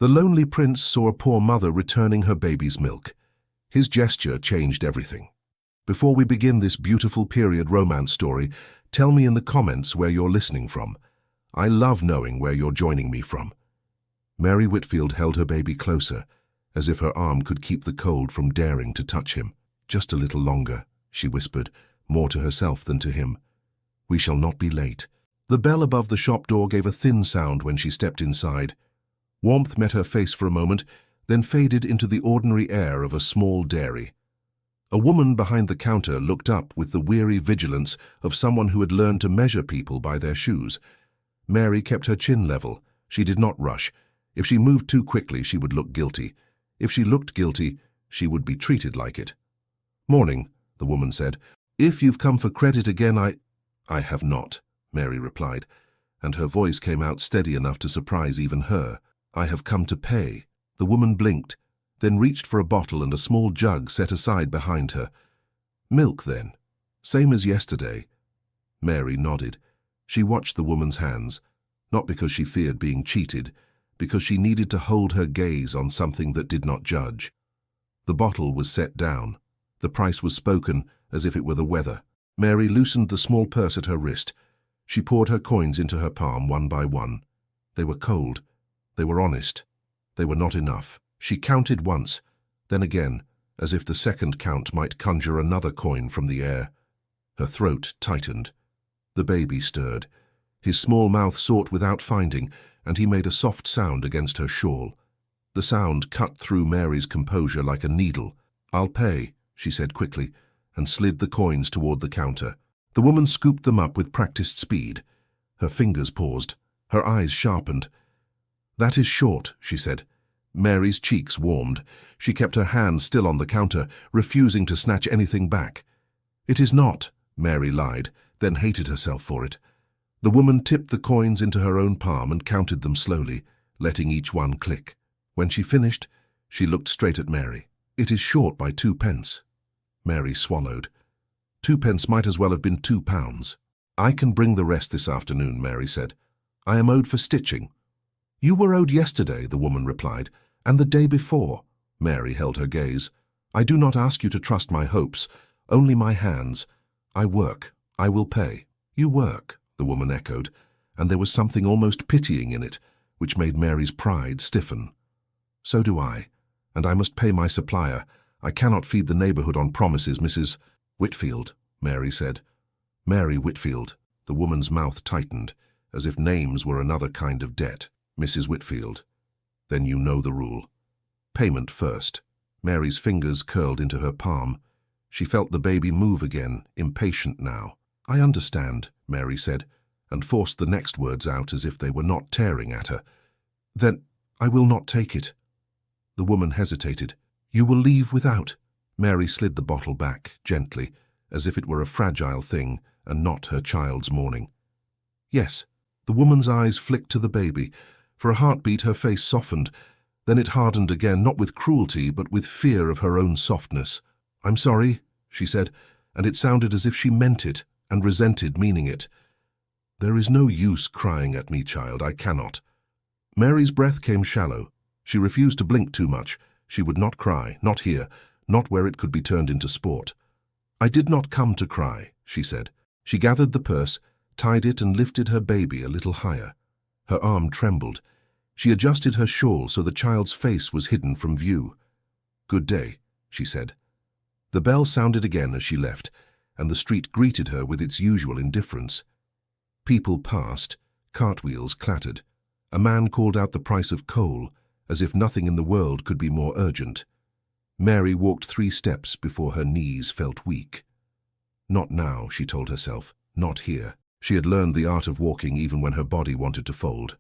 The lonely prince saw a poor mother returning her baby's milk. His gesture changed everything. Before we begin this beautiful period romance story, tell me in the comments where you're listening from. I love knowing where you're joining me from. Mary Whitfield held her baby closer, as if her arm could keep the cold from daring to touch him. "Just a little longer," she whispered, more to herself than to him. "We shall not be late." The bell above the shop door gave a thin sound when she stepped inside. Warmth met her face for a moment, then faded into the ordinary air of a small dairy. A woman behind the counter looked up with the weary vigilance of someone who had learned to measure people by their shoes. Mary kept her chin level. She did not rush. If she moved too quickly, she would look guilty. If she looked guilty, she would be treated like it. "Morning," the woman said. "If you've come for credit again, I have not," Mary replied, and her voice came out steady enough to surprise even her. "I have come to pay." The woman blinked, then reached for a bottle and a small jug set aside behind her. "Milk, then? Same as yesterday?" Mary nodded. She watched the woman's hands, not because she feared being cheated, because she needed to hold her gaze on something that did not judge. The bottle was set down. The price was spoken as if it were the weather. Mary loosened the small purse at her wrist. She poured her coins into her palm one by one. They were cold. They were honest. They were not enough. She counted once, then again, as if the second count might conjure another coin from the air. Her throat tightened. The baby stirred. His small mouth sought without finding, and he made a soft sound against her shawl. The sound cut through Mary's composure like a needle. "I'll pay," she said quickly, and slid the coins toward the counter. The woman scooped them up with practiced speed. Her fingers paused. Her eyes sharpened. "That is short," she said. Mary's cheeks warmed. She kept her hand still on the counter, refusing to snatch anything back. "It is not," Mary lied, then hated herself for it. The woman tipped the coins into her own palm and counted them slowly, letting each one click. When she finished, she looked straight at Mary. "It is short by 2 pence." Mary swallowed. 2 pence might as well have been £2. "I can bring the rest this afternoon," Mary said. "I am owed for stitching." "You were owed yesterday," the woman replied, "and the day before." Mary held her gaze. "I do not ask you to trust my hopes, only my hands. I work. I will pay." "You work," the woman echoed, and there was something almost pitying in it, which made Mary's pride stiffen. "So do I, and I must pay my supplier. I cannot feed the neighborhood on promises, Mrs. Whitfield," Mary said. "Mary Whitfield." The woman's mouth tightened, as if names were another kind of debt. "Mrs. Whitfield. Then you know the rule. Payment first." Mary's fingers curled into her palm. She felt the baby move again, impatient now. "I understand," Mary said, and forced the next words out as if they were not tearing at her. "Then I will not take it." The woman hesitated. "You will leave without?" Mary slid the bottle back, gently, as if it were a fragile thing and not her child's mourning. "Yes." The woman's eyes flicked to the baby. For a heartbeat, her face softened. Then it hardened again, not with cruelty, but with fear of her own softness. "I'm sorry," she said, and it sounded as if she meant it and resented meaning it. "There is no use crying at me, child. I cannot." Mary's breath came shallow. She refused to blink too much. She would not cry, not here, not where it could be turned into sport. "I did not come to cry," she said. She gathered the purse, tied it, and lifted her baby a little higher. Her arm trembled. She adjusted her shawl so the child's face was hidden from view. "Good day," she said. The bell sounded again as she left, and the street greeted her with its usual indifference. People passed, cartwheels clattered. A man called out the price of coal, as if nothing in the world could be more urgent. Mary walked 3 steps before her knees felt weak. Not now, she told herself, not here. She had learned the art of walking even when her body wanted to fold.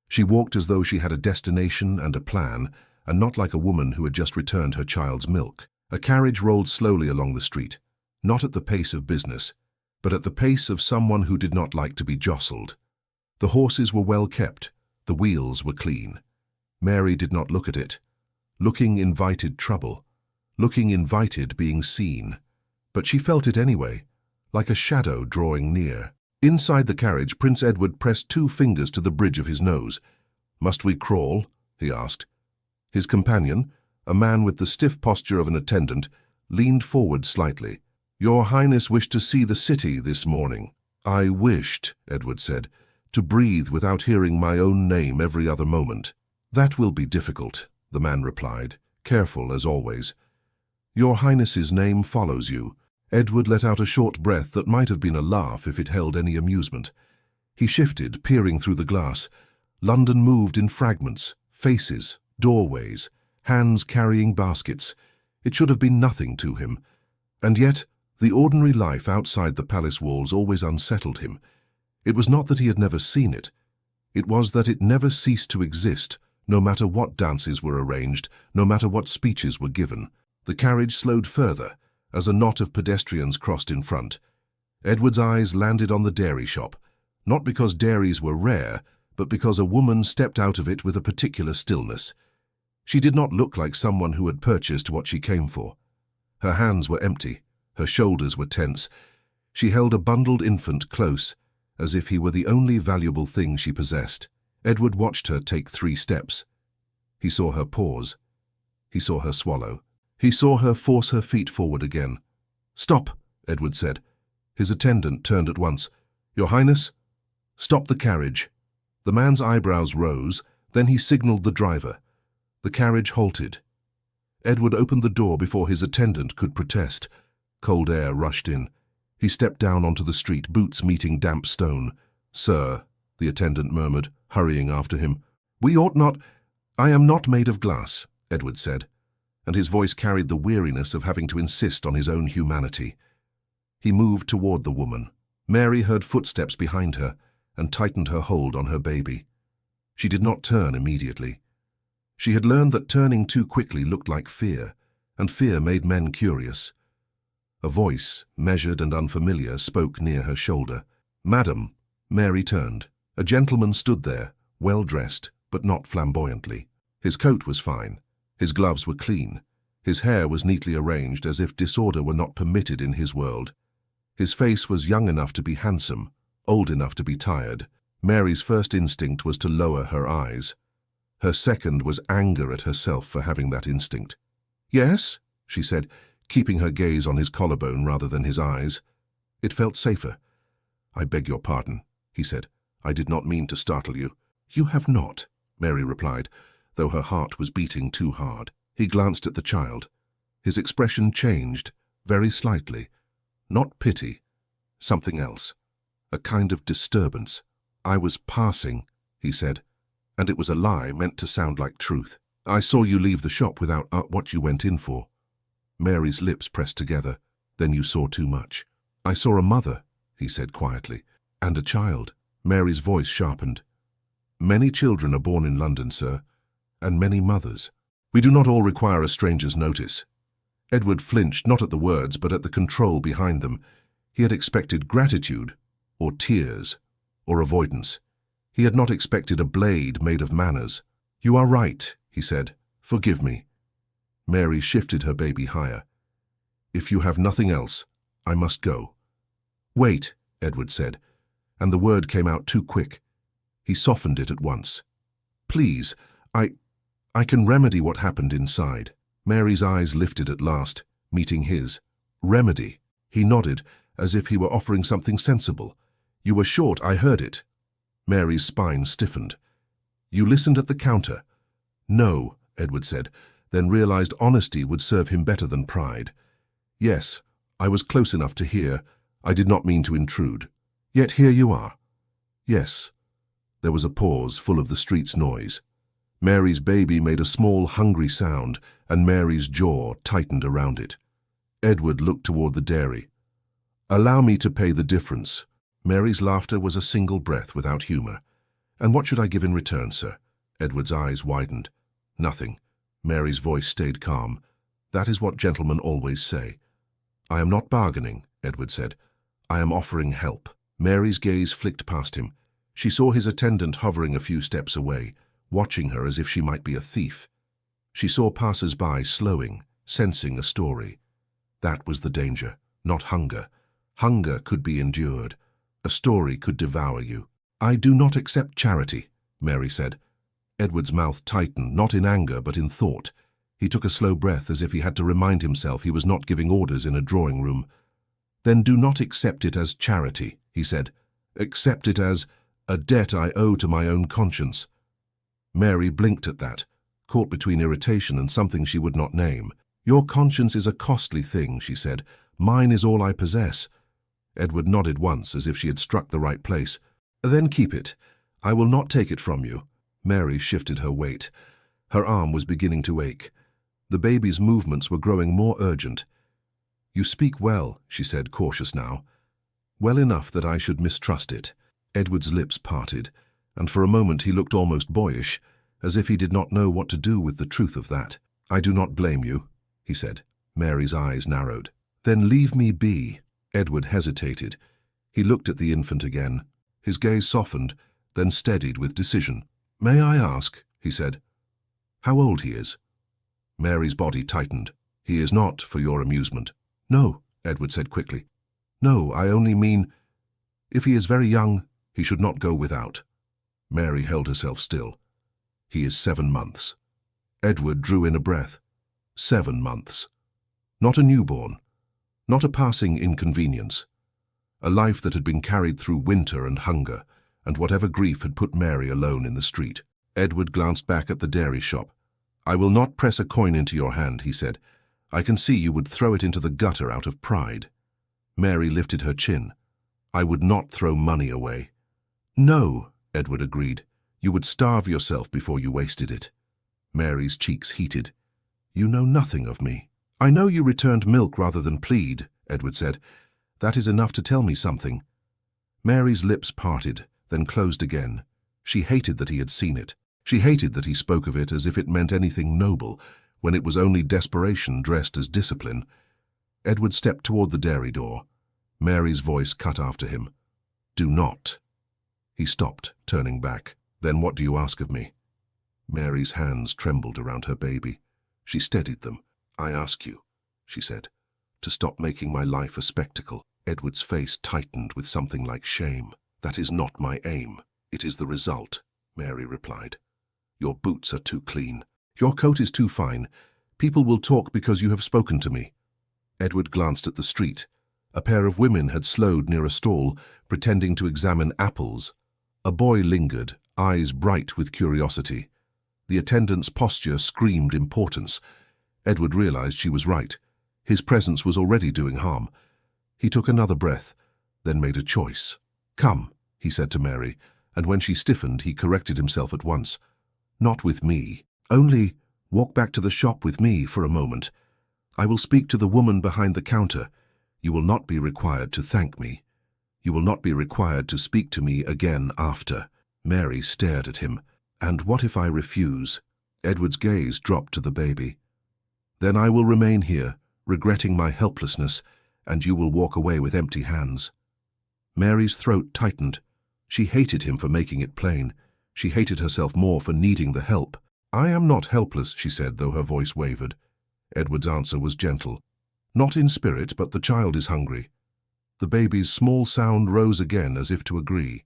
She walked as though she had a destination and a plan, and not like a woman who had just returned her child's milk. A carriage rolled slowly along the street, not at the pace of business, but at the pace of someone who did not like to be jostled. The horses were well kept, the wheels were clean. Mary did not look at it. Looking invited trouble. Looking invited being seen. But she felt it anyway, like a shadow drawing near. Inside the carriage, Prince Edward pressed 2 fingers to the bridge of his nose. "Must we crawl?" he asked. His companion, a man with the stiff posture of an attendant, leaned forward slightly. Your Highness wished to see the city this morning. I wished, Edward said, to breathe without hearing my own name every other moment. That will be difficult, the man replied, careful as always. Your Highness's name follows you. Edward let out a short breath that might have been a laugh if it held any amusement. He shifted, peering through the glass. London moved in fragments, faces, doorways, hands carrying baskets. It should have been nothing to him. And yet, the ordinary life outside the palace walls always unsettled him. It was not that he had never seen it. It was that it never ceased to exist, no matter what dances were arranged, no matter what speeches were given. The carriage slowed further, as a knot of pedestrians crossed in front. Edward's eyes landed on the dairy shop, not because dairies were rare, but because a woman stepped out of it with a particular stillness. She did not look like someone who had purchased what she came for. Her hands were empty, her shoulders were tense. She held a bundled infant close, as if he were the only valuable thing she possessed. Edward watched her take 3 steps. He saw her pause. He saw her swallow. He saw her force her feet forward again. Stop, Edward said. His attendant turned at once. Your Highness? Stop the carriage. The man's eyebrows rose, then he signaled the driver. The carriage halted. Edward opened the door before his attendant could protest. Cold air rushed in. He stepped down onto the street, boots meeting damp stone. Sir, the attendant murmured, hurrying after him. We ought not— I am not made of glass, Edward said, and his voice carried the weariness of having to insist on his own humanity. He moved toward the woman. Mary heard footsteps behind her and tightened her hold on her baby. She did not turn immediately. She had learned that turning too quickly looked like fear, and fear made men curious. A voice, measured and unfamiliar, spoke near her shoulder. Madam, Mary turned. A gentleman stood there, well-dressed, but not flamboyantly. His coat was fine. His gloves were clean. His hair was neatly arranged as if disorder were not permitted in his world. His face was young enough to be handsome, old enough to be tired. Mary's first instinct was to lower her eyes. Her second was anger at herself for having that instinct. Yes, she said, keeping her gaze on his collarbone rather than his eyes. It felt safer. I beg your pardon, he said. I did not mean to startle you. You have not, Mary replied, though her heart was beating too hard. He glanced at the child. His expression changed, very slightly. Not pity, something else. A kind of disturbance. I was passing, he said, and it was a lie meant to sound like truth. I saw you leave the shop without what you went in for. Mary's lips pressed together. Then you saw too much. I saw a mother, he said quietly, and a child. Mary's voice sharpened. Many children are born in London, sir, and many mothers. We do not all require a stranger's notice. Edward flinched not at the words, but at the control behind them. He had expected gratitude, or tears, or avoidance. He had not expected a blade made of manners. You are right, he said. Forgive me. Mary shifted her baby higher. If you have nothing else, I must go. Wait, Edward said, and the word came out too quick. He softened it at once. Please, I can remedy what happened inside. Mary's eyes lifted at last, meeting his. Remedy. He nodded, as if he were offering something sensible. You were short, I heard it. Mary's spine stiffened. You listened at the counter. No, Edward said, then realized honesty would serve him better than pride. Yes, I was close enough to hear. I did not mean to intrude. Yet here you are. Yes. There was a pause, full of the street's noise. Mary's baby made a small, hungry sound, and Mary's jaw tightened around it. Edward looked toward the dairy. Allow me to pay the difference. Mary's laughter was a single breath without humor. And what should I give in return, sir? Edward's eyes widened. Nothing. Mary's voice stayed calm. That is what gentlemen always say. I am not bargaining, Edward said. I am offering help. Mary's gaze flicked past him. She saw his attendant hovering a few steps away, watching her as if she might be a thief. She saw passers-by slowing, sensing a story. That was the danger, not hunger. Hunger could be endured. A story could devour you. I do not accept charity, Mary said. Edward's mouth tightened, not in anger but in thought. He took a slow breath as if he had to remind himself he was not giving orders in a drawing room. "Then do not accept it as charity," he said. "Accept it as a debt I owe to my own conscience." Mary blinked at that, caught between irritation and something she would not name. "Your conscience is a costly thing," she said. "Mine is all I possess." Edward nodded once, as if she had struck the right place. "Then keep it. I will not take it from you." Mary shifted her weight. Her arm was beginning to ache. The baby's movements were growing more urgent. "You speak well," she said, cautious now. "Well enough that I should mistrust it." Edward's lips parted, and for a moment he looked almost boyish, as if he did not know what to do with the truth of that. "I do not blame you," he said. Mary's eyes narrowed. "Then leave me be." Edward hesitated. He looked at the infant again. His gaze softened, then steadied with decision. "May I ask," he said, "how old he is?" Mary's body tightened. "He is not for your amusement." "No," Edward said quickly. "No, I only mean, if he is very young, he should not go without." Mary held herself still. "He is 7 months." Edward drew in a breath. 7 months. Not a newborn. Not a passing inconvenience. A life that had been carried through winter and hunger, and whatever grief had put Mary alone in the street. Edward glanced back at the dairy shop. "I will not press a coin into your hand," he said. "I can see you would throw it into the gutter out of pride." Mary lifted her chin. "I would not throw money away." "No," Edward agreed. "You would starve yourself before you wasted it." Mary's cheeks heated. "You know nothing of me." "I know you returned milk rather than plead," Edward said. "That is enough to tell me something." Mary's lips parted, then closed again. She hated that he had seen it. She hated that he spoke of it as if it meant anything noble, when it was only desperation dressed as discipline. Edward stepped toward the dairy door. Mary's voice cut after him. "Do not." He stopped, turning back. "Then what do you ask of me?" Mary's hands trembled around her baby. She steadied them. "I ask you," she said, "to stop making my life a spectacle." Edward's face tightened with something like shame. "That is not my aim. It is the result," Mary replied. "Your boots are too clean. Your coat is too fine. People will talk because you have spoken to me." Edward glanced at the street. A pair of women had slowed near a stall, pretending to examine apples. A boy lingered, eyes bright with curiosity. The attendant's posture screamed importance. Edward realized she was right. His presence was already doing harm. He took another breath, then made a choice. "Come," he said to Mary, and when she stiffened, he corrected himself at once. "Not with me. Only walk back to the shop with me for a moment. I will speak to the woman behind the counter. You will not be required to thank me. You will not be required to speak to me again after." Mary stared at him. "And what if I refuse?" Edward's gaze dropped to the baby. "Then I will remain here, regretting my helplessness, and you will walk away with empty hands." Mary's throat tightened. She hated him for making it plain. She hated herself more for needing the help. "I am not helpless," she said, though her voice wavered. Edward's answer was gentle. "Not in spirit, but the child is hungry." The baby's small sound rose again as if to agree.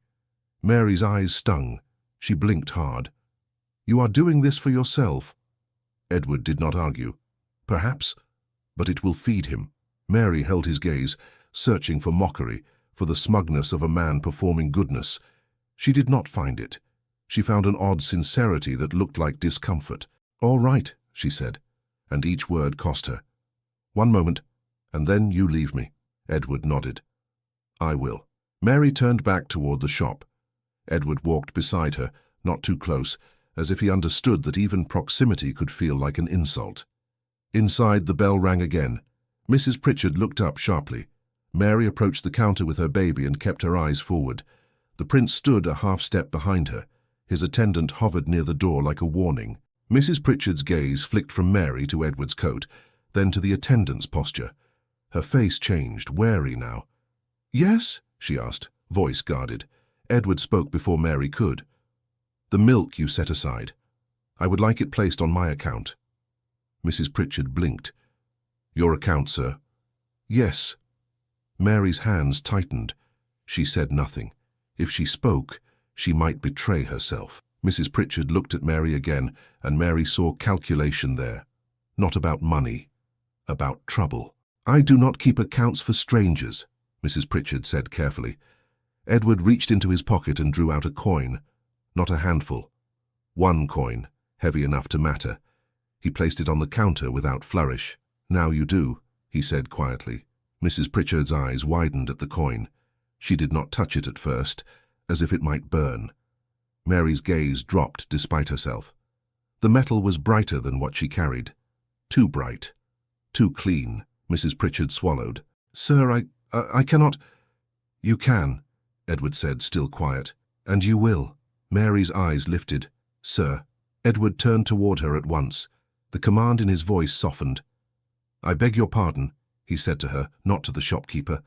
Mary's eyes stung. She blinked hard. "You are doing this for yourself." Edward did not argue. "Perhaps, but it will feed him." Mary held his gaze, searching for mockery, for the smugness of a man performing goodness. She did not find it. She found an odd sincerity that looked like discomfort. "All right," she said, and each word cost her. "One moment, and then you leave me." Edward nodded. "I will." Mary turned back toward the shop. Edward walked beside her, not too close, as if he understood that even proximity could feel like an insult. Inside, the bell rang again. Mrs. Pritchard looked up sharply. Mary approached the counter with her baby and kept her eyes forward. The prince stood a half-step behind her. His attendant hovered near the door like a warning. Mrs. Pritchard's gaze flicked from Mary to Edward's coat, then to the attendant's posture. Her face changed, wary now. "Yes?" she asked, voice guarded. Edward spoke before Mary could. "The milk you set aside. I would like it placed on my account." Mrs. Pritchard blinked. "Your account, sir?" "Yes." Mary's hands tightened. She said nothing. If she spoke, she might betray herself. Mrs. Pritchard looked at Mary again, and Mary saw calculation there. Not about money, about trouble. "I do not keep accounts for strangers," Mrs. Pritchard said carefully. Edward reached into his pocket and drew out a coin. Not a handful. One coin, heavy enough to matter. He placed it on the counter without flourish. "Now you do," he said quietly. Mrs. Pritchard's eyes widened at the coin. She did not touch it at first, as if it might burn. Mary's gaze dropped despite herself. The metal was brighter than what she carried. Too bright. Too clean. Mrs. Pritchard swallowed. "Sir, I cannot—" "You can," Edward said, still quiet. "And you will." Mary's eyes lifted. "Sir." Edward turned toward her at once. The command in his voice softened. "I beg your pardon," he said to her, not to the shopkeeper.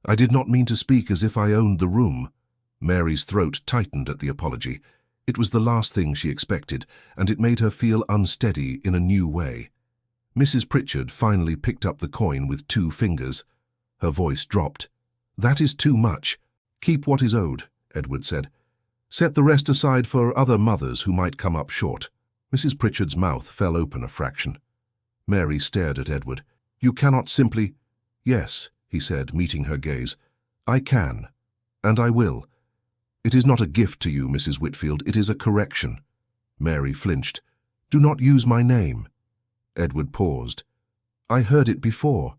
"I did not mean to speak as if I owned the room." Mary's throat tightened at the apology. It was the last thing she expected, and it made her feel unsteady in a new way. Mrs. Pritchard finally picked up the coin with 2 fingers. Her voice dropped. "That is too much. Keep what is owed," Edward said. "Set the rest aside for other mothers who might come up short." Mrs. Pritchard's mouth fell open a fraction. Mary stared at Edward. "You cannot simply—" "Yes," he said, meeting her gaze. "I can, and I will. It is not a gift to you, Mrs. Whitfield, it is a correction." Mary flinched. "Do not use my name." Edward paused. "I heard it before."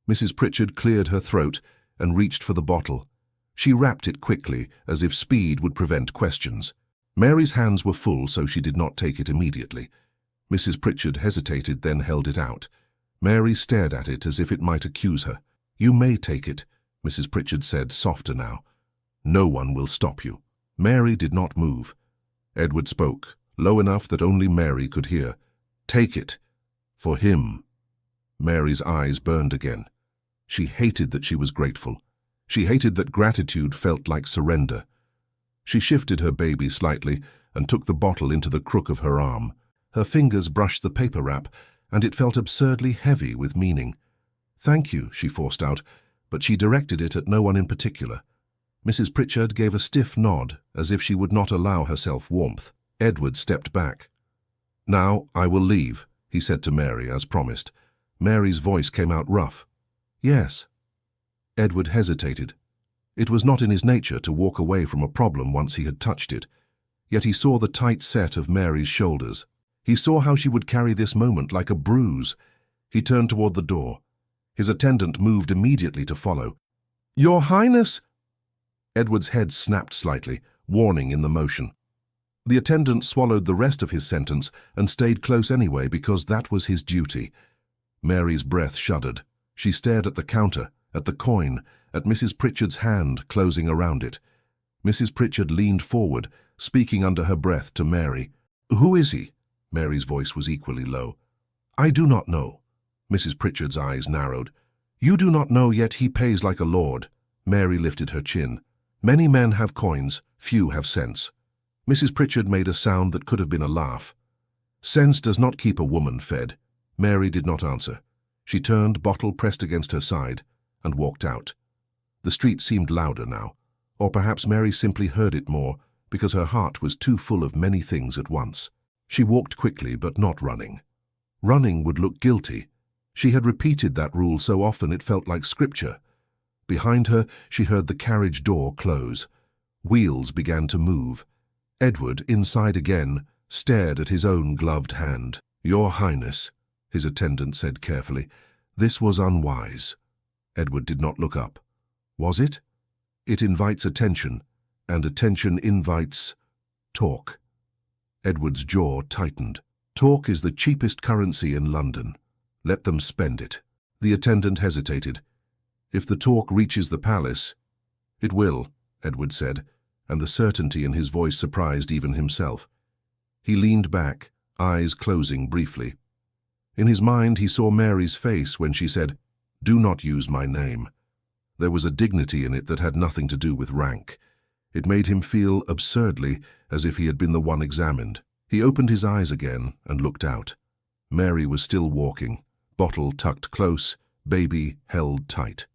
Mrs. Pritchard cleared her throat and reached for the bottle. She wrapped it quickly, as if speed would prevent questions. Mary's hands were full, so she did not take it immediately. Mrs. Pritchard hesitated, then held it out. Mary stared at it as if it might accuse her. "You may take it," Mrs. Pritchard said, softer now. "No one will stop you." Mary did not move. Edward spoke, low enough that only Mary could hear. "Take it. For him." Mary's eyes burned again. She hated that she was grateful. She hated that gratitude felt like surrender. She shifted her baby slightly and took the bottle into the crook of her arm. Her fingers brushed the paper wrap, and it felt absurdly heavy with meaning. "Thank you," she forced out, but she directed it at no one in particular. Mrs. Pritchard gave a stiff nod, as if she would not allow herself warmth. Edward stepped back. "Now I will leave," he said to Mary, as promised. Mary's voice came out rough. "Yes." Edward hesitated. It was not in his nature to walk away from a problem once he had touched it. Yet he saw the tight set of Mary's shoulders. He saw how she would carry this moment like a bruise. He turned toward the door. His attendant moved immediately to follow. "Your Highness!" Edward's head snapped slightly, warning in the motion. The attendant swallowed the rest of his sentence and stayed close anyway because that was his duty. Mary's breath shuddered. She stared at the counter, at the coin, at Mrs. Pritchard's hand closing around it. Mrs. Pritchard leaned forward, speaking under her breath to Mary. "Who is he?" Mary's voice was equally low. "I do not know." Mrs. Pritchard's eyes narrowed. "You do not know, yet he pays like a lord." Mary lifted her chin. "Many men have coins, few have sense." Mrs. Pritchard made a sound that could have been a laugh. "Sense does not keep a woman fed." Mary did not answer. She turned, bottle pressed against her side, and walked out. The street seemed louder now, or perhaps Mary simply heard it more because her heart was too full of many things at once. She walked quickly, but not running. Running would look guilty. She had repeated that rule so often it felt like scripture. Behind her, she heard the carriage door close. Wheels began to move. Edward, inside again, stared at his own gloved hand. "Your Highness," his attendant said carefully, "this was unwise." Edward did not look up. Was it? It invites attention, and attention invites talk. Edward's jaw tightened. Talk is the cheapest currency in London. Let them spend it. The attendant hesitated. "If the talk reaches the palace—" "It will," Edward said, and the certainty in his voice surprised even himself. He leaned back, eyes closing briefly. In his mind he saw Mary's face when she said, "Do not use my name." There was a dignity in it that had nothing to do with rank. It made him feel absurdly as if he had been the one examined. He opened his eyes again and looked out. Mary was still walking, bottle tucked close, baby held tight.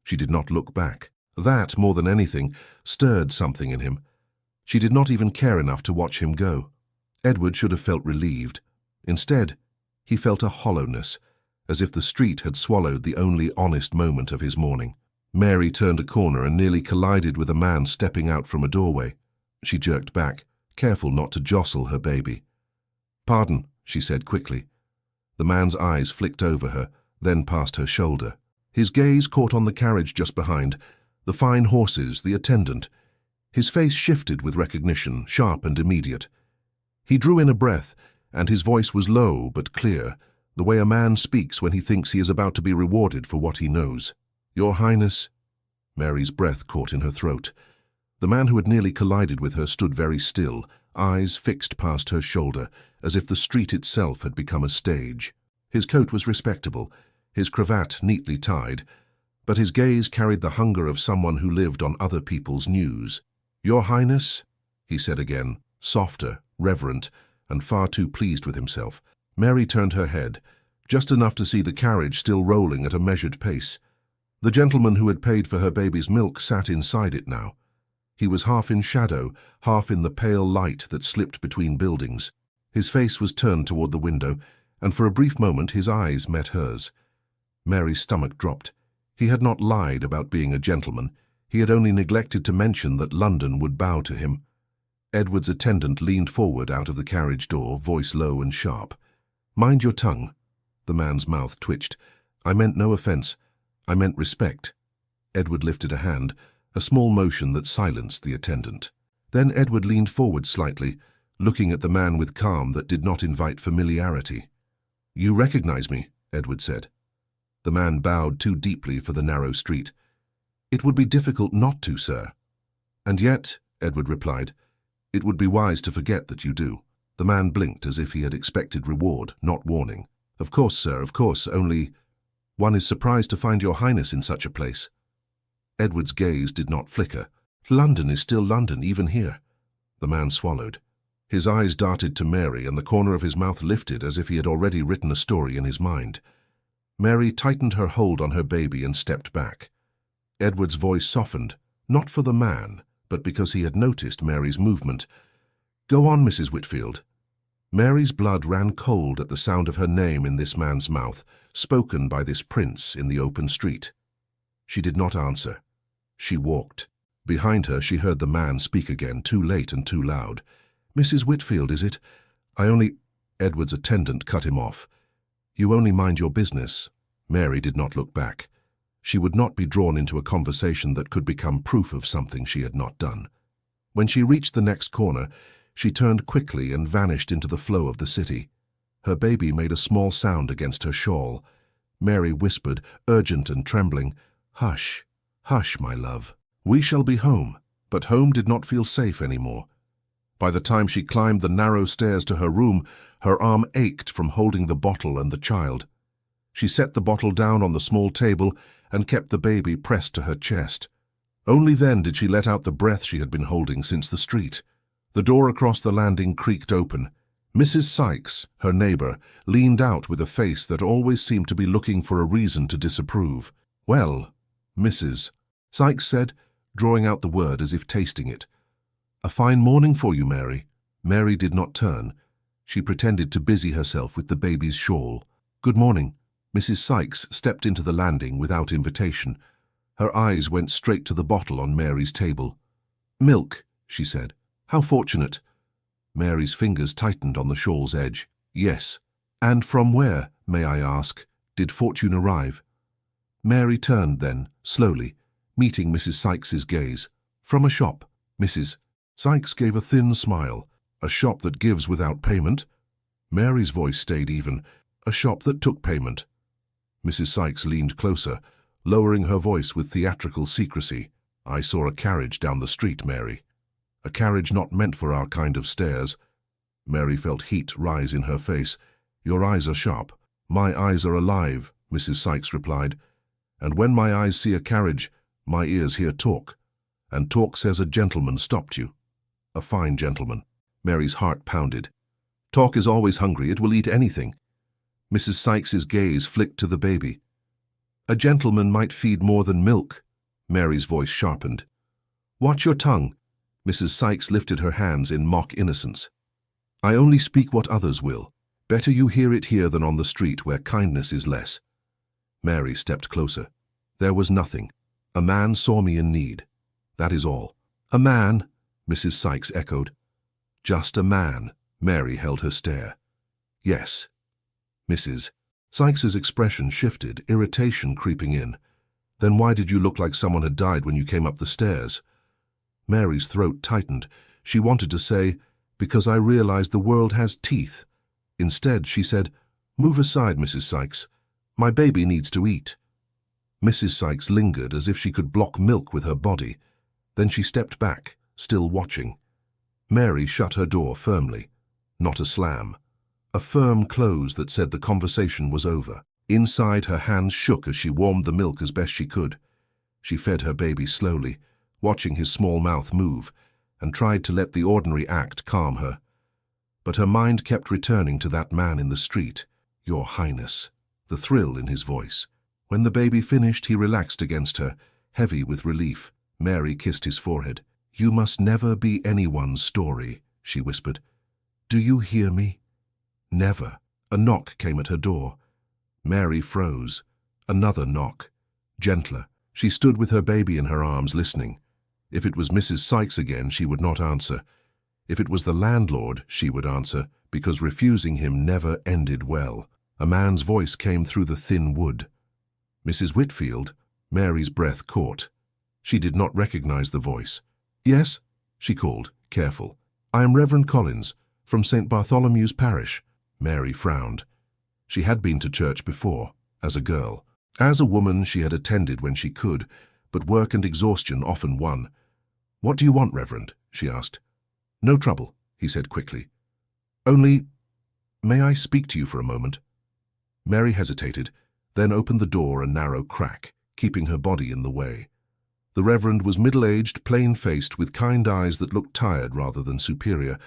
She did not look back. That, more than anything, stirred something in him. She did not even care enough to watch him go. Edward should have felt relieved. Instead, he felt a hollowness, as if the street had swallowed the only honest moment of his morning. Mary turned a corner and nearly collided with a man stepping out from a doorway. She jerked back, careful not to jostle her baby. "Pardon," she said quickly. The man's eyes flicked over her, then past her shoulder. His gaze caught on the carriage just behind, the fine horses, the attendant. His face shifted with recognition, sharp and immediate. He drew in a breath, and his voice was low but clear, the way a man speaks when he thinks he is about to be rewarded for what he knows. "Your Highness." Mary's breath caught in her throat. The man who had nearly collided with her stood very still, eyes fixed past her shoulder, as if the street itself had become a stage. His coat was respectable, his cravat neatly tied, but his gaze carried the hunger of someone who lived on other people's news. "Your Highness," he said again, softer, reverent, and far too pleased with himself. Mary turned her head, just enough to see the carriage still rolling at a measured pace. The gentleman who had paid for her baby's milk sat inside it now. He was half in shadow, half in the pale light that slipped between buildings. His face was turned toward the window, and for a brief moment his eyes met hers. Mary's stomach dropped. He had not lied about being a gentleman. He had only neglected to mention that London would bow to him. Edward's attendant leaned forward out of the carriage door, voice low and sharp. "Mind your tongue." The man's mouth twitched. "I meant no offense. I meant respect." Edward lifted a hand, a small motion that silenced the attendant. Then Edward leaned forward slightly, looking at the man with calm that did not invite familiarity. "You recognize me," Edward said. The man bowed too deeply for the narrow street. "It would be difficult not to, sir." "And yet," Edward replied, "it would be wise to forget that you do." The man blinked as if he had expected reward, not warning. "Of course, sir, of course, only one is surprised to find your Highness in such a place." Edward's gaze did not flicker. "London is still London, even here." The man swallowed. His eyes darted to Mary, and the corner of his mouth lifted as if he had already written a story in his mind. Mary tightened her hold on her baby and stepped back. Edward's voice softened, not for the man, but because he had noticed Mary's movement. "Go on, Mrs. Whitfield." Mary's blood ran cold at the sound of her name in this man's mouth, spoken by this prince in the open street. She did not answer. She walked. Behind her she heard the man speak again, too late and too loud. "Mrs. Whitfield, is it? I only—" Edward's attendant cut him off. "You only mind your business." Mary did not look back. She would not be drawn into a conversation that could become proof of something she had not done. When she reached the next corner, she turned quickly and vanished into the flow of the city. Her baby made a small sound against her shawl. Mary whispered, urgent and trembling, "Hush, hush, my love. We shall be home." But home did not feel safe anymore. By the time she climbed the narrow stairs to her room, her arm ached from holding the bottle and the child. She set the bottle down on the small table and kept the baby pressed to her chest. Only then did she let out the breath she had been holding since the street. The door across the landing creaked open. Mrs. Sykes, her neighbour, leaned out with a face that always seemed to be looking for a reason to disapprove. "Well, Mrs." Sykes said, drawing out the word as if tasting it. "A fine morning for you, Mary." Mary did not turn. She pretended to busy herself with the baby's shawl. "Good morning." Mrs. Sykes stepped into the landing without invitation. Her eyes went straight to the bottle on Mary's table. "Milk," she said. "How fortunate." Mary's fingers tightened on the shawl's edge. "Yes." "And from where, may I ask, did fortune arrive?" Mary turned then, slowly, meeting Mrs. Sykes's gaze. "From a shop." Mrs. Sykes gave a thin smile. "A shop that gives without payment?" Mary's voice stayed even. "A shop that took payment." Mrs. Sykes leaned closer, lowering her voice with theatrical secrecy. "I saw a carriage down the street, Mary. A carriage not meant for our kind of stairs." Mary felt heat rise in her face. "Your eyes are sharp." "My eyes are alive," Mrs. Sykes replied. "And when my eyes see a carriage, my ears hear talk. And talk says a gentleman stopped you. A fine gentleman." Mary's heart pounded. "Talk is always hungry. It will eat anything." Mrs. Sykes's gaze flicked to the baby. "A gentleman might feed more than milk." Mary's voice sharpened. "Watch your tongue." Mrs. Sykes lifted her hands in mock innocence. I only speak what others will. Better you hear it here than on the street where kindness is less. Mary stepped closer. There was nothing. A man saw me in need. That is all. A man, Mrs. Sykes echoed. Just a man. Mary held her stare. Yes. Mrs. Sykes's expression shifted, irritation creeping in. Then why did you look like someone had died when you came up the stairs? Mary's throat tightened. She wanted to say, because I realized the world has teeth. Instead, she said, Move aside, Mrs. Sykes. My baby needs to eat. Mrs. Sykes lingered as if she could block milk with her body. Then she stepped back, still watching. Mary shut her door firmly. Not a slam. A firm close that said the conversation was over. Inside, her hands shook as she warmed the milk as best she could. She fed her baby slowly, watching his small mouth move, and tried to let the ordinary act calm her. But her mind kept returning to that man in the street. Your Highness. The thrill in his voice. When the baby finished, he relaxed against her, heavy with relief. Mary kissed his forehead. You must never be anyone's story, she whispered. Do you hear me? Never. A knock came at her door. Mary froze. Another knock. Gentler. She stood with her baby in her arms, listening. If it was Mrs. Sykes again, she would not answer. If it was the landlord, she would answer, because refusing him never ended well. A man's voice came through the thin wood. Mrs. Whitfield. Mary's breath caught. She did not recognize the voice. Yes, she called, careful. I am Reverend Collins, from St. Bartholomew's Parish. Mary frowned. She had been to church before, as a girl. As a woman, she had attended when she could, but work and exhaustion often won. What do you want, Reverend? She asked. No trouble, he said quickly. Only, may I speak to you for a moment? Mary hesitated, then opened the door a narrow crack, keeping her body in the way. The Reverend was middle-aged, plain-faced, with kind eyes that looked tired rather than superior.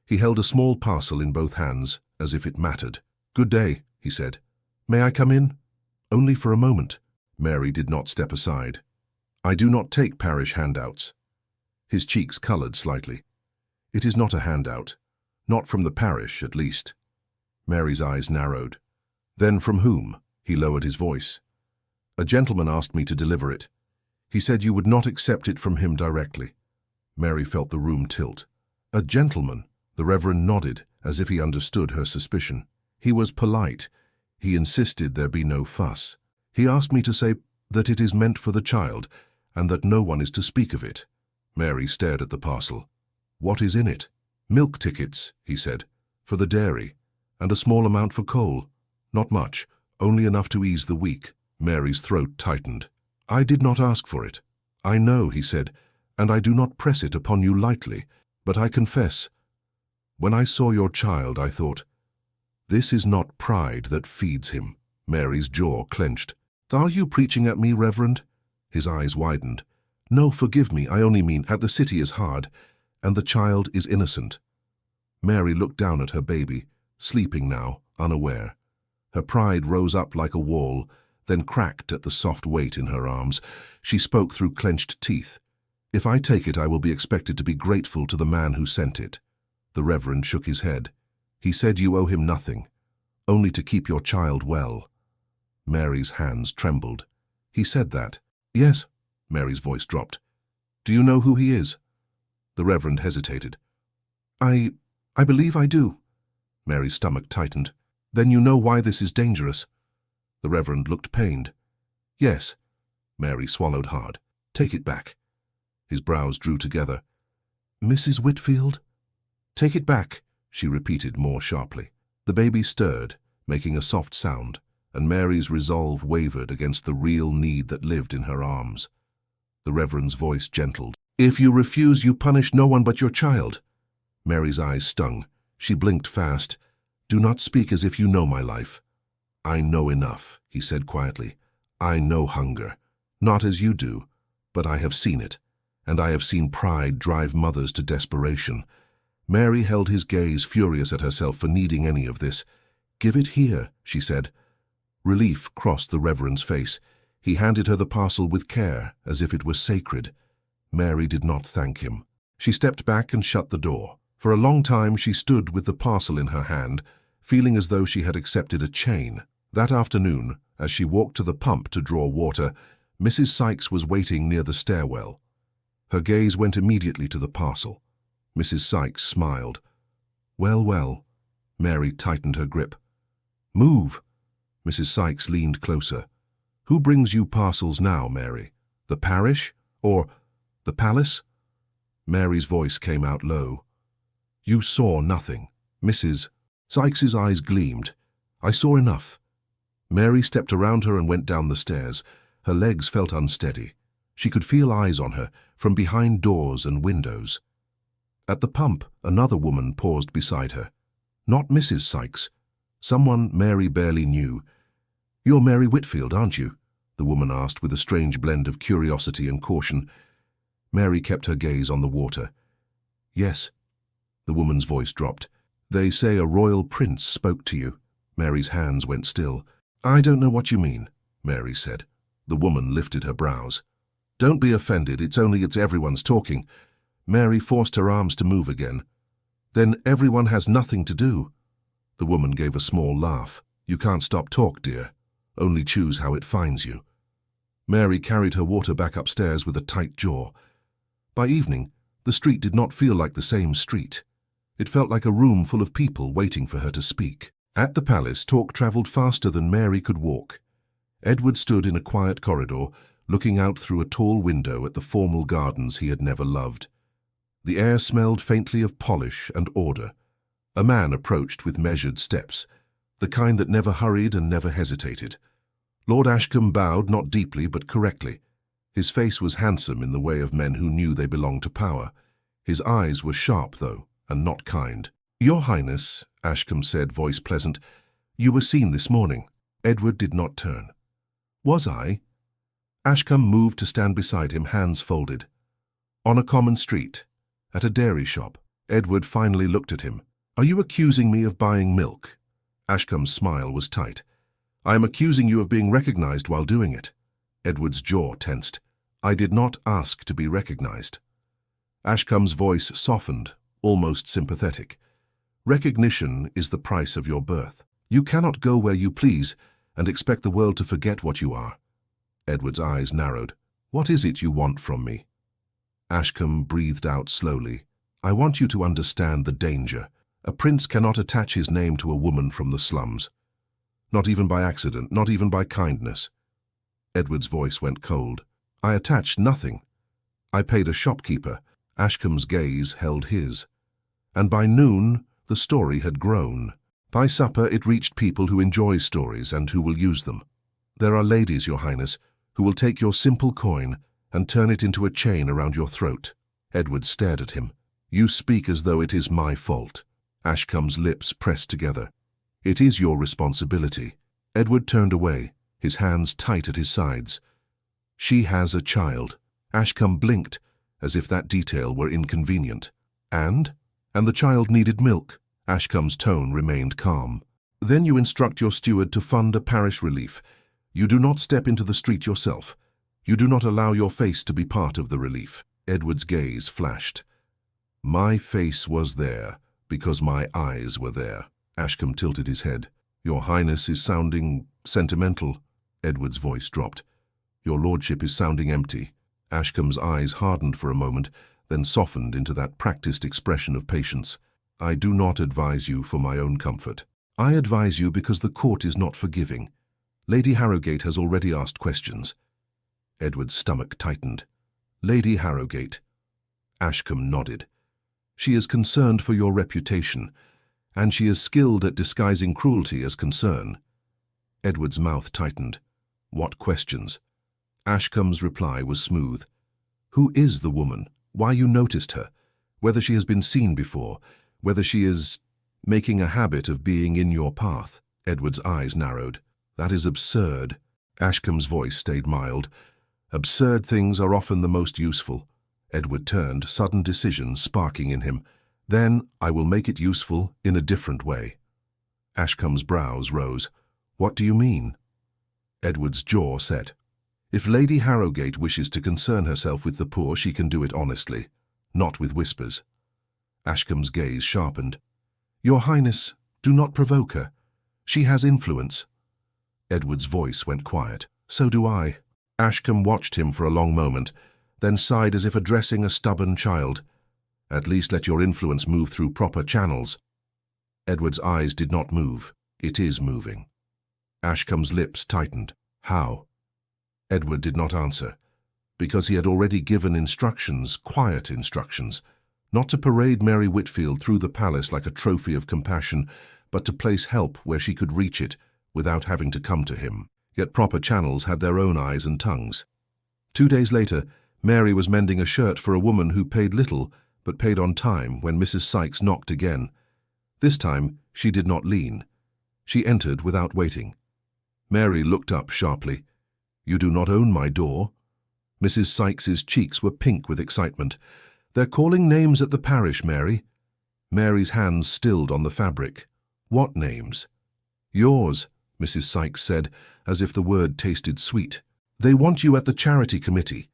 He held a small parcel in both hands, as if it mattered. Good day, he said. May I come in? Only for a moment. Mary did not step aside. I do not take parish handouts. His cheeks colored slightly. It is not a handout. Not from the parish, at least. Mary's eyes narrowed. Then from whom? He lowered his voice. A gentleman asked me to deliver it. He said you would not accept it from him directly. Mary felt the room tilt. A gentleman? The Reverend nodded, as if he understood her suspicion. He was polite. He insisted there be no fuss. He asked me to say that it is meant for the child, and that no one is to speak of it. Mary stared at the parcel. What is in it? Milk tickets, he said, for the dairy, and a small amount for coal. Not much, only enough to ease the week. Mary's throat tightened. I did not ask for it. I know, he said, and I do not press it upon you lightly, but I confess, when I saw your child, I thought, this is not pride that feeds him. Mary's jaw clenched. Are you preaching at me, Reverend? His eyes widened. No, forgive me, I only mean at the city is hard, and the child is innocent. Mary looked down at her baby, sleeping now, unaware. Her pride rose up like a wall, then cracked at the soft weight in her arms. She spoke through clenched teeth. If I take it, I will be expected to be grateful to the man who sent it. The Reverend shook his head. He said you owe him nothing, only to keep your child well. Mary's hands trembled. He said that. Yes, Mary's voice dropped. Do you know who he is? The Reverend hesitated. I believe I do. Mary's stomach tightened. Then you know why this is dangerous. The Reverend looked pained. Yes. Mary swallowed hard. Take it back. His brows drew together. Mrs. Whitfield? Take it back, she repeated more sharply. The baby stirred, making a soft sound, and Mary's resolve wavered against the real need that lived in her arms. The Reverend's voice gentled. If you refuse, you punish no one but your child. Mary's eyes stung. She blinked fast. Do not speak as if you know my life. I know enough, he said quietly. I know hunger. Not as you do, but I have seen it, and I have seen pride drive mothers to desperation. Mary held his gaze, furious at herself for needing any of this. Give it here, she said. Relief crossed the Reverend's face. He handed her the parcel with care, as if it were sacred. Mary did not thank him. She stepped back and shut the door. For a long time she stood with the parcel in her hand, feeling as though she had accepted a chain. That afternoon, as she walked to the pump to draw water, Mrs. Sykes was waiting near the stairwell. Her gaze went immediately to the parcel. Mrs. Sykes smiled. "Well, well." Mary tightened her grip. "Move." Mrs. Sykes leaned closer. "Who brings you parcels now, Mary? The parish? Or the palace?" Mary's voice came out low. "You saw nothing." Mrs. Sykes's eyes gleamed. "I saw enough." Mary stepped around her and went down the stairs. Her legs felt unsteady. She could feel eyes on her from behind doors and windows. At the pump, another woman paused beside her. Not Mrs. Sykes. Someone Mary barely knew. "You're Mary Whitfield, aren't you?" the woman asked with a strange blend of curiosity and caution. Mary kept her gaze on the water. "Yes." The woman's voice dropped. "They say a royal prince spoke to you." Mary's hands went still. "I don't know what you mean," Mary said. The woman lifted her brows. "Don't be offended, it's everyone's talking." Mary forced her arms to move again. "Then everyone has nothing to do." The woman gave a small laugh. "You can't stop talk, dear. Only choose how it finds you." Mary carried her water back upstairs with a tight jaw. By evening, the street did not feel like the same street. It felt like a room full of people waiting for her to speak. At the palace, talk travelled faster than Mary could walk. Edward stood in a quiet corridor, looking out through a tall window at the formal gardens he had never loved. The air smelled faintly of polish and order. A man approached with measured steps, the kind that never hurried and never hesitated. Lord Ashcombe bowed not deeply but correctly. His face was handsome in the way of men who knew they belonged to power. His eyes were sharp, though, and not kind. "Your Highness," Ashcombe said, voice pleasant, "you were seen this morning." Edward did not turn. "Was I?" Ashcombe moved to stand beside him, hands folded. "On a common street, at a dairy shop." Edward finally looked at him. "Are you accusing me of buying milk?" Ashcombe's smile was tight. "I am accusing you of being recognized while doing it." Edward's jaw tensed. "I did not ask to be recognized." Ashcombe's voice softened, almost sympathetic. "Recognition is the price of your birth. You cannot go where you please and expect the world to forget what you are." Edward's eyes narrowed. "What is it you want from me?" Ashcombe breathed out slowly. "I want you to understand the danger. A prince cannot attach his name to a woman from the slums. Not even by accident, not even by kindness." Edward's voice went cold. "I attached nothing. I paid a shopkeeper." Ashcombe's gaze held his. And by noon, the story had grown. By supper, it reached people who enjoy stories and who will use them. "There are ladies, Your Highness, who will take your simple coin and turn it into a chain around your throat." Edward stared at him. "You speak as though it is my fault." Ashcombe's lips pressed together. "It is your responsibility." Edward turned away, his hands tight at his sides. "She has a child." Ashcombe blinked, as if that detail were inconvenient. And the child needed milk." Ashcombe's tone remained calm. "Then you instruct your steward to fund a parish relief. You do not step into the street yourself. You do not allow your face to be part of the relief." Edward's gaze flashed. "My face was there because my eyes were there." Ashcombe tilted his head. "Your Highness is sounding sentimental." Edward's voice dropped. "Your Lordship is sounding empty." Ashcombe's eyes hardened for a moment, then softened into that practiced expression of patience. "I do not advise you for my own comfort. I advise you because the court is not forgiving. Lady Harrogate has already asked questions." Edward's stomach tightened. "Lady Harrogate." Ashcombe nodded. "She is concerned for your reputation, and she is skilled at disguising cruelty as concern." Edward's mouth tightened. "What questions?" Ashcombe's reply was smooth. "Who is the woman? Why you noticed her? Whether she has been seen before? Whether she is making a habit of being in your path?" Edward's eyes narrowed. "That is absurd." Ashcombe's voice stayed mild. "Absurd things are often the most useful." Edward turned, sudden decision sparking in him. "Then I will make it useful in a different way." Ashcombe's brows rose. "What do you mean?" Edward's jaw set. "If Lady Harrogate wishes to concern herself with the poor, she can do it honestly. not with whispers. Ashcombe's gaze sharpened. "Your Highness, do not provoke her. She has influence." Edward's voice went quiet. "So do I." Ashcombe watched him for a long moment, then sighed as if addressing a stubborn child. "At least let your influence move through proper channels." Edward's eyes did not move. "It is moving." Ashcombe's lips tightened. "How?" Edward did not answer, because he had already given instructions, quiet instructions, not to parade Mary Whitfield through the palace like a trophy of compassion, but to place help where she could reach it without having to come to him. Yet proper channels had their own eyes and tongues. 2 days later, Mary was mending a shirt for a woman who paid little but paid on time when Mrs. Sykes knocked again. This time, she did not lean. She entered without waiting. Mary looked up sharply. "You do not own my door." Mrs. Sykes's cheeks were pink with excitement. "They're calling names at the parish, Mary." Mary's hands stilled on the fabric. "What names?" "Yours," Mrs. Sykes said, as if the word tasted sweet. "They want you at the charity committee."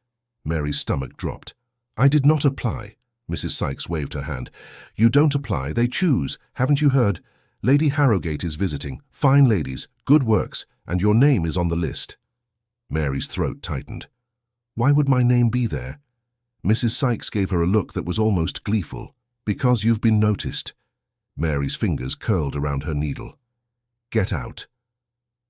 Mary's stomach dropped. "I did not apply." Mrs. Sykes waved her hand. "You don't apply, they choose. Haven't you heard? Lady Harrogate is visiting. Fine ladies, good works, and your name is on the list." Mary's throat tightened. "Why would my name be there?" Mrs. Sykes gave her a look that was almost gleeful. "Because you've been noticed." Mary's fingers curled around her needle. "Get out."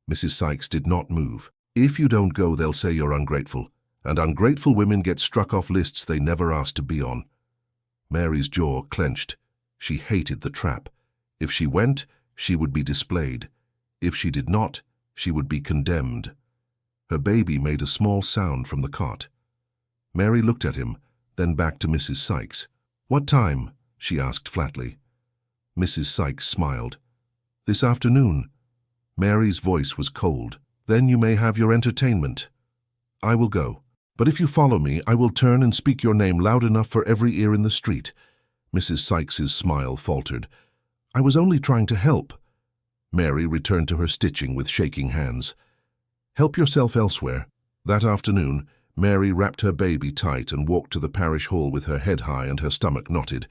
Mrs. Sykes did not move. "If you don't go, they'll say you're ungrateful, and ungrateful women get struck off lists they never asked to be on." Mary's jaw clenched. She hated the trap. If she went, she would be displayed. If she did not, she would be condemned. Her baby made a small sound from the cot. Mary looked at him, then back to Mrs. Sykes. "What time?" she asked flatly. Mrs. Sykes smiled. "This afternoon." Mary's voice was cold. "Then you may have your entertainment." "I will go. But if you follow me, I will turn and speak your name loud enough for every ear in the street." Mrs. Sykes's smile faltered. "I was only trying to help." Mary returned to her stitching with shaking hands. "Help yourself elsewhere." That afternoon, Mary wrapped her baby tight and walked to the parish hall with her head high and her stomach knotted.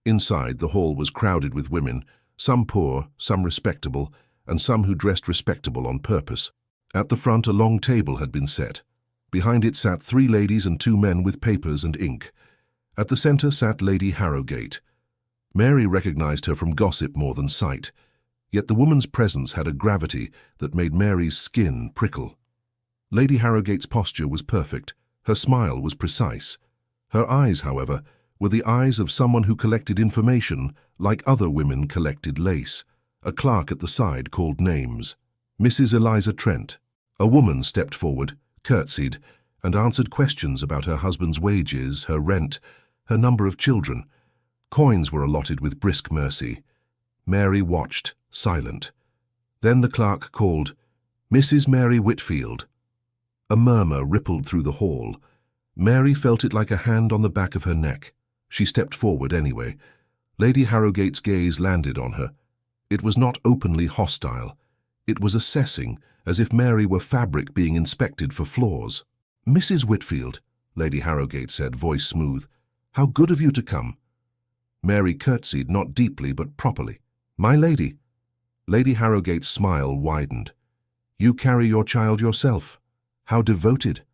Inside, the hall was crowded with women, some poor, some respectable, and some who dressed respectable on purpose. At the front, a long table had been set. Behind it sat 3 ladies and 2 men with papers and ink. At the center sat Lady Harrogate. Mary recognized her from gossip more than sight, yet the woman's presence had a gravity that made Mary's skin prickle. Lady Harrogate's posture was perfect. Her smile was precise. Her eyes, however, were the eyes of someone who collected information like other women collected lace. A clerk at the side called names. "Mrs. Eliza Trent." A woman stepped forward, curtsied, and answered questions about her husband's wages, her rent, her number of children. Coins were allotted with brisk mercy. Mary watched, silent. Then the clerk called, "Mrs. Mary Whitfield." A murmur rippled through the hall. Mary felt it like a hand on the back of her neck. She stepped forward anyway. Lady Harrogate's gaze landed on her. It was not openly hostile. It was assessing, as if Mary were fabric being inspected for flaws. "Mrs. Whitfield," Lady Harrogate said, voice smooth, "how good of you to come." Mary curtsied, not deeply but properly. "My lady." Lady Harrogate's smile widened. "You carry your child yourself. How devoted."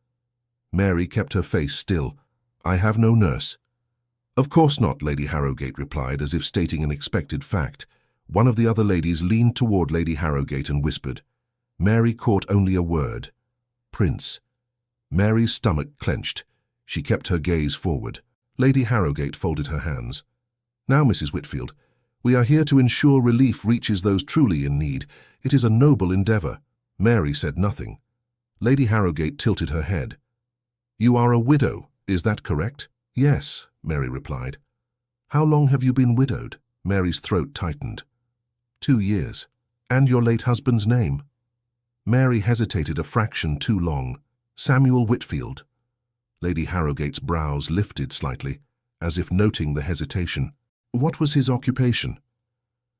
Mary kept her face still. "I have no nurse." "Of course not," Lady Harrogate replied, as if stating an expected fact. One of the other ladies leaned toward Lady Harrogate and whispered. Mary caught only a word. "Prince." Mary's stomach clenched. She kept her gaze forward. Lady Harrogate folded her hands. "Now, Mrs. Whitfield, we are here to ensure relief reaches those truly in need. It is a noble endeavor." Mary said nothing. Lady Harrogate tilted her head. "You are a widow, is that correct?" "Yes," Mary replied. "How long have you been widowed?" Mary's throat tightened. 2 years. "And your late husband's name?" Mary hesitated a fraction too long. "Samuel Whitfield." Lady Harrogate's brows lifted slightly, as if noting the hesitation. "What was his occupation?"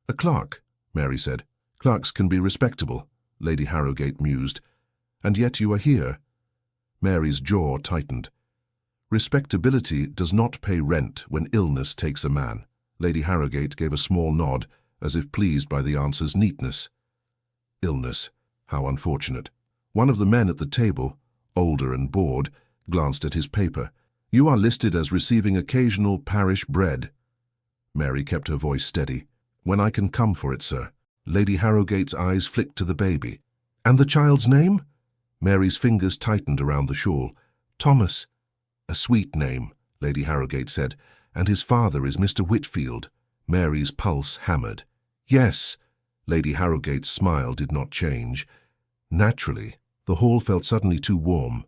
"A clerk," Mary said. "Clerks can be respectable," Lady Harrogate mused. "And yet you are here." Mary's jaw tightened. Respectability does not pay rent when illness takes a man. Lady Harrogate gave a small nod, as if pleased by the answer's neatness. Illness. How unfortunate. One of the men at the table, older and bored, glanced at his paper. You are listed as receiving occasional parish bread. Mary kept her voice steady. When I can come for it, sir. Lady Harrogate's eyes flicked to the baby. And the child's name? Mary's fingers tightened around the shawl. Thomas. A sweet name, Lady Harrogate said, and his father is Mr. Whitfield. Mary's pulse hammered. Yes. Lady Harrogate's smile did not change. Naturally, the hall felt suddenly too warm.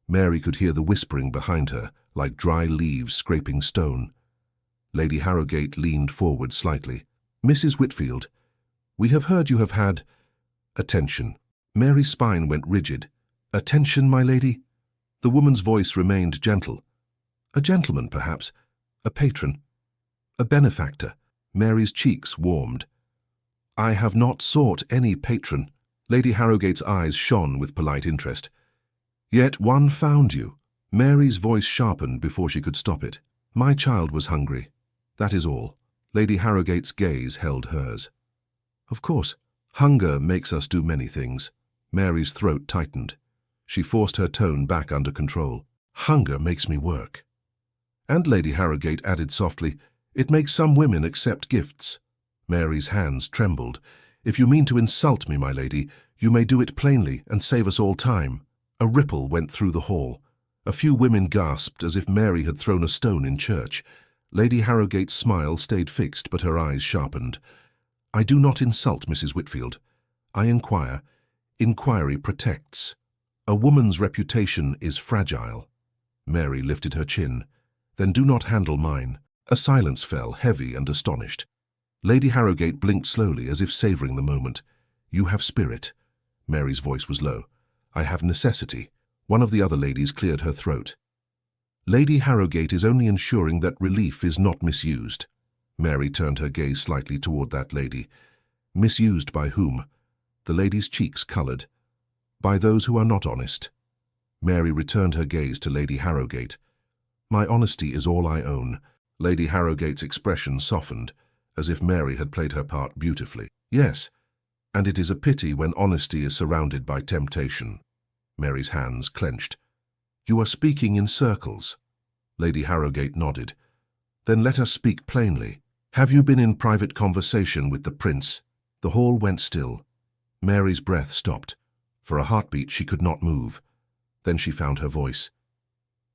Mary could hear the whispering behind her, like dry leaves scraping stone. Lady Harrogate leaned forward slightly. Mrs. Whitfield, we have heard you have had... Attention. Mary's spine went rigid. Attention, my lady? The woman's voice remained gentle. A gentleman, perhaps. A patron. A benefactor. Mary's cheeks warmed. I have not sought any patron. Lady Harrogate's eyes shone with polite interest. Yet one found you. Mary's voice sharpened before she could stop it. My child was hungry. That is all. Lady Harrogate's gaze held hers. Of course, hunger makes us do many things. Mary's throat tightened. She forced her tone back under control. Hunger makes me work. And Lady Harrogate added softly, it makes some women accept gifts. Mary's hands trembled. If you mean to insult me, my lady, you may do it plainly and save us all time. A ripple went through the hall. A few women gasped as if Mary had thrown a stone in church. Lady Harrogate's smile stayed fixed, but her eyes sharpened. I do not insult Mrs. Whitfield. I inquire. Inquiry protects. A woman's reputation is fragile. Mary lifted her chin. Then do not handle mine. A silence fell, heavy and astonished. Lady Harrogate blinked slowly, as if savouring the moment. You have spirit. Mary's voice was low. I have necessity. One of the other ladies cleared her throat. Lady Harrogate is only ensuring that relief is not misused. Mary turned her gaze slightly toward that lady. Misused by whom? The lady's cheeks coloured. By those who are not honest. Mary returned her gaze to Lady Harrogate. My honesty is all I own. Lady Harrogate's expression softened, as if Mary had played her part beautifully. Yes, and it is a pity when honesty is surrounded by temptation. Mary's hands clenched. You are speaking in circles. Lady Harrogate nodded. Then let us speak plainly. Have you been in private conversation with the prince? The hall went still. Mary's breath stopped. For a heartbeat she could not move. Then she found her voice.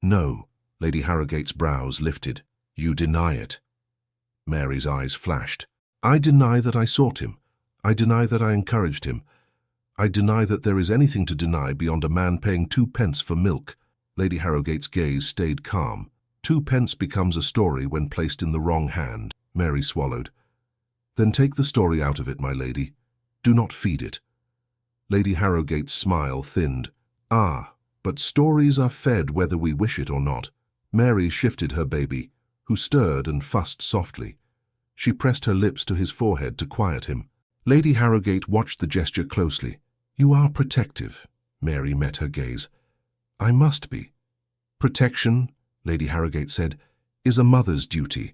No. Lady Harrogate's brows lifted. You deny it. Mary's eyes flashed. I deny that I sought him. I deny that I encouraged him. I deny that there is anything to deny beyond a man paying 2 pence for milk. Lady Harrogate's gaze stayed calm. 2 pence becomes a story when placed in the wrong hand. Mary swallowed. Then take the story out of it, my lady. Do not feed it. Lady Harrogate's smile thinned. Ah, but stories are fed whether we wish it or not. Mary shifted her baby, who stirred and fussed softly. She pressed her lips to his forehead to quiet him. Lady Harrogate watched the gesture closely. You are protective. Mary met her gaze. I must be. Protection, Lady Harrogate said, is a mother's duty,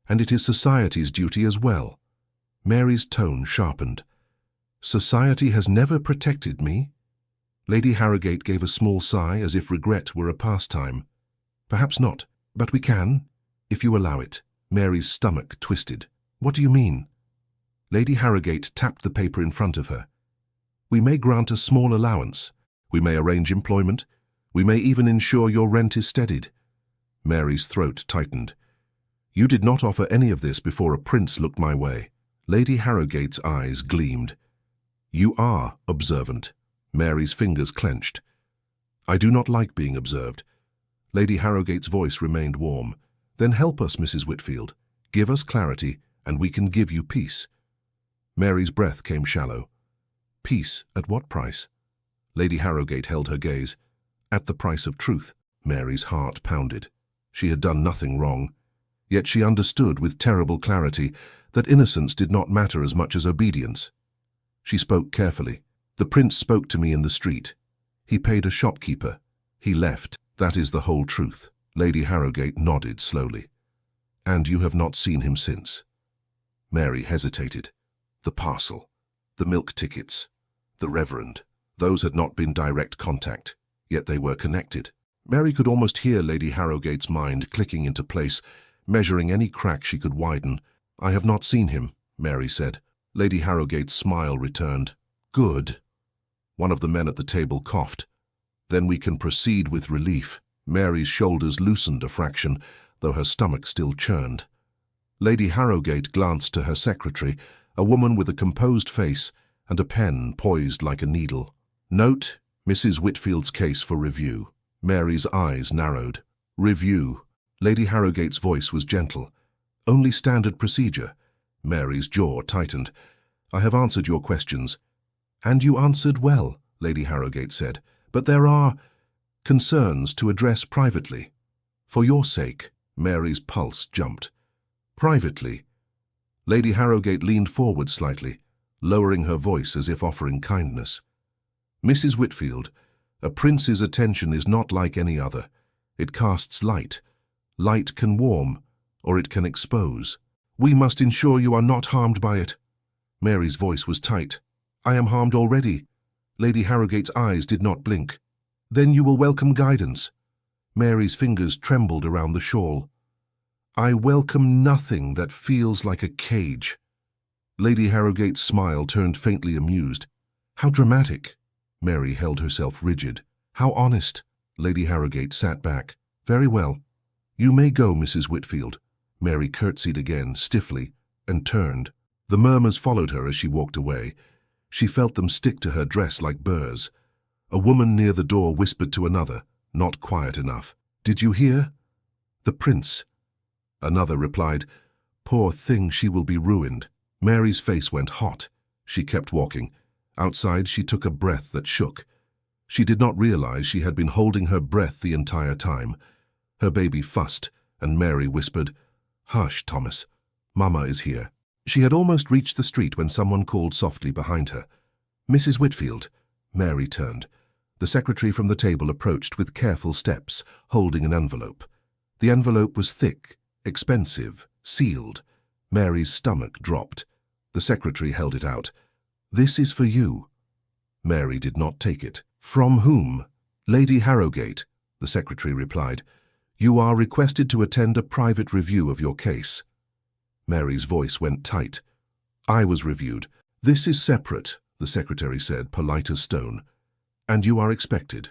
and it is society's duty as well. Mary's tone sharpened. Society has never protected me. Lady Harrogate gave a small sigh as if regret were a pastime. Perhaps not, but we can, if you allow it. Mary's stomach twisted. What do you mean? Lady Harrogate tapped the paper in front of her. We may grant a small allowance. We may arrange employment. We may even ensure your rent is steadied. Mary's throat tightened. You did not offer any of this before a prince looked my way. Lady Harrogate's eyes gleamed. You are observant. Mary's fingers clenched. I do not like being observed. Lady Harrogate's voice remained warm. Then help us, Mrs. Whitfield. Give us clarity, and we can give you peace. Mary's breath came shallow. Peace, at what price? Lady Harrogate held her gaze. At the price of truth. Mary's heart pounded. She had done nothing wrong. Yet she understood with terrible clarity that innocence did not matter as much as obedience. She spoke carefully. The prince spoke to me in the street. He paid a shopkeeper. He left. That is the whole truth. Lady Harrogate nodded slowly. And you have not seen him since? Mary hesitated. The parcel, the milk tickets, the Reverend. Those had not been direct contact, yet they were connected. Mary could almost hear Lady Harrogate's mind clicking into place, measuring any crack she could widen. I have not seen him, Mary said. Lady Harrogate's smile returned. Good. One of the men at the table coughed. Then we can proceed with relief. Mary's shoulders loosened a fraction, though her stomach still churned. Lady Harrogate glanced to her secretary, a woman with a composed face and a pen poised like a needle. Note, Mrs. Whitfield's case for review. Mary's eyes narrowed. Review. Lady Harrogate's voice was gentle. Only standard procedure. Mary's jaw tightened. I have answered your questions. And you answered well, Lady Harrogate said. But there are concerns to address privately. For your sake. Mary's pulse jumped. Privately. Lady Harrogate leaned forward slightly, lowering her voice as if offering kindness. Mrs. Whitfield, a prince's attention is not like any other. It casts light. Light can warm, or it can expose. We must ensure you are not harmed by it. Mary's voice was tight. I am harmed already. Lady Harrogate's eyes did not blink. Then you will welcome guidance. Mary's fingers trembled around the shawl. I welcome nothing that feels like a cage. Lady Harrogate's smile turned faintly amused. How dramatic. Mary held herself rigid. How honest. Lady Harrogate sat back. Very well. You may go, Mrs. Whitfield. Mary curtsied again, stiffly, and turned. The murmurs followed her as she walked away. She felt them stick to her dress like burrs. A woman near the door whispered to another, not quiet enough. Did you hear? The prince. Another replied, Poor thing, she will be ruined. Mary's face went hot. She kept walking. Outside, she took a breath that shook. She did not realize she had been holding her breath the entire time. Her baby fussed, and Mary whispered, Hush, Thomas. Mama is here. She had almost reached the street when someone called softly behind her. Mrs. Whitfield. Mary turned. The secretary from the table approached with careful steps, holding an envelope. The envelope was thick, expensive, sealed. Mary's stomach dropped. The secretary held it out. This is for you. Mary did not take it. From whom? Lady Harrogate, the secretary replied. You are requested to attend a private review of your case. Mary's voice went tight. I was reviewed. This is separate, the secretary said, polite as stone. And you are expected.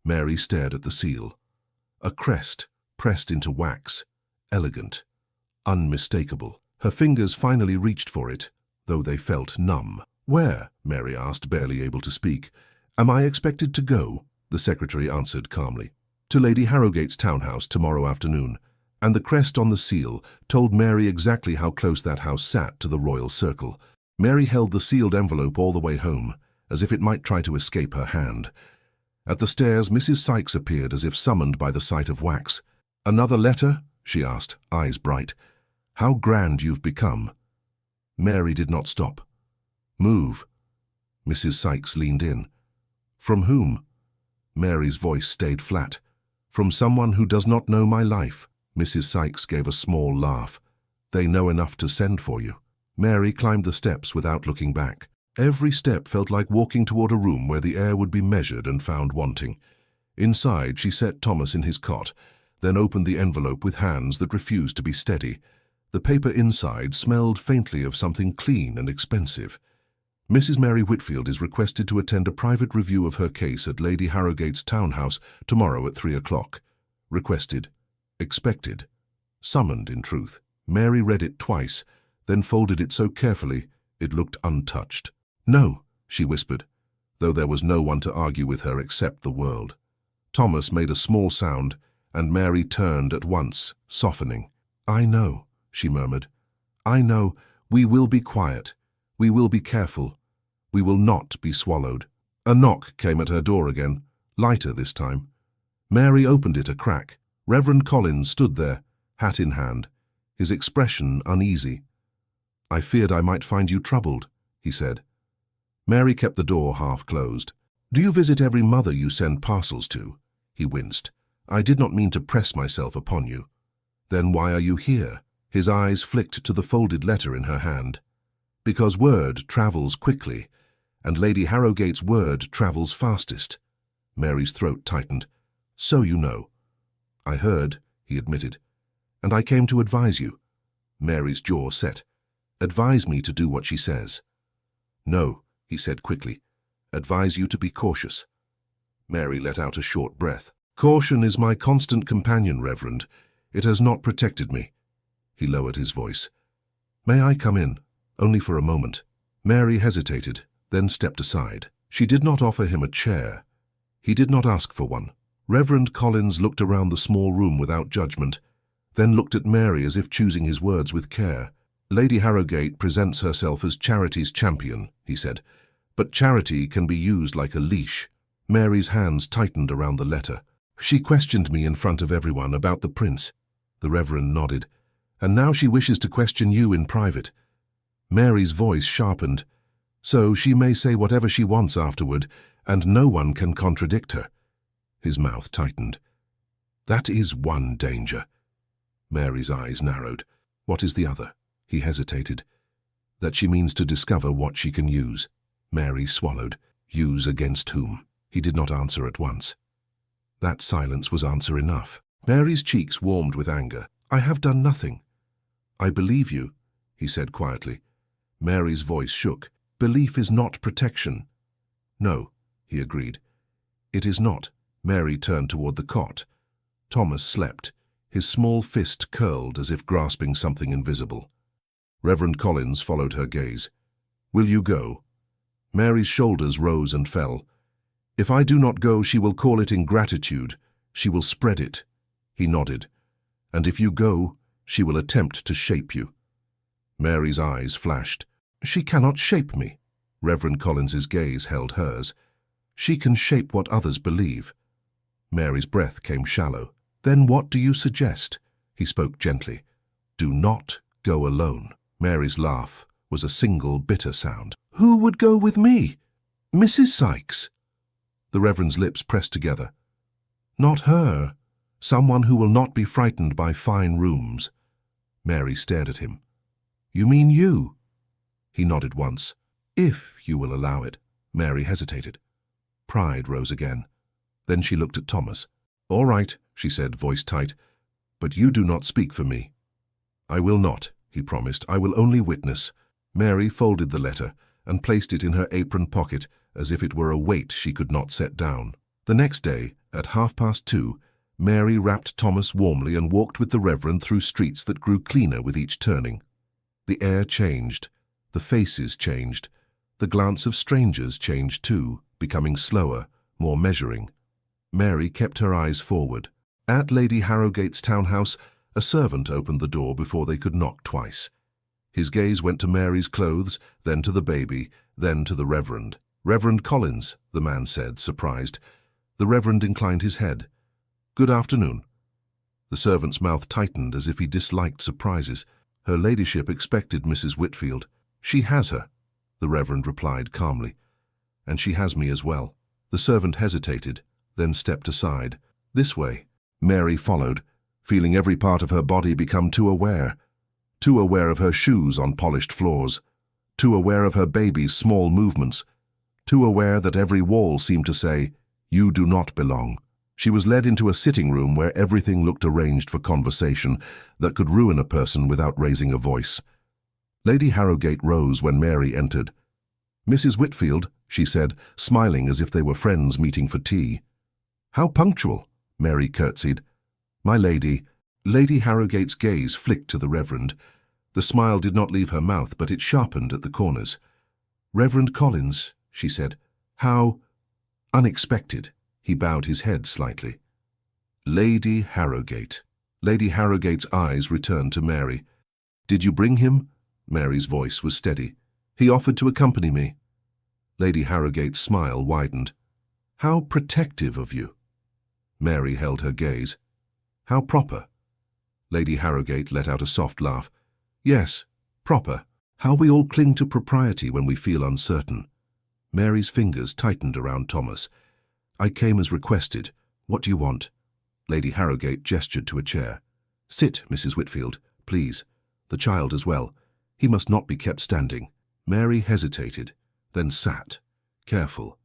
Mary stared at the seal. A crest, pressed into wax. Elegant. Unmistakable. Her fingers finally reached for it, though they felt numb. Where? Mary asked, barely able to speak. Am I expected to go? The secretary answered calmly. To Lady Harrogate's townhouse tomorrow afternoon. And the crest on the seal told Mary exactly how close that house sat to the royal circle. Mary held the sealed envelope all the way home, as if it might try to escape her hand. At the stairs, Mrs. Sykes appeared as if summoned by the sight of wax. Another letter? She asked, eyes bright. How grand you've become. Mary did not stop. Move. Mrs. Sykes leaned in. From whom? Mary's voice stayed flat. From someone who does not know my life. Mrs. Sykes gave a small laugh. They know enough to send for you. Mary climbed the steps without looking back. Every step felt like walking toward a room where the air would be measured and found wanting. Inside, she set Thomas in his cot, then opened the envelope with hands that refused to be steady. The paper inside smelled faintly of something clean and expensive. Mrs. Mary Whitfield is requested to attend a private review of her case at Lady Harrogate's townhouse tomorrow at 3 o'clock. Requested. Expected. Summoned, in truth. Mary read it twice, then folded it so carefully it looked untouched. No, she whispered, though there was no one to argue with her except the world. Thomas made a small sound, and Mary turned at once, softening. I know, she murmured. I know. We will be quiet. We will be careful. We will not be swallowed. A knock came at her door again, lighter this time. Mary opened it a crack. Reverend Collins stood there, hat in hand, his expression uneasy. I feared I might find you troubled, he said. Mary kept the door half closed. Do you visit every mother you send parcels to? He winced. I did not mean to press myself upon you. Then why are you here? His eyes flicked to the folded letter in her hand. Because word travels quickly, and Lady Harrowgate's word travels fastest. Mary's throat tightened. So you know. I heard, he admitted, and I came to advise you. Mary's jaw set. Advise me to do what she says. No, he said quickly. Advise you to be cautious. Mary let out a short breath. Caution is my constant companion, Reverend. It has not protected me. He lowered his voice. May I come in? Only for a moment. Mary hesitated, then stepped aside. She did not offer him a chair. He did not ask for one. Reverend Collins looked around the small room without judgment, then looked at Mary as if choosing his words with care. Lady Harrowgate presents herself as Charity's champion, he said, but Charity can be used like a leash. Mary's hands tightened around the letter. She questioned me in front of everyone about the prince. The Reverend nodded. And now she wishes to question you in private. Mary's voice sharpened. So she may say whatever she wants afterward, and no one can contradict her. His mouth tightened. That is one danger. Mary's eyes narrowed. What is the other? He hesitated. That she means to discover what she can use. Mary swallowed. Use against whom? He did not answer at once. That silence was answer enough. Mary's cheeks warmed with anger. I have done nothing. I believe you, he said quietly. Mary's voice shook. Belief is not protection. No, he agreed. It is not. Mary turned toward the cot. Thomas slept, his small fist curled as if grasping something invisible. Reverend Collins followed her gaze. Will you go? Mary's shoulders rose and fell. If I do not go, she will call it ingratitude. She will spread it. He nodded. And if you go, she will attempt to shape you. Mary's eyes flashed. She cannot shape me. Reverend Collins's gaze held hers. She can shape what others believe. Mary's breath came shallow. Then what do you suggest? He spoke gently. Do not go alone. Mary's laugh was a single bitter sound. Who would go with me? Mrs. Sykes. The Reverend's lips pressed together. Not her. Someone who will not be frightened by fine rooms. Mary stared at him. You mean you? He nodded once. If you will allow it. Mary hesitated. Pride rose again. Then she looked at Thomas. All right, she said, voice tight, but you do not speak for me. I will not, he promised. I will only witness. Mary folded the letter and placed it in her apron pocket as if it were a weight she could not set down. The next day, at 2:30, Mary wrapped Thomas warmly and walked with the Reverend through streets that grew cleaner with each turning. The air changed. The faces changed. The glance of strangers changed too, becoming slower, more measuring. Mary kept her eyes forward. At Lady Harrowgate's townhouse, a servant opened the door before they could knock twice. His gaze went to Mary's clothes, then to the baby, then to the Reverend. Reverend Collins, the man said, surprised. The Reverend inclined his head. Good afternoon. The servant's mouth tightened as if he disliked surprises. Her ladyship expected Mrs. Whitfield. She has her, the Reverend replied calmly. And she has me as well. The servant hesitated, then stepped aside. This way. Mary followed, feeling every part of her body become too aware of her shoes on polished floors, too aware of her baby's small movements, too aware that every wall seemed to say, you do not belong. She was led into a sitting room where everything looked arranged for conversation that could ruin a person without raising a voice. Lady Harrowgate rose when Mary entered. Mrs. Whitfield, she said, smiling as if they were friends meeting for tea. How punctual, Mary curtsied. My lady. Lady Harrowgate's gaze flicked to the Reverend. The smile did not leave her mouth, but it sharpened at the corners. Reverend Collins, she said. How unexpected. He bowed his head slightly. Lady Harrowgate. Lady Harrowgate's eyes returned to Mary. Did you bring him? Mary's voice was steady. He offered to accompany me. Lady Harrowgate's smile widened. How protective of you. Mary held her gaze. How proper. Lady Harrowgate let out a soft laugh. Yes, proper. How we all cling to propriety when we feel uncertain. Mary's fingers tightened around Thomas. I came as requested. What do you want? Lady Harrogate gestured to a chair. "Sit, Mrs. Whitfield, please. The child as well. He must not be kept standing." Mary hesitated, then sat, careful,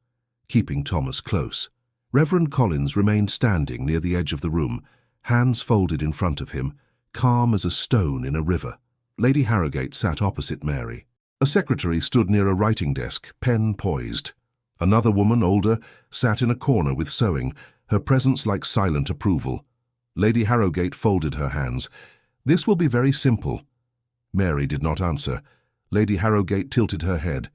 keeping Thomas close. Reverend Collins remained standing near the edge of the room, hands folded in front of him, calm as a stone in a river. Lady Harrogate sat opposite Mary. A secretary stood near a writing desk, pen poised. Another woman, older, sat in a corner with sewing, her presence like silent approval. Lady Harrogate folded her hands. "This will be very simple." Mary did not answer. Lady Harrogate tilted her head.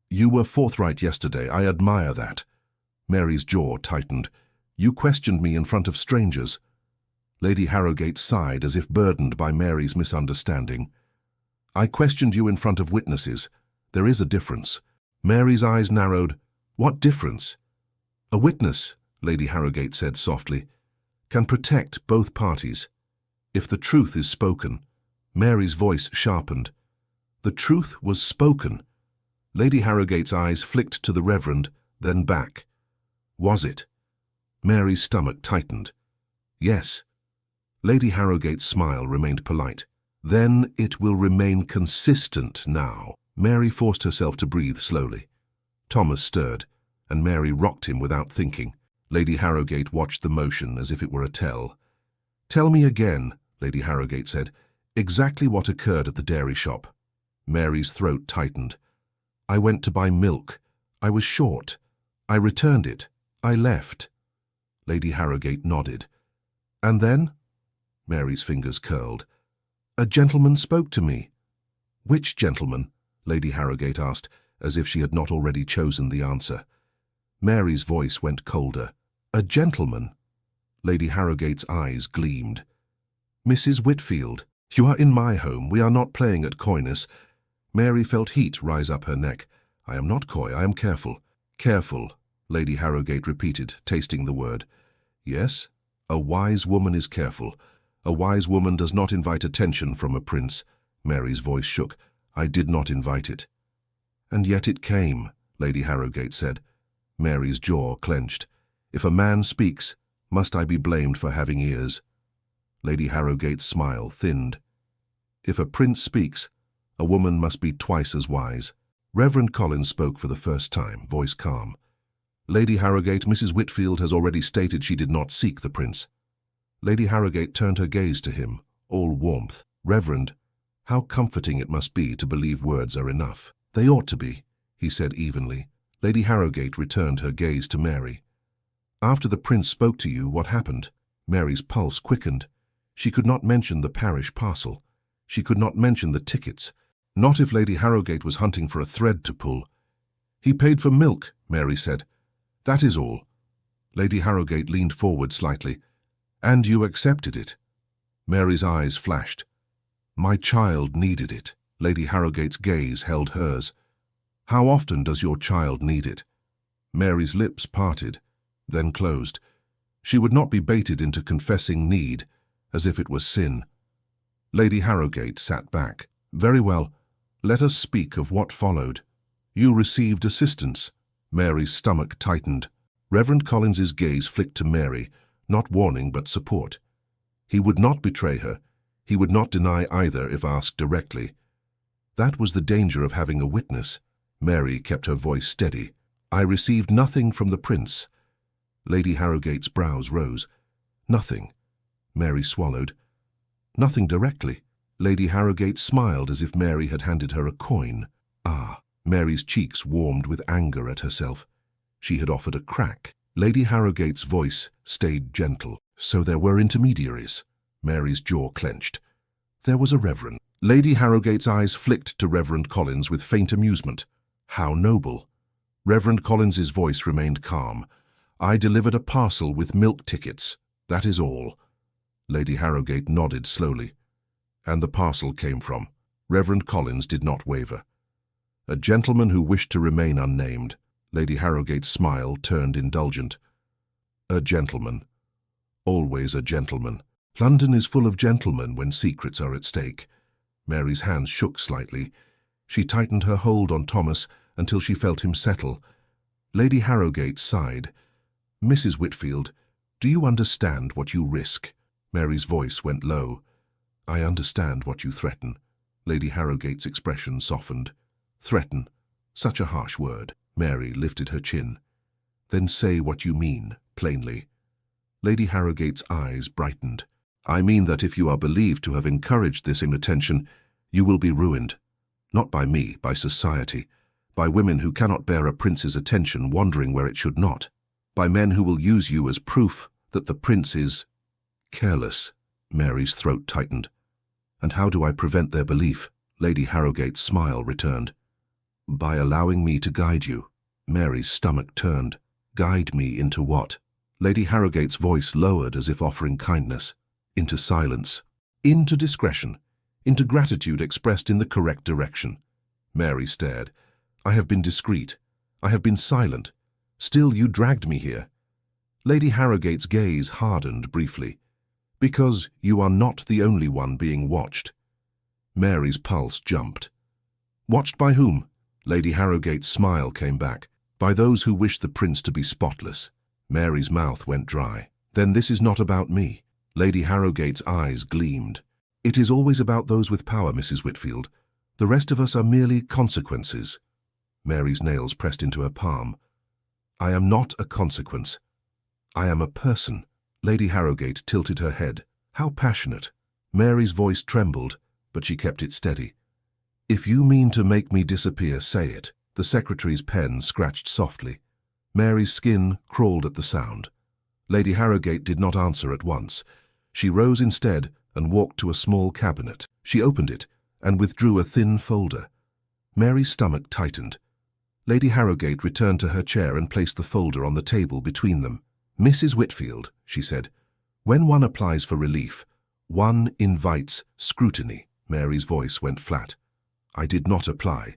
"You were forthright yesterday. I admire that." Mary's jaw tightened. "You questioned me in front of strangers." Lady Harrogate sighed as if burdened by Mary's misunderstanding. "I questioned you in front of witnesses. There is a difference." Mary's eyes narrowed. "What difference?" "A witness," Lady Harrogate said softly, "can protect both parties. If the truth is spoken." Mary's voice sharpened. The truth was spoken. Lady Harrogate's eyes flicked to the Reverend, then back. Was it? Mary's stomach tightened. "Yes." Lady Harrogate's smile remained polite. "Then it will remain consistent now." Mary forced herself to breathe slowly. Thomas stirred, and Mary rocked him without thinking. Lady Harrogate watched the motion as if it were a tell. "Tell me again," Lady Harrogate said, "exactly what occurred at the dairy shop." Mary's throat tightened. "I went to buy milk. I was short. I returned it. I left." Lady Harrogate nodded. "And then?" Mary's fingers curled. "A gentleman spoke to me." "Which gentleman?" Lady Harrogate asked, as if she had not already chosen the answer. Mary's voice went colder. "A gentleman?" Lady Harrogate's eyes gleamed. "Mrs. Whitfield, you are in my home. We are not playing at coyness." Mary felt heat rise up her neck. "I am not coy, I am careful." "Careful," Lady Harrogate repeated, tasting the word. "Yes, a wise woman is careful. A wise woman does not invite attention from a prince." Mary's voice shook. "I did not invite it." "And yet it came," Lady Harrogate said. Mary's jaw clenched. "If a man speaks, must I be blamed for having ears?" Lady Harrogate's smile thinned. "If a prince speaks, a woman must be twice as wise." Reverend Collins spoke for the first time, voice calm. "Lady Harrogate, Mrs. Whitfield has already stated she did not seek the prince." Lady Harrogate turned her gaze to him, all warmth. "Reverend, how comforting it must be to believe words are enough." "They ought to be," he said evenly. Lady Harrogate returned her gaze to Mary. "After the prince spoke to you, what happened?" Mary's pulse quickened. She could not mention the parish parcel. She could not mention the tickets. Not if Lady Harrogate was hunting for a thread to pull. "He paid for milk," Mary said. "That is all." Lady Harrogate leaned forward slightly. "And you accepted it?" Mary's eyes flashed. "My child needed it." Lady Harrogate's gaze held hers. "How often does your child need it?" Mary's lips parted, then closed. She would not be baited into confessing need, as if it was sin. Lady Harrogate sat back. "Very well, let us speak of what followed. You received assistance." Mary's stomach tightened. Reverend Collins's gaze flicked to Mary, not warning but support. He would not betray her. He would not deny either if asked directly. That was the danger of having a witness. Mary kept her voice steady. "I received nothing from the prince." Lady Harrogate's brows rose. "Nothing." Mary swallowed. "Nothing directly." Lady Harrogate smiled as if Mary had handed her a coin. Ah, Mary's cheeks warmed with anger at herself. She had offered a crack. Lady Harrogate's voice stayed gentle. "So there were intermediaries." Mary's jaw clenched. "There was a reverend." Lady Harrogate's eyes flicked to Reverend Collins with faint amusement. "How noble." Reverend Collins's voice remained calm. "I delivered a parcel with milk tickets. That is all." Lady Harrogate nodded slowly. "And the parcel came from?" Reverend Collins did not waver. "A gentleman who wished to remain unnamed." Lady Harrogate's smile turned indulgent. "A gentleman. Always a gentleman. London is full of gentlemen when secrets are at stake." Mary's hands shook slightly. She tightened her hold on Thomas until she felt him settle. Lady Harrogate sighed. "Mrs. Whitfield, Do you understand what you risk? Mary's voice went low. I understand what you threaten. Lady Harrowgate's expression softened. Threaten? Such a harsh word. Mary lifted her chin. Then say what you mean, plainly. Lady Harrowgate's eyes brightened. I mean that if you are believed to have encouraged this inattention, you will be ruined. Not by me, by society, by women who cannot bear a prince's attention wandering where it should not, by men who will use you as proof that the prince is careless. Mary's throat tightened. And how do I prevent their belief? Lady Harrowgate's smile returned. By allowing me to guide you. Mary's stomach turned. Guide me into what? Lady Harrowgate's voice lowered as if offering kindness. Into silence. Into discretion. Into gratitude expressed in the correct direction. Mary stared. I have been discreet. I have been silent. Still you dragged me here. Lady Harrowgate's gaze hardened briefly. Because you are not the only one being watched. Mary's pulse jumped. Watched by whom? Lady Harrowgate's smile came back. By those who wish the prince to be spotless. Mary's mouth went dry. Then this is not about me. Lady Harrowgate's eyes gleamed. It is always about those with power, Mrs. Whitfield. The rest of us are merely consequences. Mary's nails pressed into her palm. I am not a consequence. I am a person. Lady Harrowgate tilted her head. How passionate. Mary's voice trembled, but she kept it steady. If you mean to make me disappear, say it. The secretary's pen scratched softly. Mary's skin crawled at the sound. Lady Harrowgate did not answer at once. She rose instead and walked to a small cabinet. She opened it and withdrew a thin folder. Mary's stomach tightened. Lady Harrowgate returned to her chair and placed the folder on the table between them. Mrs. Whitfield, she said, when one applies for relief, one invites scrutiny. Mary's voice went flat. I did not apply.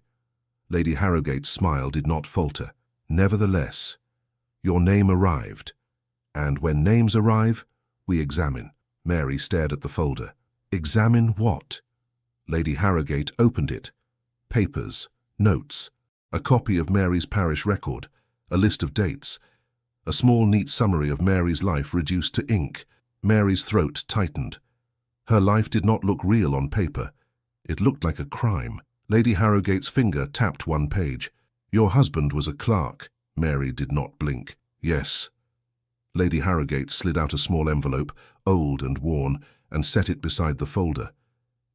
Lady Harrowgate's smile did not falter. Nevertheless, your name arrived. And when names arrive, we examine. Mary stared at the folder. Examine what? Lady Harrowgate opened it. Papers, notes, a copy of Mary's parish record, a list of dates, a small neat summary of Mary's life reduced to ink. Mary's throat tightened. Her life did not look real on paper. It looked like a crime. Lady Harrowgate's finger tapped one page. Your husband was a clerk. Mary did not blink. Yes. Lady Harrowgate slid out a small envelope, old and worn, and set it beside the folder.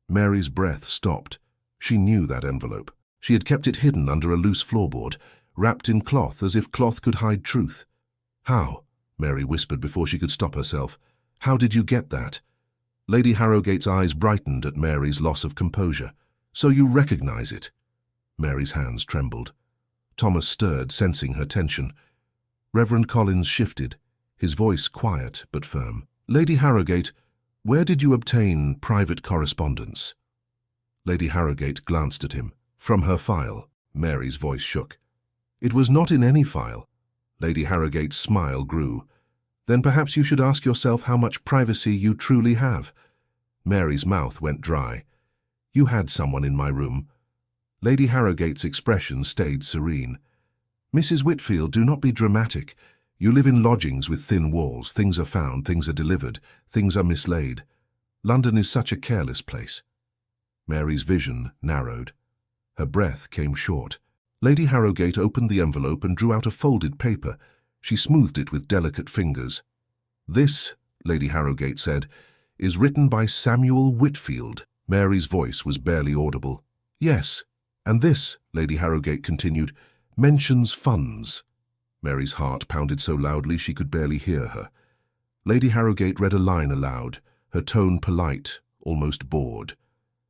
Mary's breath stopped. She knew that envelope. She had kept it hidden under a loose floorboard, wrapped in cloth as if cloth could hide truth. How? Mary whispered before she could stop herself. How did you get that? Lady Harrowgate's eyes brightened at Mary's loss of composure. So you recognize it? Mary's hands trembled. Thomas stirred, sensing her tension. Reverend Collins shifted, his voice quiet but firm. Lady Harrowgate, where did you obtain private correspondence? Lady Harrowgate glanced at him. From her file. Mary's voice shook. It was not in any file. Lady Harrowgate's smile grew. Then perhaps you should ask yourself how much privacy you truly have. Mary's mouth went dry. You had someone in my room. Lady Harrowgate's expression stayed serene. Mrs. Whitfield, do not be dramatic. You live in lodgings with thin walls. Things are found, things are delivered, things are mislaid. London is such a careless place. Mary's vision narrowed. Her breath came short. Lady Harrowgate opened the envelope and drew out a folded paper. She smoothed it with delicate fingers. This, Lady Harrowgate said, is written by Samuel Whitfield. Mary's voice was barely audible. Yes, and this, Lady Harrowgate continued, mentions funds. Mary's heart pounded so loudly she could barely hear her. Lady Harrowgate read a line aloud, her tone polite, almost bored.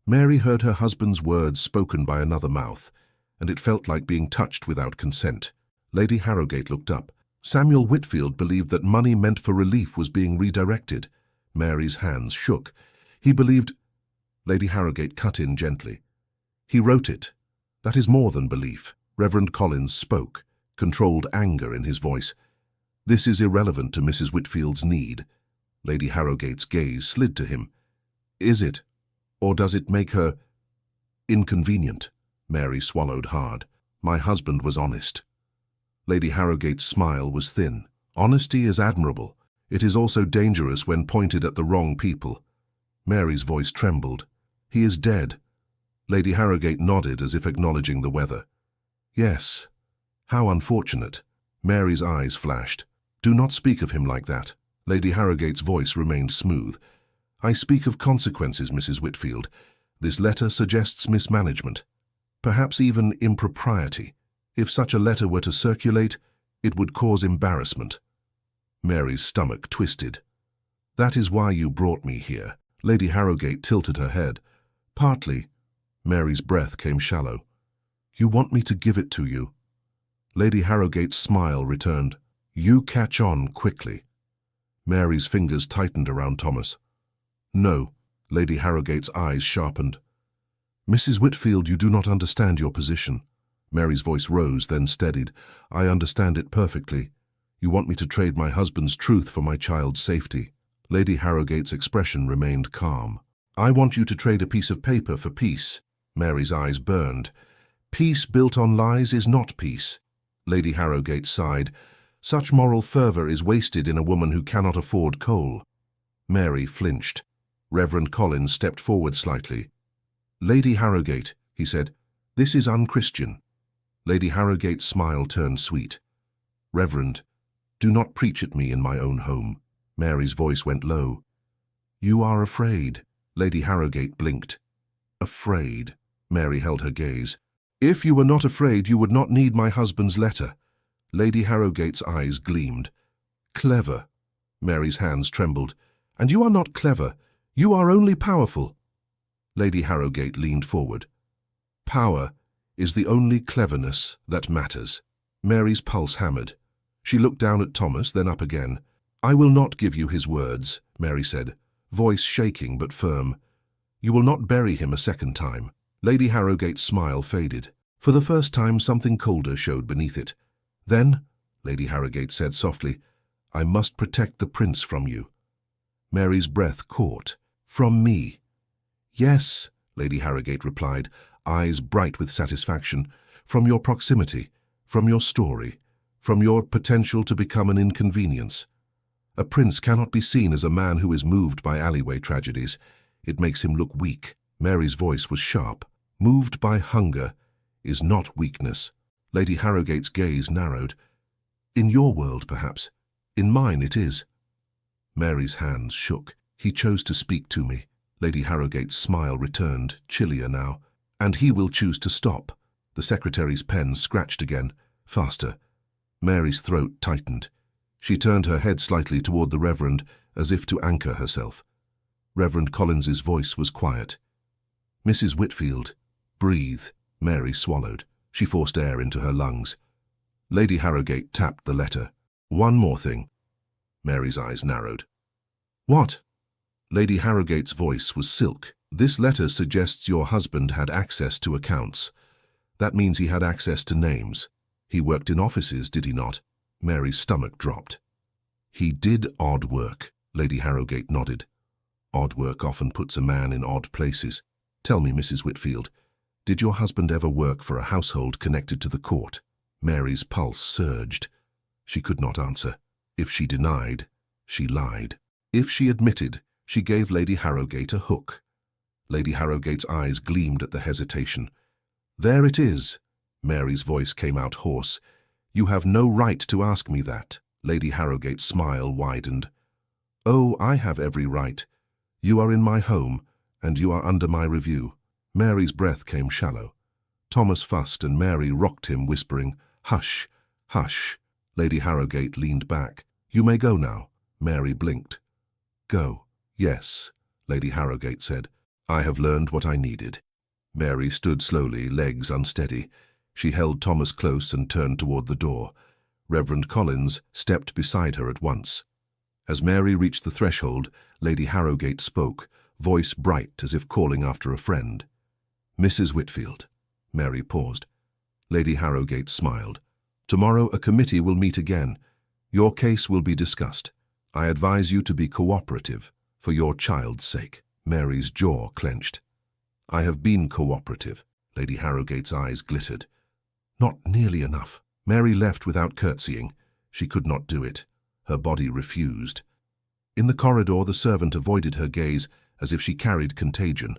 Mary heard her husband's words spoken by another mouth, and it felt like being touched without consent. Lady Harrowgate looked up. Samuel Whitfield believed that money meant for relief was being redirected. Mary's hands shook. He believed... Lady Harrowgate cut in gently. He wrote it. That is more than belief. Reverend Collins spoke, controlled anger in his voice. This is irrelevant to Mrs. Whitfield's need. Lady Harrowgate's gaze slid to him. Is it? Or does it make her inconvenient? Mary swallowed hard. My husband was honest. Lady Harrowgate's smile was thin. Honesty is admirable. It is also dangerous when pointed at the wrong people. Mary's voice trembled. He is dead. Lady Harrogate nodded as if acknowledging the weather. Yes. How unfortunate. Mary's eyes flashed. Do not speak of him like that. Lady Harrogate's voice remained smooth. I speak of consequences, Mrs. Whitfield. This letter suggests mismanagement, perhaps even impropriety. If such a letter were to circulate, it would cause embarrassment. Mary's stomach twisted. That is why you brought me here. Lady Harrogate tilted her head. Partly. Mary's breath came shallow. You want me to give it to you? Lady Harrogate's smile returned. You catch on quickly. Mary's fingers tightened around Thomas. No. Lady Harrogate's eyes sharpened. Mrs. Whitfield, you do not understand your position. Mary's voice rose, then steadied. I understand it perfectly. You want me to trade my husband's truth for my child's safety. Lady Harrogate's expression remained calm. I want you to trade a piece of paper for peace. Mary's eyes burned. Peace built on lies is not peace. Lady Harrogate sighed. Such moral fervour is wasted in a woman who cannot afford coal. Mary flinched. Reverend Collins stepped forward slightly. Lady Harrogate, he said, this is unchristian. Lady Harrogate's smile turned sweet. Reverend, do not preach at me in my own home. Mary's voice went low. You are afraid. Lady Harrogate blinked. Afraid. Mary held her gaze. If you were not afraid, you would not need my husband's letter. Lady Harrogate's eyes gleamed. Clever. Mary's hands trembled. And you are not clever. You are only powerful. Lady Harrogate leaned forward. Power is the only cleverness that matters. Mary's pulse hammered. She looked down at Thomas, then up again. I will not give you his words, Mary said, voice shaking but firm. You will not bury him a second time. Lady Harrogate's smile faded. For the first time, something colder showed beneath it. Then, Lady Harrogate said softly, I must protect the prince from you. Mary's breath caught. From me. Yes, Lady Harrogate replied, eyes bright with satisfaction. From your proximity, from your story, from your potential to become an inconvenience. A prince cannot be seen as a man who is moved by alleyway tragedies. It makes him look weak. Mary's voice was sharp. Moved by hunger is not weakness. Lady Harrogate's gaze narrowed. In your world, perhaps. In mine it is. Mary's hands shook. He chose to speak to me. Lady Harrogate's smile returned, chillier now. And he will choose to stop. The secretary's pen scratched again, faster. Mary's throat tightened. She turned her head slightly toward the Reverend, as if to anchor herself. Reverend Collins's voice was quiet. Mrs. Whitfield, breathe. Mary swallowed. She forced air into her lungs. Lady Harrogate tapped the letter. One more thing. Mary's eyes narrowed. What? Lady Harrogate's voice was silk. This letter suggests your husband had access to accounts. That means he had access to names. He worked in offices, did he not? Mary's stomach dropped. He did odd work, Lady Harrogate nodded. Odd work often puts a man in odd places. Tell me, Mrs. Whitfield, did your husband ever work for a household connected to the court? Mary's pulse surged. She could not answer. If she denied, she lied. If she admitted, she gave Lady Harrogate a hook. Lady Harrogate's eyes gleamed at the hesitation. There it is. Mary's voice came out hoarse. You have no right to ask me that. Lady Harrogate's smile widened. Oh, I have every right. You are in my home, and you are under my review. Mary's breath came shallow. Thomas fussed, and Mary rocked him, whispering, Hush, hush. Lady Harrogate leaned back. You may go now. Mary blinked. Go. Yes, Lady Harrogate said. I have learned what I needed. Mary stood slowly, legs unsteady. She held Thomas close and turned toward the door. Reverend Collins stepped beside her at once. As Mary reached the threshold, Lady Harrogate spoke, voice bright as if calling after a friend. Mrs. Whitfield. Mary paused. Lady Harrogate smiled. Tomorrow a committee will meet again. Your case will be discussed. I advise you to be cooperative, for your child's sake. Mary's jaw clenched. I have been cooperative. Lady Harrogate's eyes glittered. Not nearly enough. Mary left without curtsying. She could not do it. Her body refused. In the corridor, the servant avoided her gaze as if she carried contagion.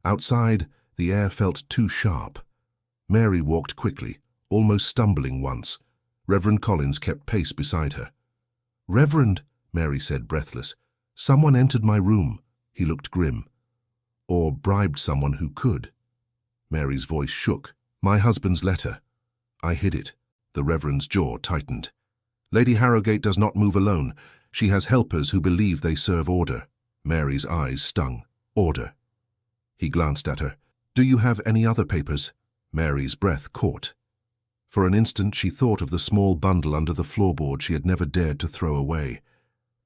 Outside, the air felt too sharp. Mary walked quickly, almost stumbling once. Reverend Collins kept pace beside her. "Reverend," Mary said, breathless, "someone entered my room." He looked grim. "Or bribed someone who could." Mary's voice shook. "My husband's letter." I hid it. The Reverend's jaw tightened. "Lady Harrogate does not move alone. She has helpers who believe they serve order." Mary's eyes stung. "Order." He glanced at her. "Do you have any other papers?" Mary's breath caught. For an instant she thought of the small bundle under the floorboard she had never dared to throw away.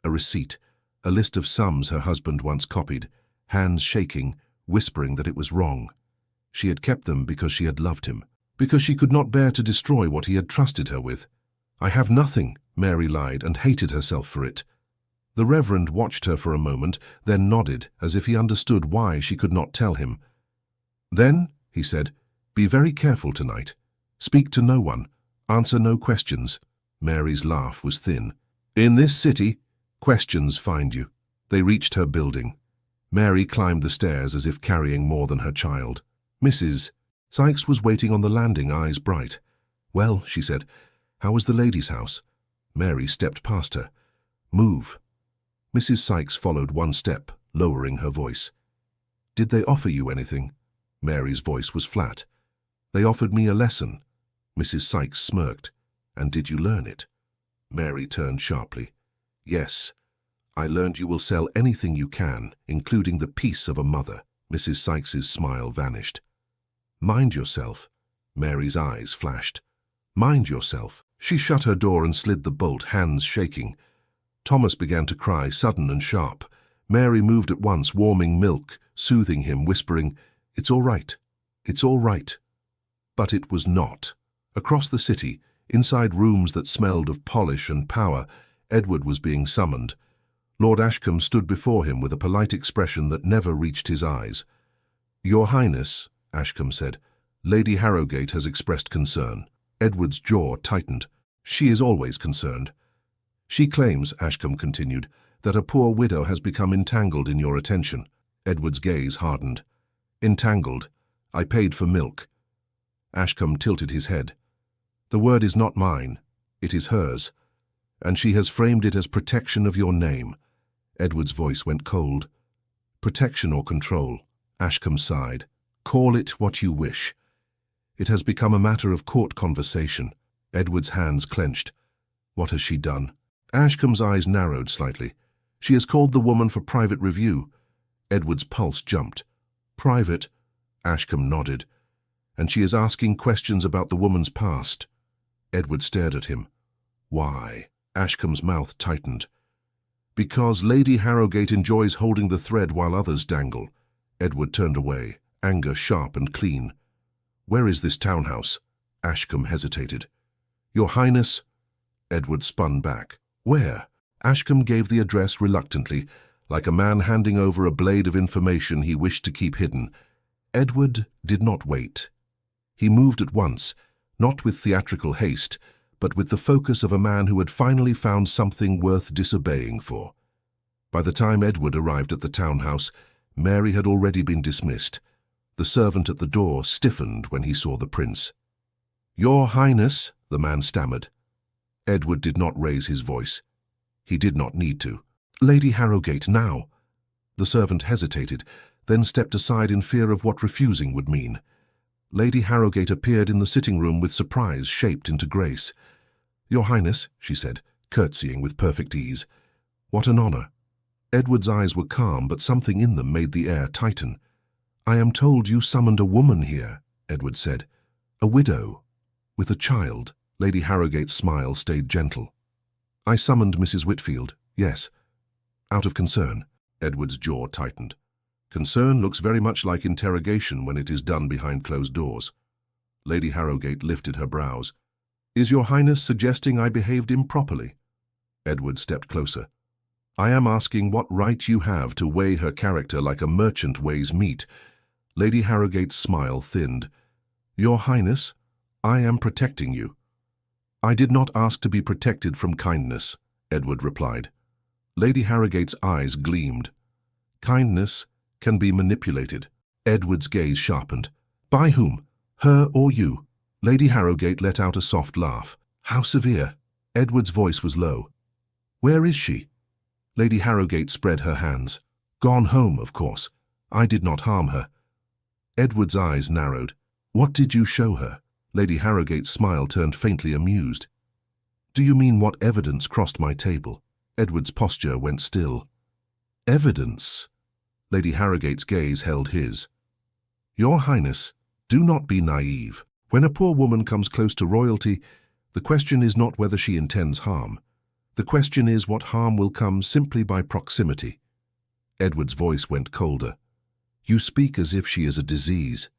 A receipt, a list of sums her husband once copied, hands shaking, whispering that it was wrong. She had kept them because she had loved him, because she could not bear to destroy what he had trusted her with. "I have nothing," Mary lied, and hated herself for it. The Reverend watched her for a moment, then nodded, as if he understood why she could not tell him. "Then," he said, "be very careful tonight. Speak to no one. Answer no questions." Mary's laugh was thin. "In this city, questions find you." They reached her building. Mary climbed the stairs as if carrying more than her child. "Mrs. Sykes was waiting on the landing, eyes bright. "Well," she said, "how was the lady's house?" Mary stepped past her. "Move." Mrs. Sykes followed one step, lowering her voice. "Did they offer you anything?" Mary's voice was flat. "They offered me a lesson." Mrs. Sykes smirked. "And did you learn it?" Mary turned sharply. "Yes. I learned you will sell anything you can, including the peace of a mother." Mrs. Sykes's smile vanished. "Mind yourself." Mary's eyes flashed. "Mind yourself." She shut her door and slid the bolt, hands shaking. Thomas began to cry, sudden and sharp. Mary moved at once, warming milk, soothing him, whispering, "It's all right. It's all right." But it was not. Across the city, inside rooms that smelled of polish and power, Edward was being summoned. Lord Ashcombe stood before him with a polite expression that never reached his eyes. "Your Highness," Ashcombe said, "Lady Harrogate has expressed concern." Edward's jaw tightened. "She is always concerned." "She claims," Ashcombe continued, "that a poor widow has become entangled in your attention." Edward's gaze hardened. "Entangled. I paid for milk." Ashcombe tilted his head. "The word is not mine. It is hers. And she has framed it as protection of your name." Edward's voice went cold. "Protection or control?" Ashcombe sighed. "Call it what you wish. It has become a matter of court conversation." Edward's hands clenched. "What has she done?" Ashcombe's eyes narrowed slightly. "She has called the woman for private review." Edward's pulse jumped. "Private?" Ashcombe nodded. "And she is asking questions about the woman's past." Edward stared at him. "Why?" Ashcombe's mouth tightened. "Because Lady Harrogate enjoys holding the thread while others dangle." Edward turned away, anger sharp and clean. "Where is this townhouse?" Ashcombe hesitated. "Your Highness?" Edward spun back. "Where?" Ashcombe gave the address reluctantly, like a man handing over a blade of information he wished to keep hidden. Edward did not wait. He moved at once, not with theatrical haste, but with the focus of a man who had finally found something worth disobeying for. By the time Edward arrived at the townhouse, Mary had already been dismissed. The servant at the door stiffened when he saw the prince. "Your Highness," the man stammered. Edward did not raise his voice. He did not need to. "Lady Harrogate, now." The servant hesitated, then stepped aside in fear of what refusing would mean. Lady Harrogate appeared in the sitting room with surprise shaped into grace. "Your Highness," she said, curtsying with perfect ease. "What an honor." Edward's eyes were calm, but something in them made the air tighten. "I am told you summoned a woman here," Edward said. "A widow, with a child." Lady Harrogate's smile stayed gentle. "I summoned Mrs. Whitfield, yes." "Out of concern." Edward's jaw tightened. "Concern looks very much like interrogation when it is done behind closed doors." Lady Harrogate lifted her brows. "Is your Highness suggesting I behaved improperly?" Edward stepped closer. "I am asking what right you have to weigh her character like a merchant weighs meat." Lady Harrogate's smile thinned. "Your Highness, I am protecting you." "I did not ask to be protected from kindness," Edward replied. Lady Harrogate's eyes gleamed. Kindness can be manipulated. Edward's gaze sharpened. By whom? Her or you? Lady Harrogate let out a soft laugh. How severe? Edward's voice was low. Where is she? Lady Harrogate spread her hands. Gone home, of course. I did not harm her. Edward's eyes narrowed. What did you show her? Lady Harrogate's smile turned faintly amused. Do you mean what evidence crossed my table? Edward's posture went still. Evidence? Lady Harrogate's gaze held his. Your Highness, do not be naive. When a poor woman comes close to royalty, the question is not whether she intends harm. The question is what harm will come simply by proximity. Edward's voice went colder. You speak as if she is a disease.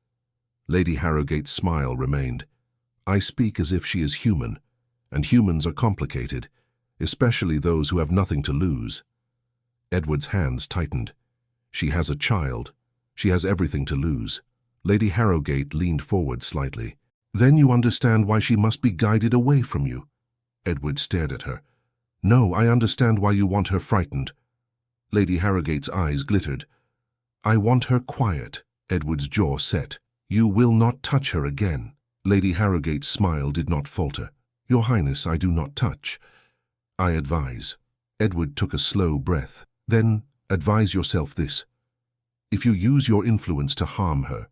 Lady Harrogate's smile remained. I speak as if she is human, and humans are complicated, especially those who have nothing to lose. Edward's hands tightened. She has a child. She has everything to lose. Lady Harrogate leaned forward slightly. Then you understand why she must be guided away from you. Edward stared at her. No, I understand why you want her frightened. Lady Harrogate's eyes glittered. I want her quiet. Edward's jaw set. You will not touch her again. Lady Harrogate's smile did not falter. Your Highness, I do not touch. I advise. Edward took a slow breath. Then advise yourself this. If you use your influence to harm her,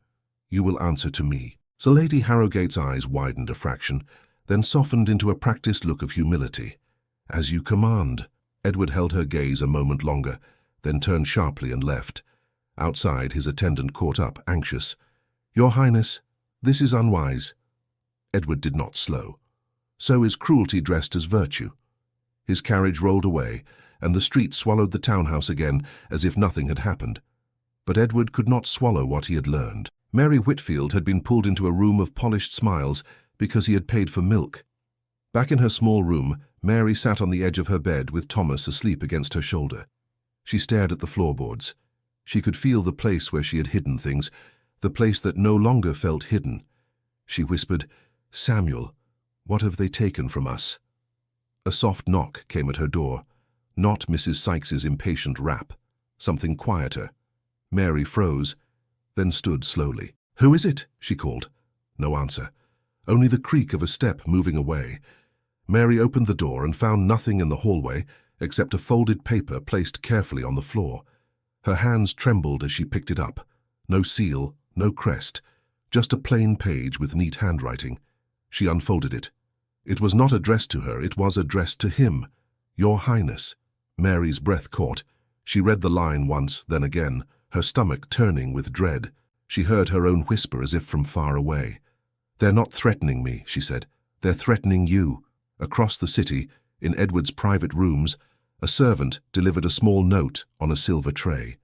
you will answer to me. So Lady Harrogate's eyes widened a fraction, then softened into a practiced look of humility. As you command. Edward held her gaze a moment longer, then turned sharply and left. Outside, his attendant caught up, anxious. Your Highness, this is unwise. Edward did not slow. So is cruelty dressed as virtue. His carriage rolled away, and the street swallowed the townhouse again as if nothing had happened. But Edward could not swallow what he had learned. Mary Whitfield had been pulled into a room of polished smiles because he had paid for milk. Back in her small room, Mary sat on the edge of her bed with Thomas asleep against her shoulder. She stared at the floorboards. She could feel the place where she had hidden things, the place that no longer felt hidden. She whispered, Samuel, what have they taken from us? A soft knock came at her door, not Mrs. Sykes's impatient rap, something quieter. Mary froze, then stood slowly. Who is it? She called. No answer, only the creak of a step moving away. Mary opened the door and found nothing in the hallway except a folded paper placed carefully on the floor. Her hands trembled as she picked it up. No seal, no crest, just a plain page with neat handwriting. She unfolded it. It was not addressed to her, it was addressed to him. Your Highness. Mary's breath caught. She read the line once, then again, her stomach turning with dread. She heard her own whisper as if from far away. They're not threatening me, she said. They're threatening you. Across the city, in Edward's private rooms, a servant delivered a small note on a silver tray.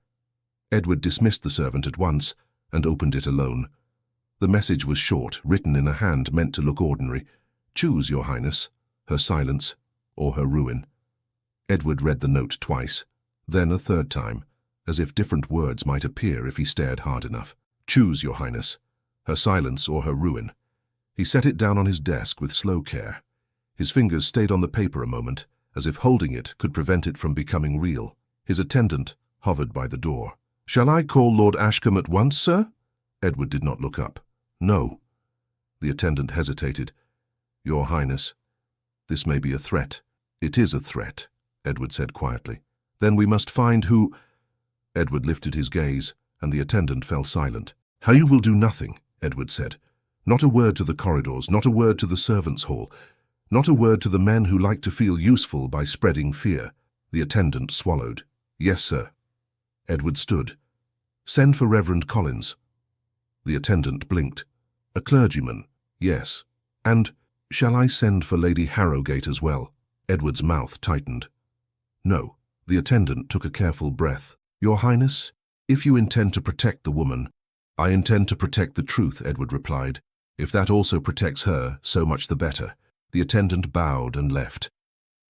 Edward dismissed the servant at once and opened it alone. The message was short, written in a hand meant to look ordinary. Choose, Your Highness, her silence or her ruin. Edward read the note twice, then a third time, as if different words might appear if he stared hard enough. Choose, Your Highness, her silence or her ruin. He set it down on his desk with slow care. His fingers stayed on the paper a moment, as if holding it could prevent it from becoming real. His attendant hovered by the door. Shall I call Lord Ashcombe at once, sir? Edward did not look up. No. The attendant hesitated. Your Highness, this may be a threat. It is a threat, Edward said quietly. Then we must find who... Edward lifted his gaze, and the attendant fell silent. How you will do nothing, Edward said. Not a word to the corridors, not a word to the servants' hall, not a word to the men who like to feel useful by spreading fear. The attendant swallowed. Yes, sir. Edward stood. Send for Reverend Collins. The attendant blinked. A clergyman, yes. And shall I send for Lady Harrogate as well? Edward's mouth tightened. No. The attendant took a careful breath. Your Highness, if you intend to protect the woman, I intend to protect the truth, Edward replied. If that also protects her, so much the better. The attendant bowed and left.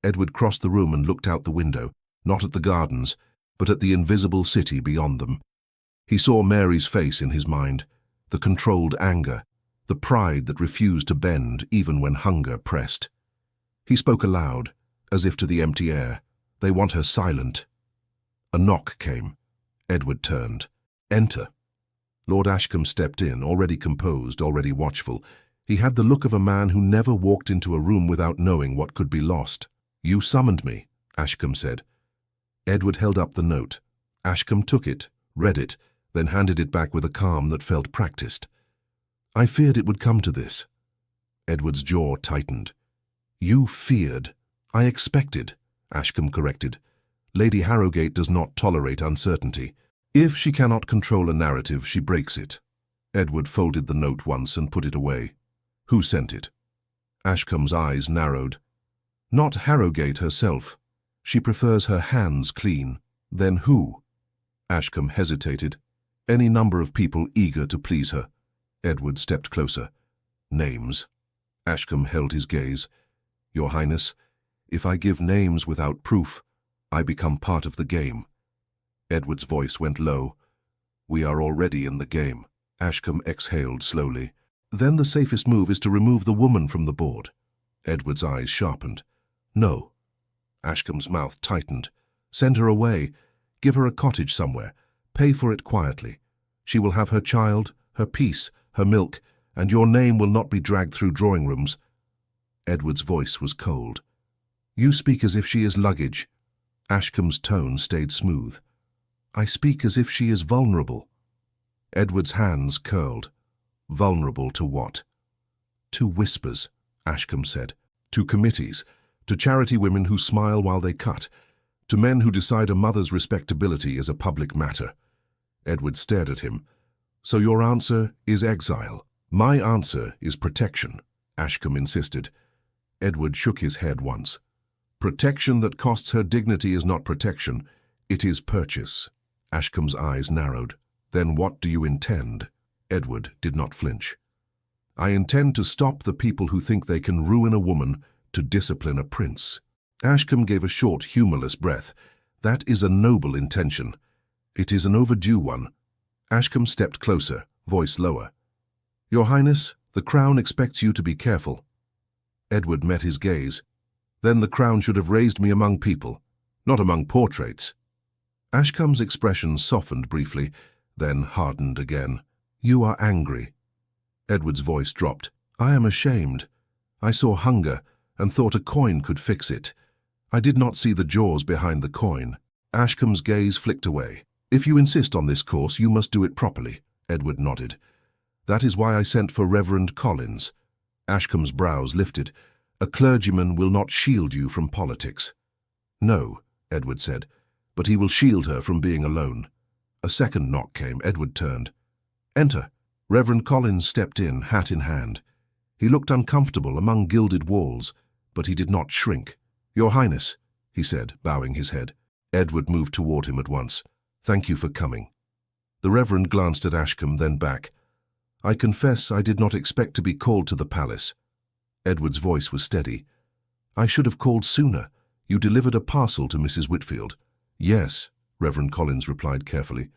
Edward crossed the room and looked out the window, not at the gardens, but at the invisible city beyond them. He saw Mary's face in his mind, the controlled anger, the pride that refused to bend even when hunger pressed. He spoke aloud, as if to the empty air. They want her silent. A knock came. Edward turned. Enter. Lord Ashcombe stepped in, already composed, already watchful. He had the look of a man who never walked into a room without knowing what could be lost. "You summoned me," Ashcombe said. Edward held up the note. Ashcombe took it, read it, then handed it back with a calm that felt practiced. "I feared it would come to this." Edward's jaw tightened. "You feared. I expected," Ashcombe corrected. "Lady Harrowgate does not tolerate uncertainty. If she cannot control a narrative, she breaks it." Edward folded the note once and put it away. "Who sent it?" Ashcombe's eyes narrowed. "Not Harrowgate herself. She prefers her hands clean." "Then who?" Ashcombe hesitated. "Any number of people eager to please her." Edward stepped closer. "Names?" Ashcombe held his gaze. "Your Highness, if I give names without proof, I become part of the game." Edward's voice went low. "We are already in the game." Ashcombe exhaled slowly. "Then the safest move is to remove the woman from the board." Edward's eyes sharpened. "No." Ashcombe's mouth tightened. "Send her away. Give her a cottage somewhere. Pay for it quietly. She will have her child, her peace, her milk, and your name will not be dragged through drawing rooms." Edward's voice was cold. "You speak as if she is luggage." Ashcombe's tone stayed smooth. "I speak as if she is vulnerable." Edward's hands curled. "Vulnerable to what?" "To whispers," Ashcombe said. "To committees, to charity women who smile while they cut, to men who decide a mother's respectability is a public matter." Edward stared at him. "So your answer is exile?" "My answer is protection," Ashcombe insisted. Edward shook his head once. "Protection that costs her dignity is not protection. It is purchase." Ashcombe's eyes narrowed. "Then what do you intend?" Edward did not flinch. "I intend to stop the people who think they can ruin a woman to discipline a prince." Ashcombe gave a short, humorless breath. "That is a noble intention. It is an overdue one." Ashcombe stepped closer, voice lower. "Your Highness, the Crown expects you to be careful." Edward met his gaze. "Then the Crown should have raised me among people, not among portraits." Ashcombe's expression softened briefly, then hardened again. "You are angry." Edward's voice dropped. "I am ashamed. I saw hunger and thought a coin could fix it. I did not see the jaws behind the coin." Ashcombe's gaze flicked away. "If you insist on this course, you must do it properly." Edward nodded. "That is why I sent for Reverend Collins." Ashcombe's brows lifted. "A clergyman will not shield you from politics." "No," Edward said, "but he will shield her from being alone." A second knock came. Edward turned. "Enter." Reverend Collins stepped in, hat in hand. He looked uncomfortable among gilded walls, but he did not shrink. "Your Highness," he said, bowing his head. Edward moved toward him at once. "Thank you for coming." The Reverend glanced at Ashcombe, then back. "I confess I did not expect to be called to the palace." Edward's voice was steady. "I should have called sooner. You delivered a parcel to Mrs. Whitfield." "Yes," Reverend Collins replied carefully.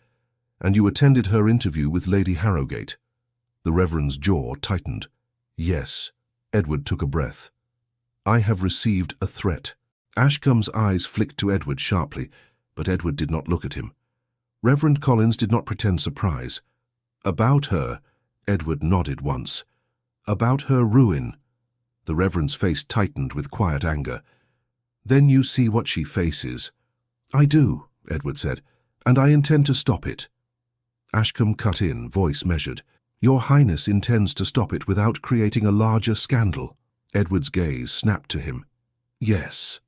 "And you attended her interview with Lady Harrowgate." The Reverend's jaw tightened. "Yes." Edward took a breath. "I have received a threat." Ashcombe's eyes flicked to Edward sharply, but Edward did not look at him. Reverend Collins did not pretend surprise. "About her," Edward nodded once. "About her ruin." The Reverend's face tightened with quiet anger. "Then you see what she faces." "I do," Edward said, "and I intend to stop it." Ashcombe cut in, voice measured. "Your Highness intends to stop it without creating a larger scandal." Edward's gaze snapped to him. "Yes."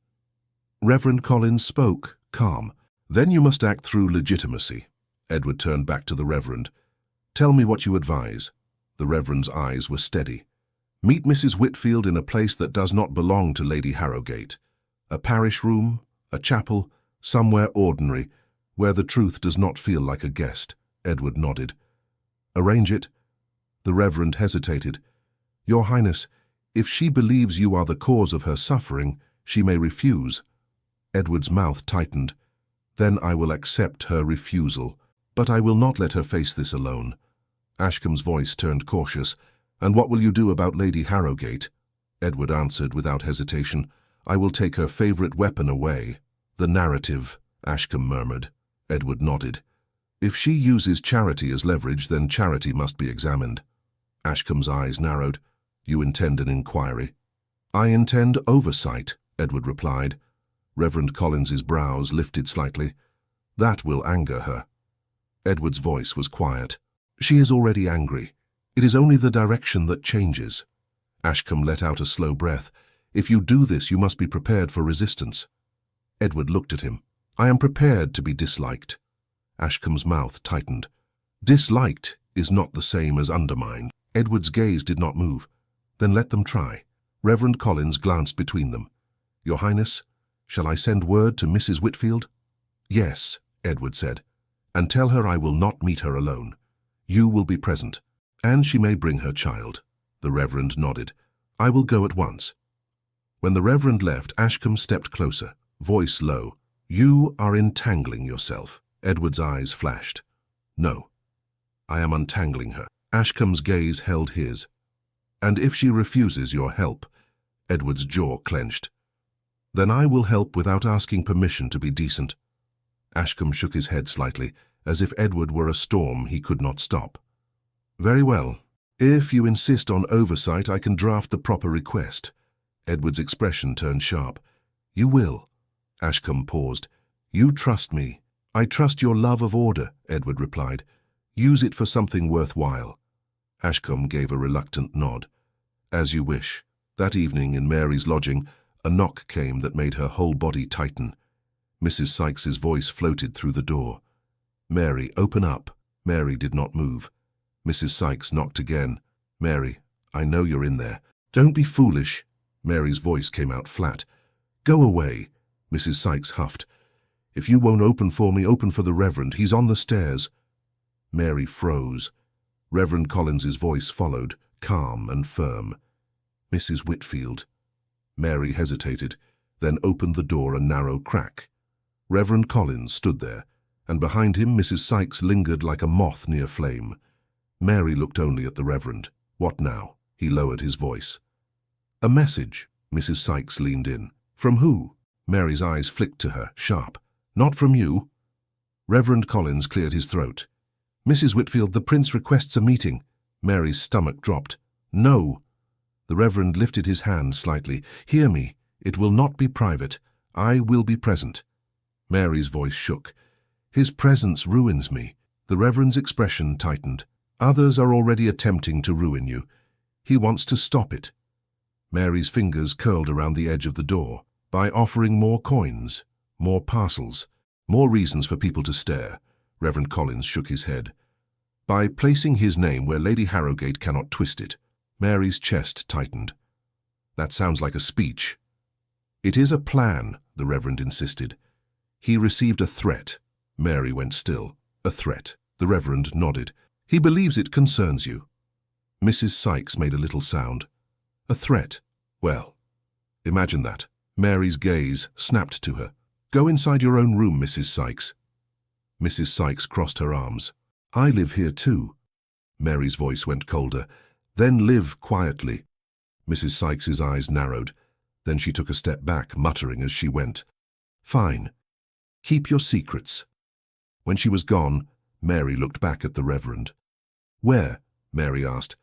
Reverend Collins spoke, calm. "Then you must act through legitimacy." Edward turned back to the Reverend. "Tell me what you advise." The Reverend's eyes were steady. "Meet Mrs. Whitfield in a place that does not belong to Lady Harrowgate. A parish room, a chapel, somewhere ordinary, where the truth does not feel like a guest." Edward nodded. "Arrange it." The Reverend hesitated. "Your Highness, if she believes you are the cause of her suffering, she may refuse." Edward's mouth tightened. "Then I will accept her refusal, but I will not let her face this alone." Ashcombe's voice turned cautious. "And what will you do about Lady Harrowgate?" Edward answered without hesitation. "I will take her favorite weapon away." The narrative, Ashcombe murmured. Edward nodded. If she uses charity as leverage, then charity must be examined. Ashcombe's eyes narrowed. You intend an inquiry? I intend oversight, Edward replied. Reverend Collins's brows lifted slightly. That will anger her. Edward's voice was quiet. She is already angry. It is only the direction that changes. Ashcombe let out a slow breath. If you do this, you must be prepared for resistance. Edward looked at him. I am prepared to be disliked. Ashcombe's mouth tightened. Disliked is not the same as undermined. Edward's gaze did not move. Then let them try. Reverend Collins glanced between them. Your Highness, shall I send word to Mrs. Whitfield? Yes, Edward said, and tell her I will not meet her alone. You will be present, and she may bring her child. The Reverend nodded. I will go at once. When the Reverend left, Ashcombe stepped closer, voice low. You are entangling yourself. Edward's eyes flashed. No, I am untangling her. Ashcombe's gaze held his. And if she refuses your help, Edward's jaw clenched. Then I will help without asking permission to be decent. Ashcombe shook his head slightly, as if Edward were a storm he could not stop. Very well. If you insist on oversight, I can draft the proper request. Edward's expression turned sharp. You will. Ashcombe paused. You trust me. I trust your love of order, Edward replied. Use it for something worthwhile. Ashcombe gave a reluctant nod. As you wish. That evening in Mary's lodging, a knock came that made her whole body tighten. Mrs. Sykes's voice floated through the door. Mary, open up. Mary did not move. Mrs. Sykes knocked again. Mary, I know you're in there. Don't be foolish. Mary's voice came out flat. Go away. Mrs. Sykes huffed. If you won't open for me, open for the Reverend. He's on the stairs. Mary froze. Reverend Collins's voice followed, calm and firm. Mrs. Whitfield. Mary hesitated, then opened the door a narrow crack. Reverend Collins stood there, and behind him Mrs. Sykes lingered like a moth near flame. Mary looked only at the Reverend. What now? He lowered his voice. A message. Mrs. Sykes leaned in. From who? Mary's eyes flicked to her, sharp. Not from you. Reverend Collins cleared his throat. Mrs. Whitfield, the Prince requests a meeting. Mary's stomach dropped. No. The Reverend lifted his hand slightly. Hear me. It will not be private. I will be present. Mary's voice shook. His presence ruins me. The Reverend's expression tightened. Others are already attempting to ruin you. He wants to stop it. Mary's fingers curled around the edge of the door. By offering more coins, more parcels, more reasons for people to stare. Reverend Collins shook his head. By placing his name where Lady Harrowgate cannot twist it. Mary's chest tightened. That sounds like a speech. It is a plan, the Reverend insisted. He received a threat. Mary went still. A threat. The Reverend nodded. He believes it concerns you. Mrs. Sykes made a little sound. A threat. Well, imagine that. Mary's gaze snapped to her. Go inside your own room, Mrs. Sykes. Mrs. Sykes crossed her arms. I live here too. Mary's voice went colder. Then live quietly. Mrs. Sykes's eyes narrowed. Then she took a step back, muttering as she went. Fine. Keep your secrets. When she was gone, Mary looked back at the Reverend. Where? Mary asked.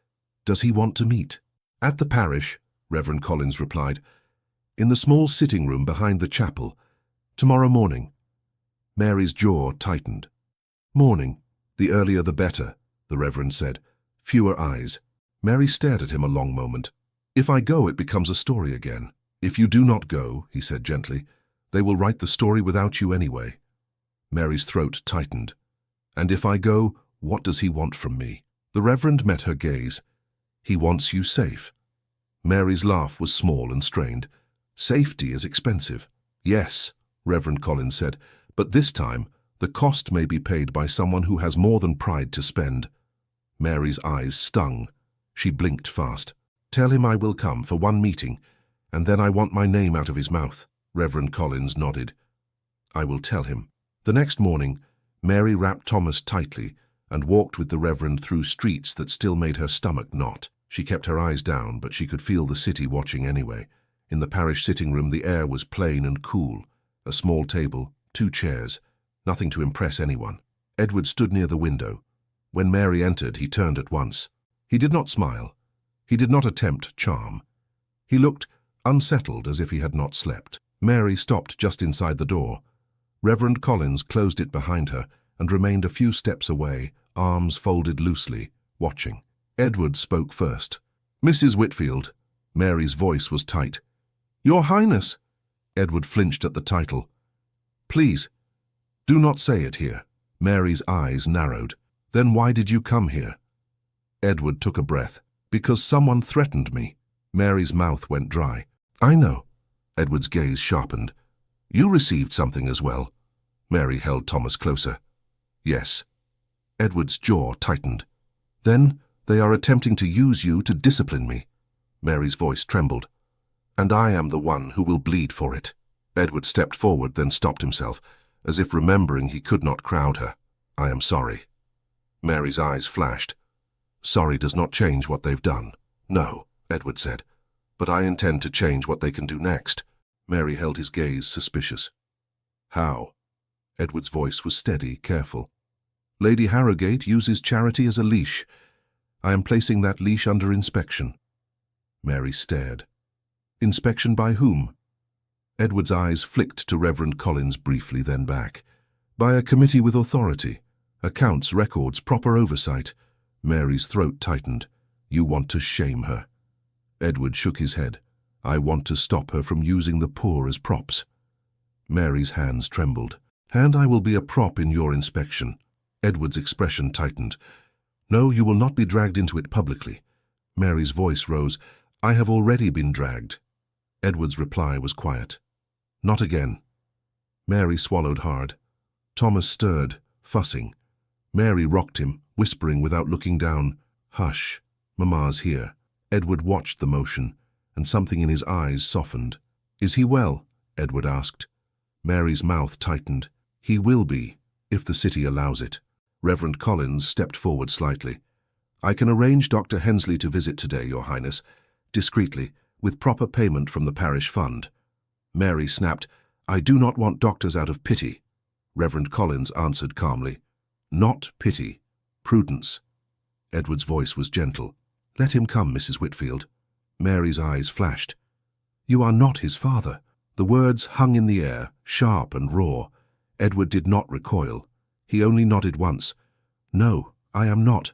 Does he want to meet? At the parish, Reverend Collins replied. In the small sitting room behind the chapel. Tomorrow morning. Mary's jaw tightened. Morning. The earlier the better, the Reverend said. Fewer eyes. Mary stared at him a long moment. If I go, it becomes a story again. If you do not go, he said gently, they will write the story without you anyway. Mary's throat tightened. And if I go, what does he want from me? The Reverend met her gaze. He wants you safe. Mary's laugh was small and strained. Safety is expensive. Yes, Reverend Collins said, but this time the cost may be paid by someone who has more than pride to spend. Mary's eyes stung. She blinked fast. Tell him I will come for one meeting, and then I want my name out of his mouth. Reverend Collins nodded. I will tell him. The next morning, Mary wrapped Thomas tightly and walked with the Reverend through streets that still made her stomach knot. She kept her eyes down, but she could feel the city watching anyway. In the parish sitting room, the air was plain and cool. A small table, 2 chairs, nothing to impress anyone. Edward stood near the window. When Mary entered, he turned at once. He did not smile. He did not attempt charm. He looked unsettled, as if he had not slept. Mary stopped just inside the door. Reverend Collins closed it behind her and remained a few steps away, arms folded loosely, watching. Edward spoke first. "Mrs. Whitfield." Mary's voice was tight. "Your Highness." Edward flinched at the title. "Please, do not say it here." Mary's eyes narrowed. "Then why did you come here?" Edward took a breath. "Because someone threatened me." Mary's mouth went dry. "I know." Edward's gaze sharpened. "You received something as well." Mary held Thomas closer. "Yes." Edward's jaw tightened. "Then they are attempting to use you to discipline me." Mary's voice trembled. "And I am the one who will bleed for it." Edward stepped forward, then stopped himself, as if remembering he could not crowd her. "I am sorry." Mary's eyes flashed. "Sorry does not change what they've done." "No," Edward said, "but I intend to change what they can do next." Mary held his gaze, suspicious. "How?" Edward's voice was steady, careful. "Lady Harrogate uses charity as a leash. I am placing that leash under inspection." Mary stared. "Inspection by whom?" Edward's eyes flicked to Reverend Collins briefly, then back. "By a committee with authority. Accounts, records, proper oversight." Mary's throat tightened. "You want to shame her." Edward shook his head. "I want to stop her from using the poor as props." Mary's hands trembled. "And I will be a prop in your inspection." Edward's expression tightened. "No, you will not be dragged into it publicly." Mary's voice rose. "I have already been dragged." Edward's reply was quiet. "Not again." Mary swallowed hard. Thomas stirred, fussing. Mary rocked him, whispering without looking down, "Hush, Mamma's here." Edward watched the motion, and something in his eyes softened. "Is he well?" Edward asked. Mary's mouth tightened. "He will be, if the city allows it." Reverend Collins stepped forward slightly. "I can arrange Dr. Hensley to visit today, Your Highness, discreetly, with proper payment from the parish fund." Mary snapped, "I do not want doctors out of pity." Reverend Collins answered calmly, "Not pity, prudence." Edward's voice was gentle. "Let him come, Mrs. Whitfield." Mary's eyes flashed. "You are not his father." The words hung in the air, sharp and raw. Edward did not recoil. He only nodded once. "No, I am not.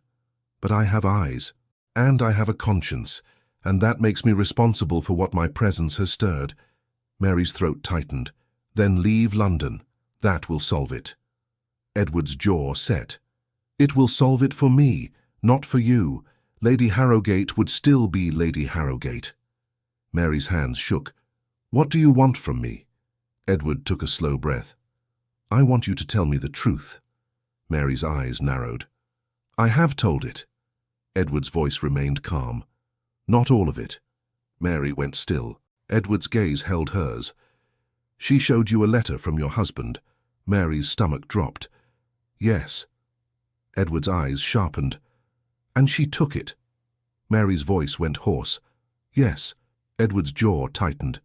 But I have eyes. And I have a conscience. And that makes me responsible for what my presence has stirred." Mary's throat tightened. "Then leave London. That will solve it." Edward's jaw set. "It will solve it for me, not for you. Lady Harrogate would still be Lady Harrogate." Mary's hands shook. "What do you want from me?" Edward took a slow breath. "I want you to tell me the truth." Mary's eyes narrowed. "I have told it." Edward's voice remained calm. "Not all of it." Mary went still. Edward's gaze held hers. "She showed you a letter from your husband." Mary's stomach dropped. "Yes." Edward's eyes sharpened. "And she took it." Mary's voice went hoarse. "Yes." Edward's jaw tightened.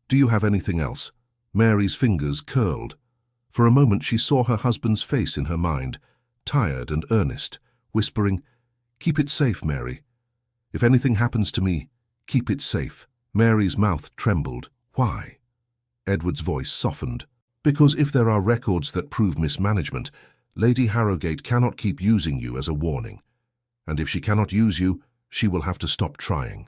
"Do you have anything else?" Mary's fingers curled. For a moment she saw her husband's face in her mind, tired and earnest, whispering, "Keep it safe, Mary. If anything happens to me, keep it safe." Mary's mouth trembled. "Why?" Edward's voice softened. "Because if there are records that prove mismanagement, Lady Harrogate cannot keep using you as a warning. And if she cannot use you, she will have to stop trying."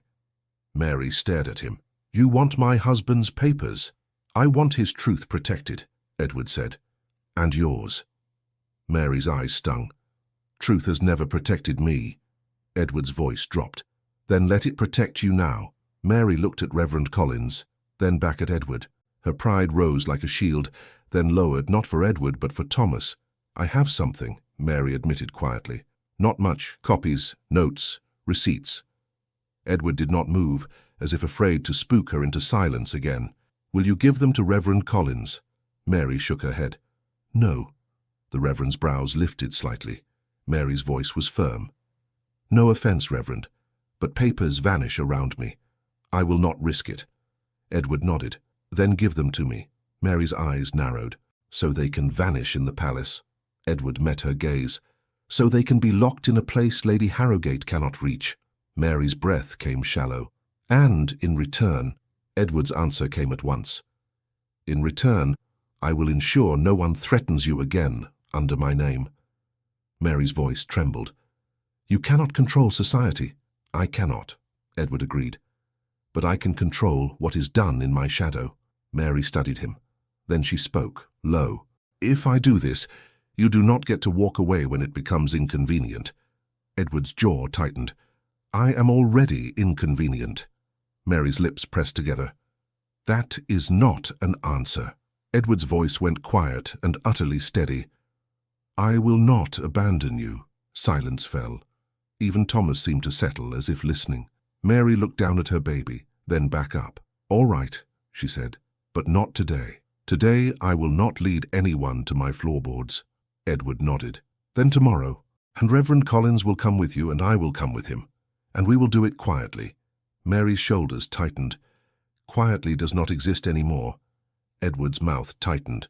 Mary stared at him. "You want my husband's papers?" "I want his truth protected," Edward said. "And yours." Mary's eyes stung. "Truth has never protected me." Edward's voice dropped. "Then let it protect you now." Mary looked at Reverend Collins, then back at Edward. Her pride rose like a shield, then lowered, not for Edward but for Thomas. "I have something," Mary admitted quietly. "Not much. Copies, notes, receipts." Edward did not move, as if afraid to spook her into silence again. "Will you give them to Reverend Collins?" Mary shook her head. "No." The Reverend's brows lifted slightly. Mary's voice was firm. "No offense, Reverend, but papers vanish around me. I will not risk it." Edward nodded. "Then give them to me." Mary's eyes narrowed. So they can vanish in the palace. Edward met her gaze. So they can be locked in a place Lady Harrowgate cannot reach. Mary's breath came shallow. And, in return, Edward's answer came at once. In return, I will ensure no one threatens you again under my name. Mary's voice trembled. You cannot control society. I cannot, Edward agreed. But I can control what is done in my shadow. Mary studied him. Then she spoke, low. If I do this, you do not get to walk away when it becomes inconvenient. Edward's jaw tightened. I am already inconvenient. Mary's lips pressed together. That is not an answer. Edward's voice went quiet and utterly steady. I will not abandon you. Silence fell. Even Thomas seemed to settle as if listening. Mary looked down at her baby, then back up. All right, she said, but not today. Today I will not lead anyone to my floorboards. Edward nodded. Then tomorrow, and Reverend Collins will come with you and I will come with him, and we will do it quietly. Mary's shoulders tightened. Quietly does not exist anymore. Edward's mouth tightened.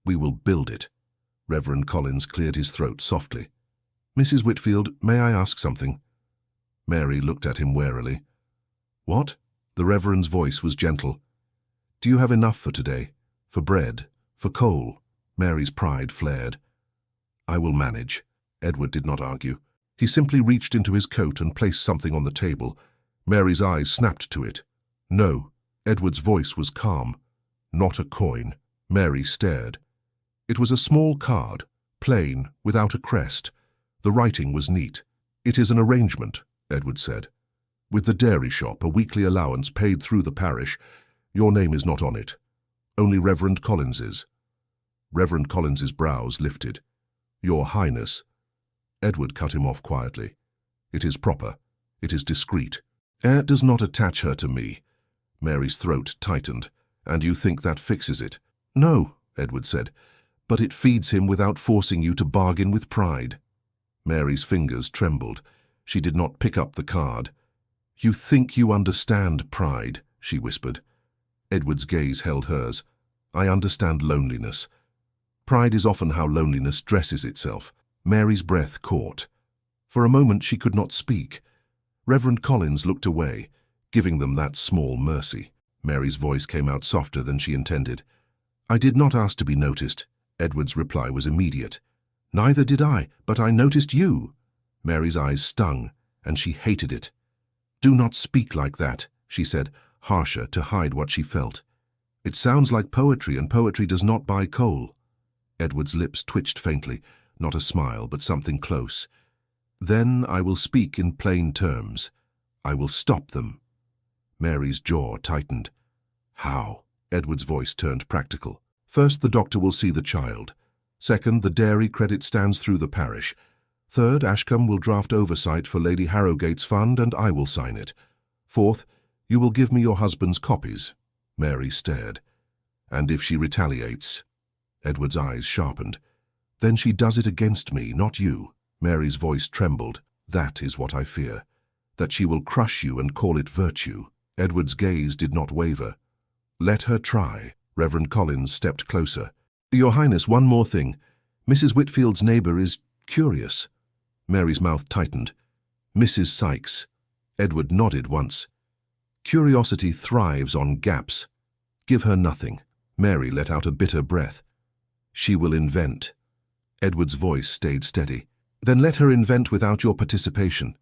We will build it. Reverend Collins cleared his throat softly. Mrs. Whitfield, may I ask something? Mary looked at him warily. What? The Reverend's voice was gentle. Do you have enough for today? For bread? For coal? Mary's pride flared. I will manage. Edward did not argue. He simply reached into his coat and placed something on the table. Mary's eyes snapped to it. No. Edward's voice was calm. Not a coin. Mary stared. It was a small card, plain, without a crest. The writing was neat. It is an arrangement, Edward said. With the dairy shop, a weekly allowance paid through the parish. Your name is not on it. Only Reverend Collins's. Reverend Collins's brows lifted. Your Highness. Edward cut him off quietly. It is proper. It is discreet. It does not attach her to me. Mary's throat tightened. And you think that fixes it? No, Edward said, but it feeds him without forcing you to bargain with pride. Mary's fingers trembled. She did not pick up the card. You think you understand pride, she whispered. Edward's gaze held hers. I understand loneliness. Pride is often how loneliness dresses itself. Mary's breath caught. For a moment she could not speak. Reverend Collins looked away, giving them that small mercy. Mary's voice came out softer than she intended. I did not ask to be noticed. Edward's reply was immediate. Neither did I, but I noticed you. Mary's eyes stung, and she hated it. Do not speak like that, she said, harsher to hide what she felt. It sounds like poetry, and poetry does not buy coal. Edward's lips twitched faintly, not a smile, but something close. Then I will speak in plain terms. I will stop them. Mary's jaw tightened. How? Edward's voice turned practical. First, the doctor will see the child. Second, the dairy credit stands through the parish. Third, Ashcombe will draft oversight for Lady Harrowgate's fund and I will sign it. Fourth, you will give me your husband's copies. Mary stared. And if she retaliates? Edward's eyes sharpened. Then she does it against me, not you. Mary's voice trembled. That is what I fear. That she will crush you and call it virtue. Edward's gaze did not waver. Let her try. Reverend Collins stepped closer. Your Highness, one more thing. Mrs. Whitfield's neighbour is curious. Mary's mouth tightened. Mrs. Sykes. Edward nodded once. Curiosity thrives on gaps. Give her nothing. Mary let out a bitter breath. She will invent. Edward's voice stayed steady. Then let her invent without your participation.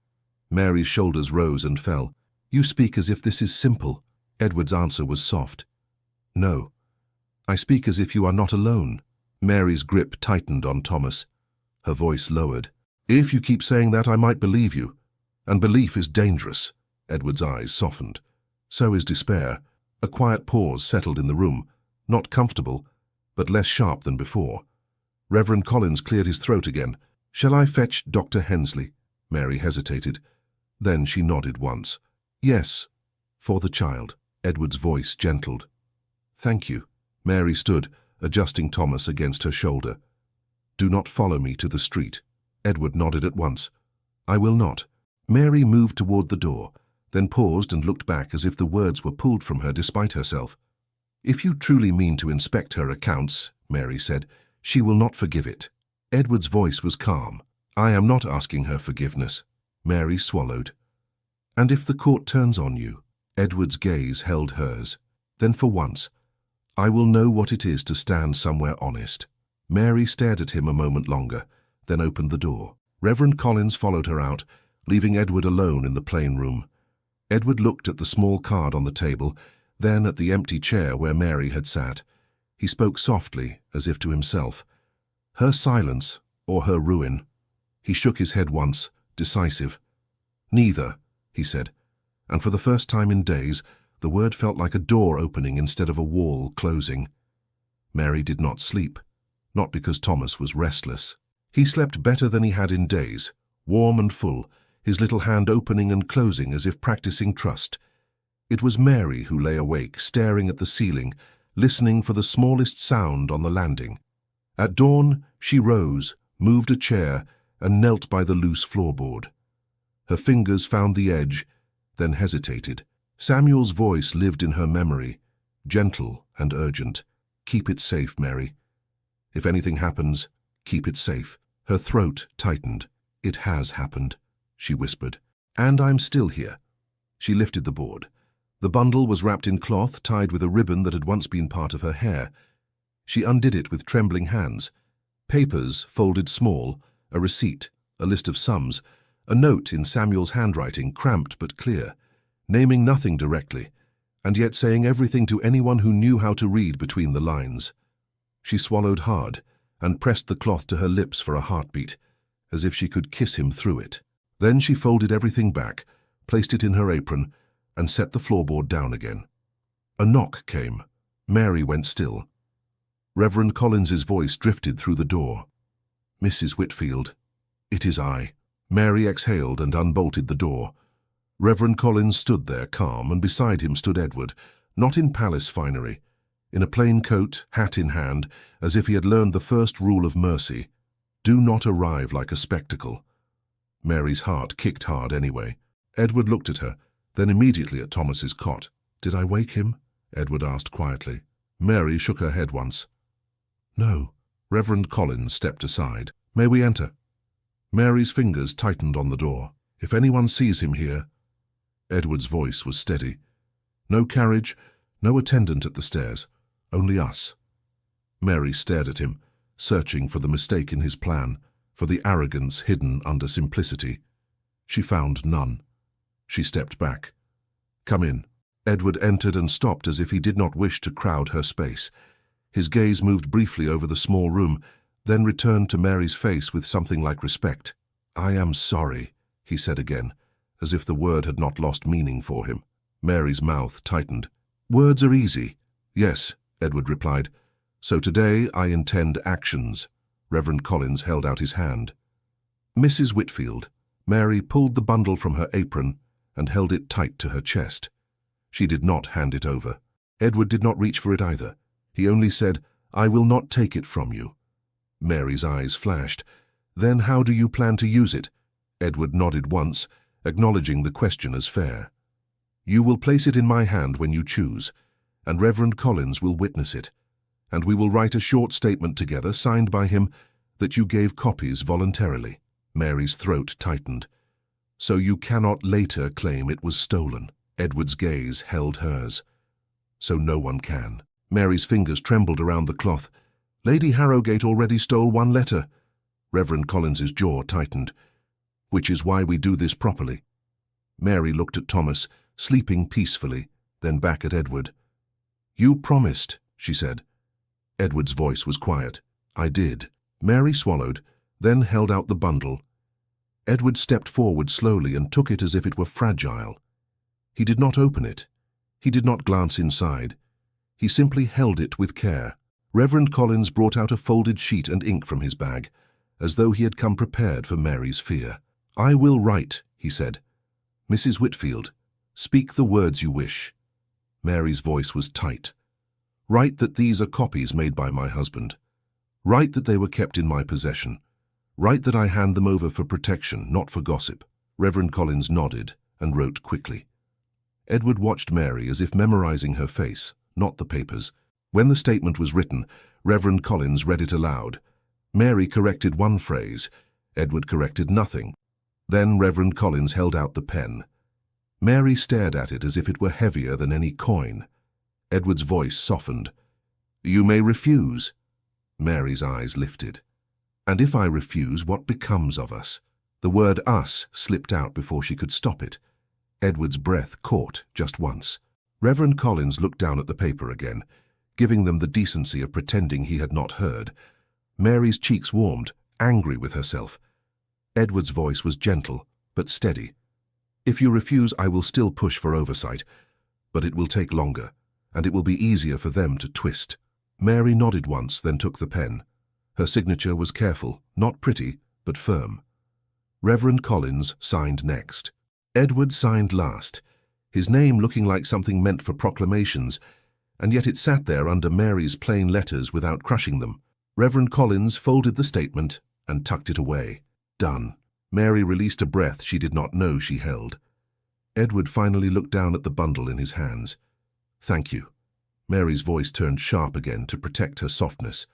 Mary's shoulders rose and fell. You speak as if this is simple. Edward's answer was soft. No. I speak as if you are not alone. Mary's grip tightened on Thomas. Her voice lowered. If you keep saying that, I might believe you. And belief is dangerous. Edward's eyes softened. So is despair. A quiet pause settled in the room. Not comfortable, but less sharp than before. Reverend Collins cleared his throat again. Shall I fetch Dr. Hensley? Mary hesitated. Then she nodded once. Yes, for the child. Edward's voice gentled. Thank you. Mary stood, adjusting Thomas against her shoulder. Do not follow me to the street. Edward nodded at once. I will not. Mary moved toward the door, then paused and looked back as if the words were pulled from her despite herself. "If you truly mean to inspect her accounts," Mary said, "she will not forgive it." Edward's voice was calm. "I am not asking her forgiveness." Mary swallowed. "And if the court turns on you?" Edward's gaze held hers. "Then for once, I will know what it is to stand somewhere honest." Mary stared at him a moment longer, then opened the door. Reverend Collins followed her out, leaving Edward alone in the plain room. Edward looked at the small card on the table, then at the empty chair where Mary had sat. He spoke softly, as if to himself. Her silence, or her ruin? He shook his head once, decisive. "Neither," he said, and for the first time in days, the word felt like a door opening instead of a wall closing. Mary did not sleep, not because Thomas was restless. He slept better than he had in days, warm and full, his little hand opening and closing as if practicing trust. It was Mary who lay awake, staring at the ceiling, listening for the smallest sound on the landing. At dawn, she rose, moved a chair, and knelt by the loose floorboard. Her fingers found the edge, then hesitated. Samuel's voice lived in her memory, gentle and urgent. "Keep it safe, Mary. If anything happens, keep it safe." Her throat tightened. "It has happened," she whispered. "And I'm still here." She lifted the board. The bundle was wrapped in cloth tied with a ribbon that had once been part of her hair. She undid it with trembling hands. Papers, folded small, a receipt, a list of sums, a note in Samuel's handwriting, cramped but clear, naming nothing directly, and yet saying everything to anyone who knew how to read between the lines. She swallowed hard and pressed the cloth to her lips for a heartbeat, as if she could kiss him through it. Then she folded everything back, placed it in her apron, and set the floorboard down again. A knock came. Mary went still. Reverend Collins's voice drifted through the door. "Mrs. Whitfield, it is I." Mary exhaled and unbolted the door. Reverend Collins stood there, calm, and beside him stood Edward, not in palace finery, in a plain coat, hat in hand, as if he had learned the first rule of mercy. Do not arrive like a spectacle. Mary's heart kicked hard anyway. Edward looked at her, then immediately at Thomas's cot. "Did I wake him?" Edward asked quietly. Mary shook her head once. "No." Reverend Collins stepped aside. "May we enter?" Mary's fingers tightened on the door. "If anyone sees him here—" Edward's voice was steady. "No carriage, no attendant at the stairs, only us." Mary stared at him, searching for the mistake in his plan, for the arrogance hidden under simplicity. She found none. She stepped back. "Come in." Edward entered and stopped as if he did not wish to crowd her space. His gaze moved briefly over the small room, then returned to Mary's face with something like respect. "I am sorry," he said again, as if the word had not lost meaning for him. Mary's mouth tightened. "Words are easy." "Yes," Edward replied. "So today I intend actions." Reverend Collins held out his hand. "Mrs. Whitfield." Mary pulled the bundle from her apron and held it tight to her chest. She did not hand it over. Edward did not reach for it either. He only said, "I will not take it from you." Mary's eyes flashed. "Then how do you plan to use it?" Edward nodded once, acknowledging the question as fair. "You will place it in my hand when you choose, and Reverend Collins will witness it, and we will write a short statement together, signed by him, that you gave copies voluntarily." Mary's throat tightened. "So you cannot later claim it was stolen." Edward's gaze held hers. "So no one can." Mary's fingers trembled around the cloth. "Lady Harrowgate already stole one letter." Reverend Collins's jaw tightened. "Which is why we do this properly." Mary looked at Thomas, sleeping peacefully, then back at Edward. "You promised," she said. Edward's voice was quiet. "I did." Mary swallowed, then held out the bundle. Edward stepped forward slowly and took it as if it were fragile. He did not open it. He did not glance inside. He simply held it with care. Reverend Collins brought out a folded sheet and ink from his bag, as though he had come prepared for Mary's fear. "I will write," he said. "Mrs. Whitfield, speak the words you wish." Mary's voice was tight. "Write that these are copies made by my husband. Write that they were kept in my possession. Write that I hand them over for protection, not for gossip." Reverend Collins nodded and wrote quickly. Edward watched Mary as if memorizing her face, not the papers. When the statement was written, Reverend Collins read it aloud. Mary corrected one phrase. Edward corrected nothing. Then Reverend Collins held out the pen. Mary stared at it as if it were heavier than any coin. Edward's voice softened. "You may refuse." Mary's eyes lifted. "And if I refuse, what becomes of us?" The word us slipped out before she could stop it. Edward's breath caught just once. Reverend Collins looked down at the paper again, giving them the decency of pretending he had not heard. Mary's cheeks warmed, angry with herself. Edward's voice was gentle, but steady. "If you refuse, I will still push for oversight, but it will take longer, and it will be easier for them to twist." Mary nodded once, then took the pen. Her signature was careful, not pretty, but firm. Reverend Collins signed next. Edward signed last, his name looking like something meant for proclamations, and yet it sat there under Mary's plain letters without crushing them. Reverend Collins folded the statement and tucked it away. Done. Mary released a breath she did not know she held. Edward finally looked down at the bundle in his hands. "Thank you." Mary's voice turned sharp again to protect her softness.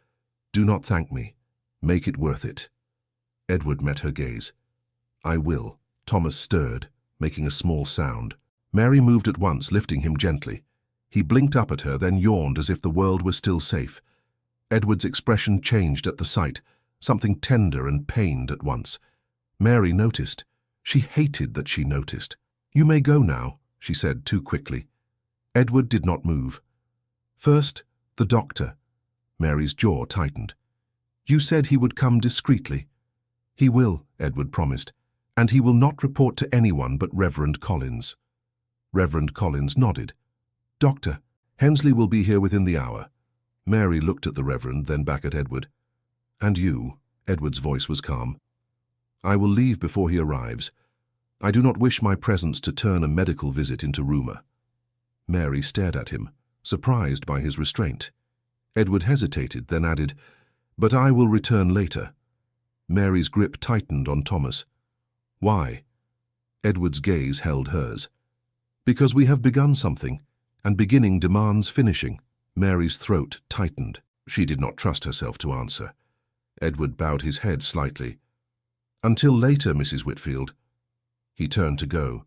"Do not thank me. Make it worth it." Edward met her gaze. "I will." Thomas stirred, making a small sound. Mary moved at once, lifting him gently. He blinked up at her, then yawned as if the world were still safe. Edward's expression changed at the sight, something tender and pained at once. Mary noticed. She hated that she noticed. "You may go now," she said too quickly. Edward did not move. "First, the doctor." Mary's jaw tightened. "You said he would come discreetly." "He will," Edward promised, "and he will not report to anyone but Reverend Collins." Reverend Collins nodded. "Doctor, Hensley will be here within the hour." Mary looked at the Reverend, then back at Edward. "And you?" Edward's voice was calm. "I will leave before he arrives. I do not wish my presence to turn a medical visit into rumor." Mary stared at him, surprised by his restraint. Edward hesitated, then added, "But I will return later." Mary's grip tightened on Thomas. "Why?" Edward's gaze held hers. "Because we have begun something, and beginning demands finishing." Mary's throat tightened. She did not trust herself to answer. Edward bowed his head slightly. "Until later, Mrs. Whitfield." He turned to go.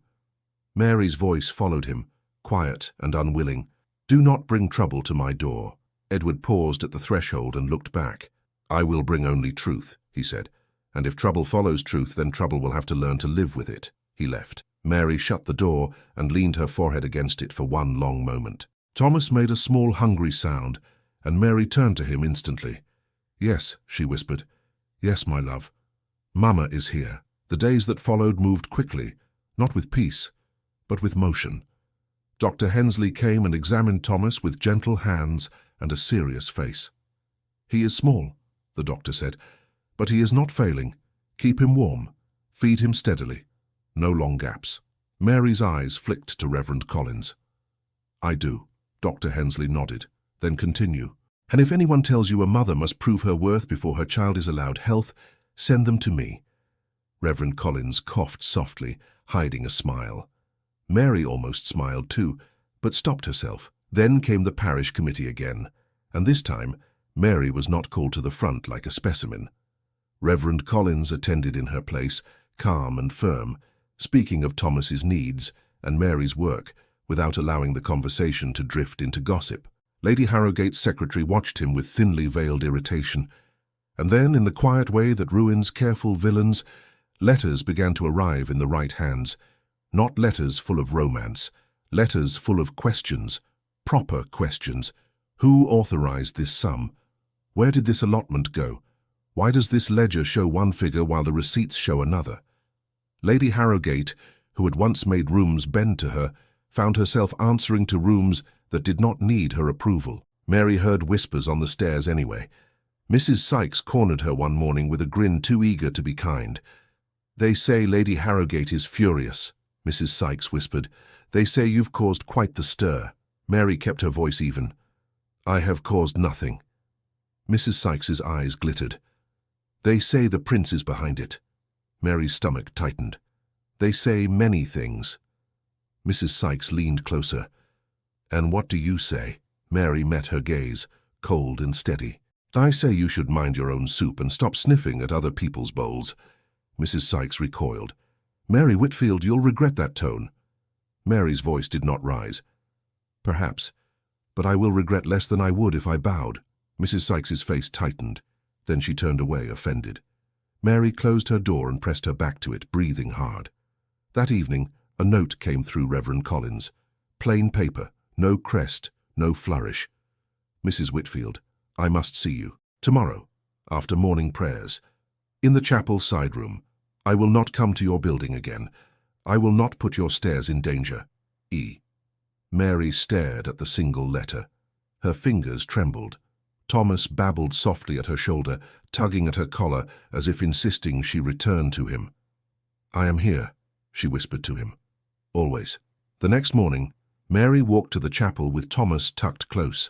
Mary's voice followed him, quiet and unwilling. "Do not bring trouble to my door." Edward paused at the threshold and looked back. "I will bring only truth," he said, "and if trouble follows truth, then trouble will have to learn to live with it." He left. Mary shut the door and leaned her forehead against it for one long moment. Thomas made a small hungry sound, and Mary turned to him instantly. "Yes," she whispered. "Yes, my love. Mama is here." The days that followed moved quickly, not with peace, but with motion. Dr. Hensley came and examined Thomas with gentle hands and a serious face. "He is small," the doctor said, "but he is not failing. Keep him warm. Feed him steadily. No long gaps." Mary's eyes flicked to Reverend Collins. "I do." Dr. Hensley nodded, then continue. "And if anyone tells you a mother must prove her worth before her child is allowed health, send them to me." Reverend Collins coughed softly, hiding a smile. Mary almost smiled too, but stopped herself. Then came the parish committee again, and this time Mary was not called to the front like a specimen. Reverend Collins attended in her place, calm and firm, speaking of Thomas's needs and Mary's work without allowing the conversation to drift into gossip. Lady Harrowgate's secretary watched him with thinly veiled irritation, and then, in the quiet way that ruins careful villains, letters began to arrive in the right hands. Not letters full of romance, letters full of questions, proper questions. Who authorized this sum? Where did this allotment go? Why does this ledger show one figure while the receipts show another? Lady Harrowgate, who had once made rooms bend to her, found herself answering to rooms that did not need her approval. Mary heard whispers on the stairs anyway. Mrs. Sykes cornered her one morning with a grin too eager to be kind. "They say Lady Harrowgate is furious," Mrs. Sykes whispered. "They say you've caused quite the stir." Mary kept her voice even. "I have caused nothing." Mrs. Sykes's eyes glittered. "They say the prince is behind it." Mary's stomach tightened. "They say many things." Mrs. Sykes leaned closer. "And what do you say?" Mary met her gaze, cold and steady. "I say you should mind your own soup and stop sniffing at other people's bowls." Mrs. Sykes recoiled. "Mary Whitfield, you'll regret that tone." Mary's voice did not rise. "Perhaps, but I will regret less than I would if I bowed." Mrs. Sykes's face tightened. Then she turned away, offended. Mary closed her door and pressed her back to it, breathing hard. That evening, a note came through Reverend Collins. Plain paper, no crest, no flourish. "Mrs. Whitfield, I must see you. Tomorrow, after morning prayers. In the chapel side room. I will not come to your building again. I will not put your stairs in danger. E." Mary stared at the single letter. Her fingers trembled. Thomas babbled softly at her shoulder, tugging at her collar as if insisting she return to him. "I am here," she whispered to him. "Always." The next morning, Mary walked to the chapel with Thomas tucked close.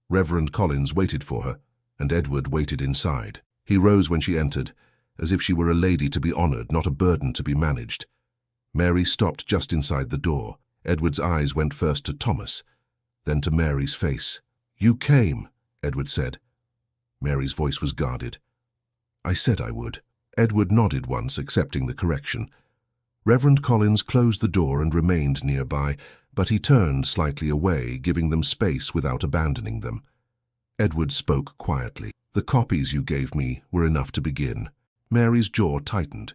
Reverend Collins waited for her, and Edward waited inside. He rose when she entered, as if she were a lady to be honored, not a burden to be managed. Mary stopped just inside the door. Edward's eyes went first to Thomas, then to Mary's face. "You came," Edward said. Mary's voice was guarded. "I said I would." Edward nodded once, accepting the correction. Reverend Collins closed the door and remained nearby, but he turned slightly away, giving them space without abandoning them. Edward spoke quietly. "The copies you gave me were enough to begin." Mary's jaw tightened.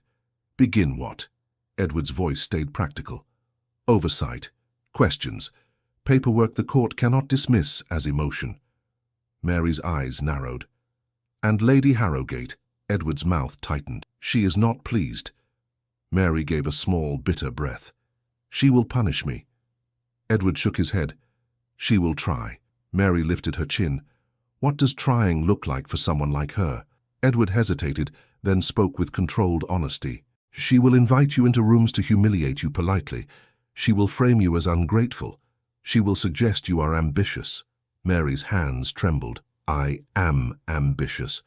"Begin what?" Edward's voice stayed practical. "Oversight. Questions. Paperwork the court cannot dismiss as emotion." Mary's eyes narrowed. "And Lady Harrowgate," Edward's mouth tightened. "She is not pleased." Mary gave a small, bitter breath. "She will punish me." Edward shook his head. "She will try." Mary lifted her chin. "What does trying look like for someone like her?" Edward hesitated, then spoke with controlled honesty. "She will invite you into rooms to humiliate you politely. She will frame you as ungrateful. She will suggest you are ambitious." Mary's hands trembled. "I am ambitious.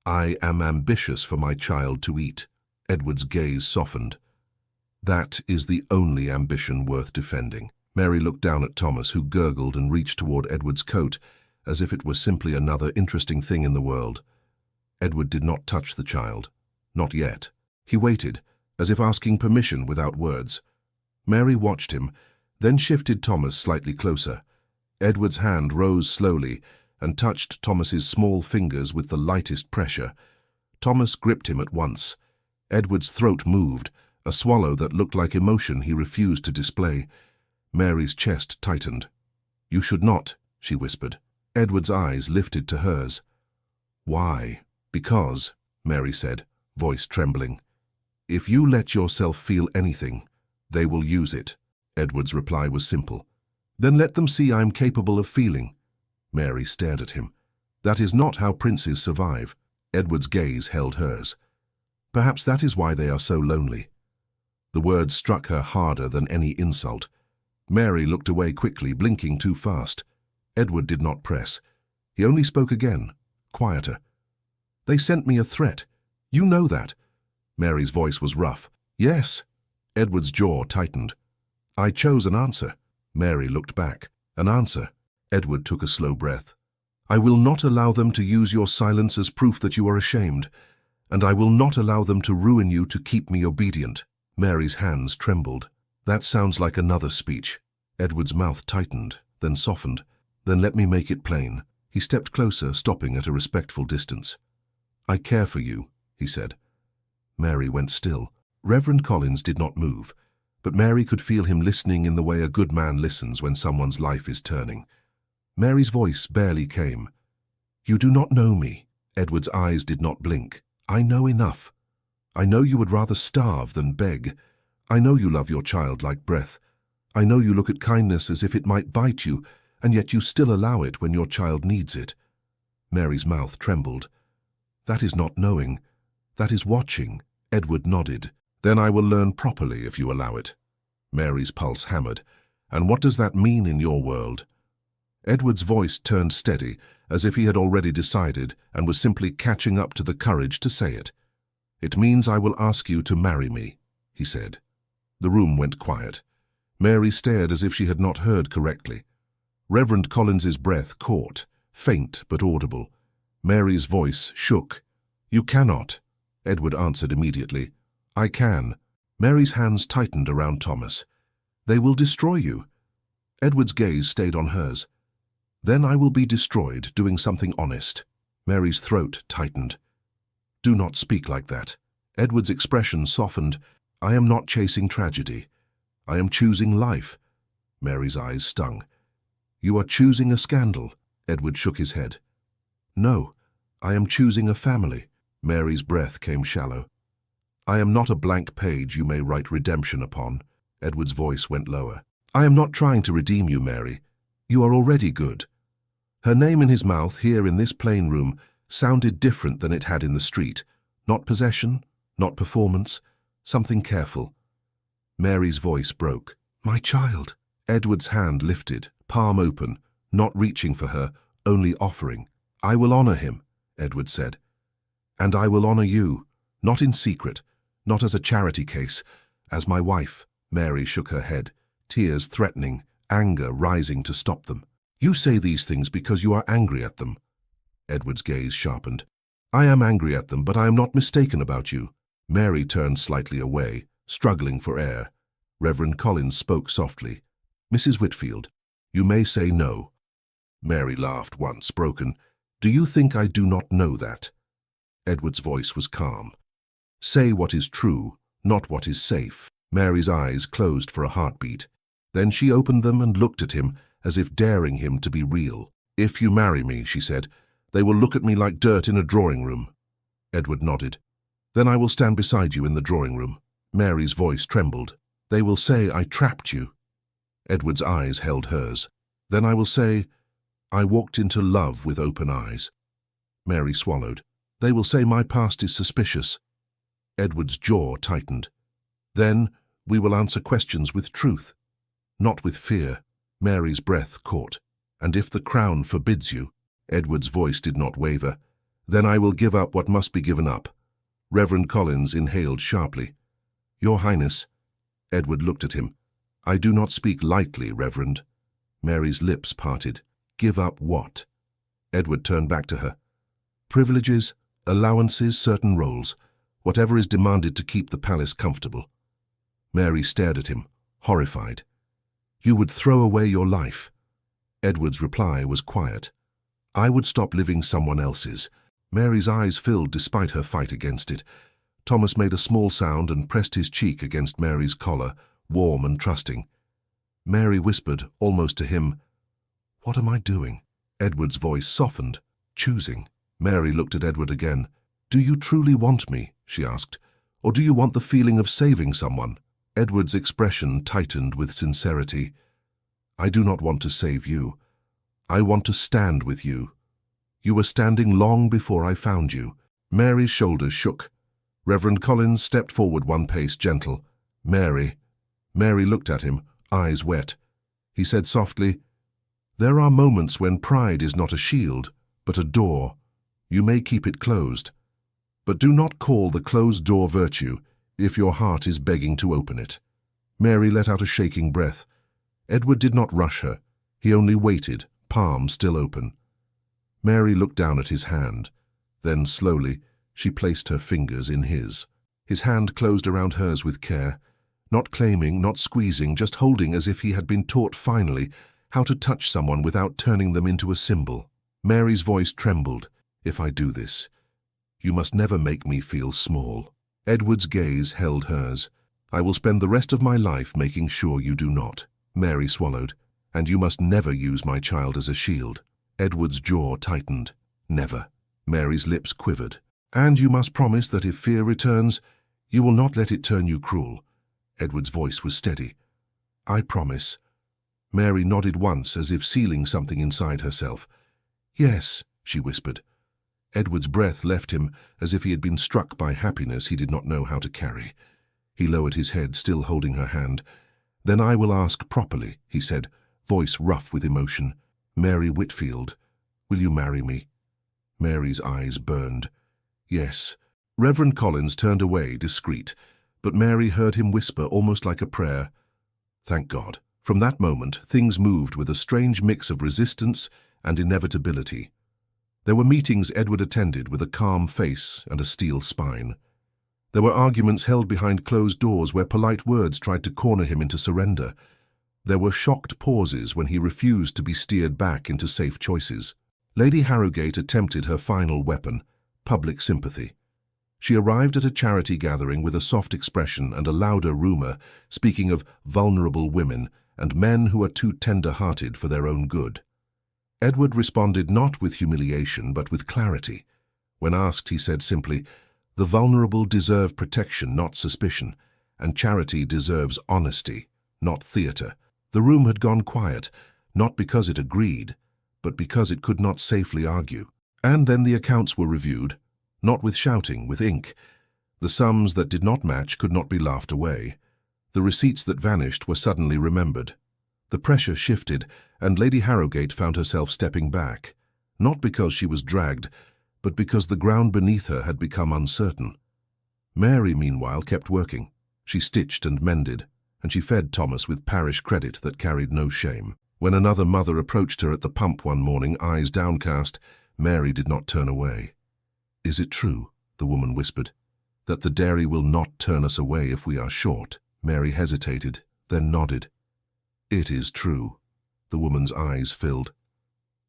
I am ambitious for my child to eat." Edward's gaze softened. "That is the only ambition worth defending." Mary looked down at Thomas, who gurgled and reached toward Edward's coat, as if it were simply another interesting thing in the world. Edward did not touch the child. Not yet. He waited, as if asking permission without words. Mary watched him, then shifted Thomas slightly closer. Edward's hand rose slowly and touched Thomas's small fingers with the lightest pressure. Thomas gripped him at once. Edward's throat moved, a swallow that looked like emotion he refused to display. Mary's chest tightened. "You should not," she whispered. Edward's eyes lifted to hers. "Why?" "Because," Mary said, voice trembling, "if you let yourself feel anything, they will use it." Edward's reply was simple. "Then let them see I am capable of feeling." Mary stared at him. "That is not how princes survive." Edward's gaze held hers. "Perhaps that is why they are so lonely." The words struck her harder than any insult. Mary looked away quickly, blinking too fast. Edward did not press. He only spoke again, quieter. "They sent me a threat. You know that." Mary's voice was rough. "Yes." Edward's jaw tightened. "I chose an answer." Mary looked back. "An answer." Edward took a slow breath. "I will not allow them to use your silence as proof that you are ashamed, and I will not allow them to ruin you to keep me obedient." Mary's hands trembled. "That sounds like another speech." Edward's mouth tightened, then softened. "Then let me make it plain." He stepped closer, stopping at a respectful distance. "I care for you," he said. Mary went still. Reverend Collins did not move, but Mary could feel him listening in the way a good man listens when someone's life is turning. Mary's voice barely came. "You do not know me." Edward's eyes did not blink. "I know enough. I know you would rather starve than beg. I know you love your child like breath. I know you look at kindness as if it might bite you, and yet you still allow it when your child needs it." Mary's mouth trembled. "That is not knowing. That is watching." Edward nodded. "Then I will learn properly if you allow it." Mary's pulse hammered. "And what does that mean in your world?" Edward's voice turned steady, as if he had already decided and was simply catching up to the courage to say it. "It means I will ask you to marry me," he said. The room went quiet. Mary stared as if she had not heard correctly. Reverend Collins's breath caught, faint but audible. Mary's voice shook. "You cannot," Edward answered immediately. "I can." Mary's hands tightened around Thomas. "They will destroy you." Edward's gaze stayed on hers. "Then I will be destroyed doing something honest." Mary's throat tightened. "Do not speak like that." Edward's expression softened. "I am not chasing tragedy. I am choosing life." Mary's eyes stung. "You are choosing a scandal." Edward shook his head. "No, I am choosing a family." Mary's breath came shallow. "I am not a blank page you may write redemption upon." Edward's voice went lower. "I am not trying to redeem you, Mary. You are already good." Her name in his mouth here in this plain room sounded different than it had in the street. Not possession, not performance, something careful. Mary's voice broke. "My child." Edward's hand lifted, palm open, not reaching for her, only offering. "I will honor him," Edward said. "And I will honor you, not in secret, not as a charity case, as my wife." Mary shook her head, tears threatening, anger rising to stop them. "You say these things because you are angry at them." Edward's gaze sharpened. "I am angry at them, but I am not mistaken about you." Mary turned slightly away, struggling for air. Reverend Collins spoke softly. "Mrs. Whitfield, you may say no." Mary laughed once, broken. "Do you think I do not know that?" Edward's voice was calm. "Say what is true, not what is safe." Mary's eyes closed for a heartbeat. Then she opened them and looked at him, as if daring him to be real. "If you marry me," she said, "they will look at me like dirt in a drawing room." Edward nodded. "Then I will stand beside you in the drawing room." Mary's voice trembled. "They will say I trapped you." Edward's eyes held hers. "Then I will say, I walked into love with open eyes." Mary swallowed. "They will say my past is suspicious." Edward's jaw tightened. "Then we will answer questions with truth, not with fear." Mary's breath caught. "And if the crown forbids you," Edward's voice did not waver, "then I will give up what must be given up." Reverend Collins inhaled sharply. "Your Highness." Edward looked at him. "I do not speak lightly, Reverend." Mary's lips parted. "Give up what?" Edward turned back to her. "Privileges, allowances, certain roles, whatever is demanded to keep the palace comfortable." Mary stared at him, horrified. "You would throw away your life?" Edward's reply was quiet. "I would stop living someone else's." Mary's eyes filled despite her fight against it. Thomas made a small sound and pressed his cheek against Mary's collar, warm and trusting. Mary whispered, almost to him, "What am I doing?" Edward's voice softened, choosing. Mary looked at Edward again. "Do you truly want me?" she asked. "Or do you want the feeling of saving someone?" Edward's expression tightened with sincerity. "I do not want to save you. I want to stand with you. You were standing long before I found you." Mary's shoulders shook. Reverend Collins stepped forward one pace, gentle. "Mary." Mary looked at him, eyes wet. He said softly, "There are moments when pride is not a shield, but a door. You may keep it closed. But do not call the closed door virtue if your heart is begging to open it." Mary let out a shaking breath. Edward did not rush her. He only waited, palm still open. Mary looked down at his hand. Then, slowly, she placed her fingers in his. His hand closed around hers with care, not claiming, not squeezing, just holding as if he had been taught finally how to touch someone without turning them into a symbol. Mary's voice trembled. "If I do this, you must never make me feel small." Edward's gaze held hers. "I will spend the rest of my life making sure you do not." Mary swallowed. "And you must never use my child as a shield." Edward's jaw tightened. "Never." Mary's lips quivered. "And you must promise that if fear returns, you will not let it turn you cruel." Edward's voice was steady. "I promise." Mary nodded once, as if sealing something inside herself. "Yes," she whispered. Edward's breath left him as if he had been struck by happiness he did not know how to carry. He lowered his head, still holding her hand. "Then I will ask properly," he said, voice rough with emotion. "Mary Whitfield, will you marry me?" Mary's eyes burned. "Yes." Reverend Collins turned away, discreet, but Mary heard him whisper almost like a prayer, "Thank God." From that moment, things moved with a strange mix of resistance and inevitability. There were meetings Edward attended with a calm face and a steel spine. There were arguments held behind closed doors where polite words tried to corner him into surrender. There were shocked pauses when he refused to be steered back into safe choices. Lady Harrogate attempted her final weapon, public sympathy. She arrived at a charity gathering with a soft expression and a louder rumour, speaking of vulnerable women and men who are too tender-hearted for their own good. Edward responded not with humiliation but with clarity. When asked, he said simply, "The vulnerable deserve protection, not suspicion, and charity deserves honesty, not theatre." The room had gone quiet, not because it agreed, but because it could not safely argue. And then the accounts were reviewed, not with shouting, with ink. The sums that did not match could not be laughed away. The receipts that vanished were suddenly remembered. The pressure shifted, and Lady Harrogate found herself stepping back, not because she was dragged, but because the ground beneath her had become uncertain. Mary, meanwhile, kept working. She stitched and mended, and she fed Thomas with parish credit that carried no shame. When another mother approached her at the pump one morning, eyes downcast, Mary did not turn away. "Is it true," the woman whispered, "that the dairy will not turn us away if we are short?" Mary hesitated, then nodded. "It is true." The woman's eyes filled.